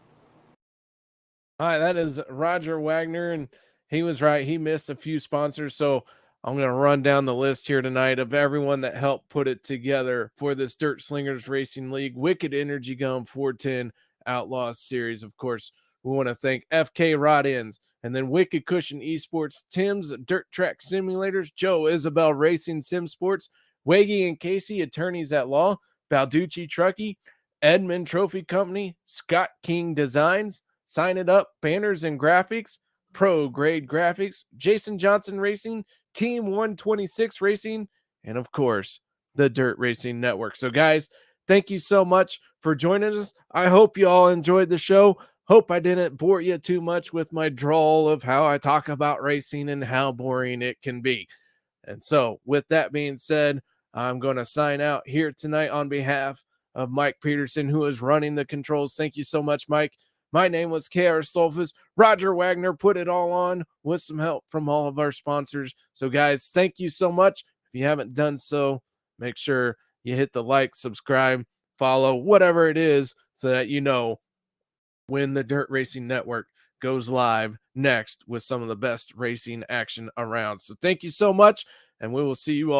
All right, that is Roger Wagner, and he was right. He missed a few sponsors, so I'm going to run down the list here tonight of everyone that helped put it together for this Dirt Slingers Racing League Wicked Energy Gum 410 Outlaw Series. Of course, we want to thank FK Rod Ends, and then Wicked Cushion Esports, Tim's Dirt Track Simulators, Joe Isabel Racing Sim Sports, Waggy and Casey Attorneys at Law, Balducci Truckee, Edmund Trophy Company, Scott King Designs, Sign It Up Banners and Graphics, Pro Grade Graphics, Jason Johnson Racing, Team 126 Racing, and of course, the Dirt Racing Network. So guys, thank you so much for joining us. I hope you all enjoyed the show. Hope I didn't bore you too much with my drawl of how I talk about racing and how boring it can be. And so with that being said, I'm going to sign out here tonight on behalf of Mike Peterson, who is running the controls. Thank you so much, Mike. My name was KR Stolfus. Roger Wagner put it all on with some help from all of our sponsors. So guys, thank you so much. If you haven't done so, make sure you hit the like, subscribe, follow, whatever it is, so that you know when the Dirt Racing Network goes live next with some of the best racing action around. So thank you so much, and we will see you all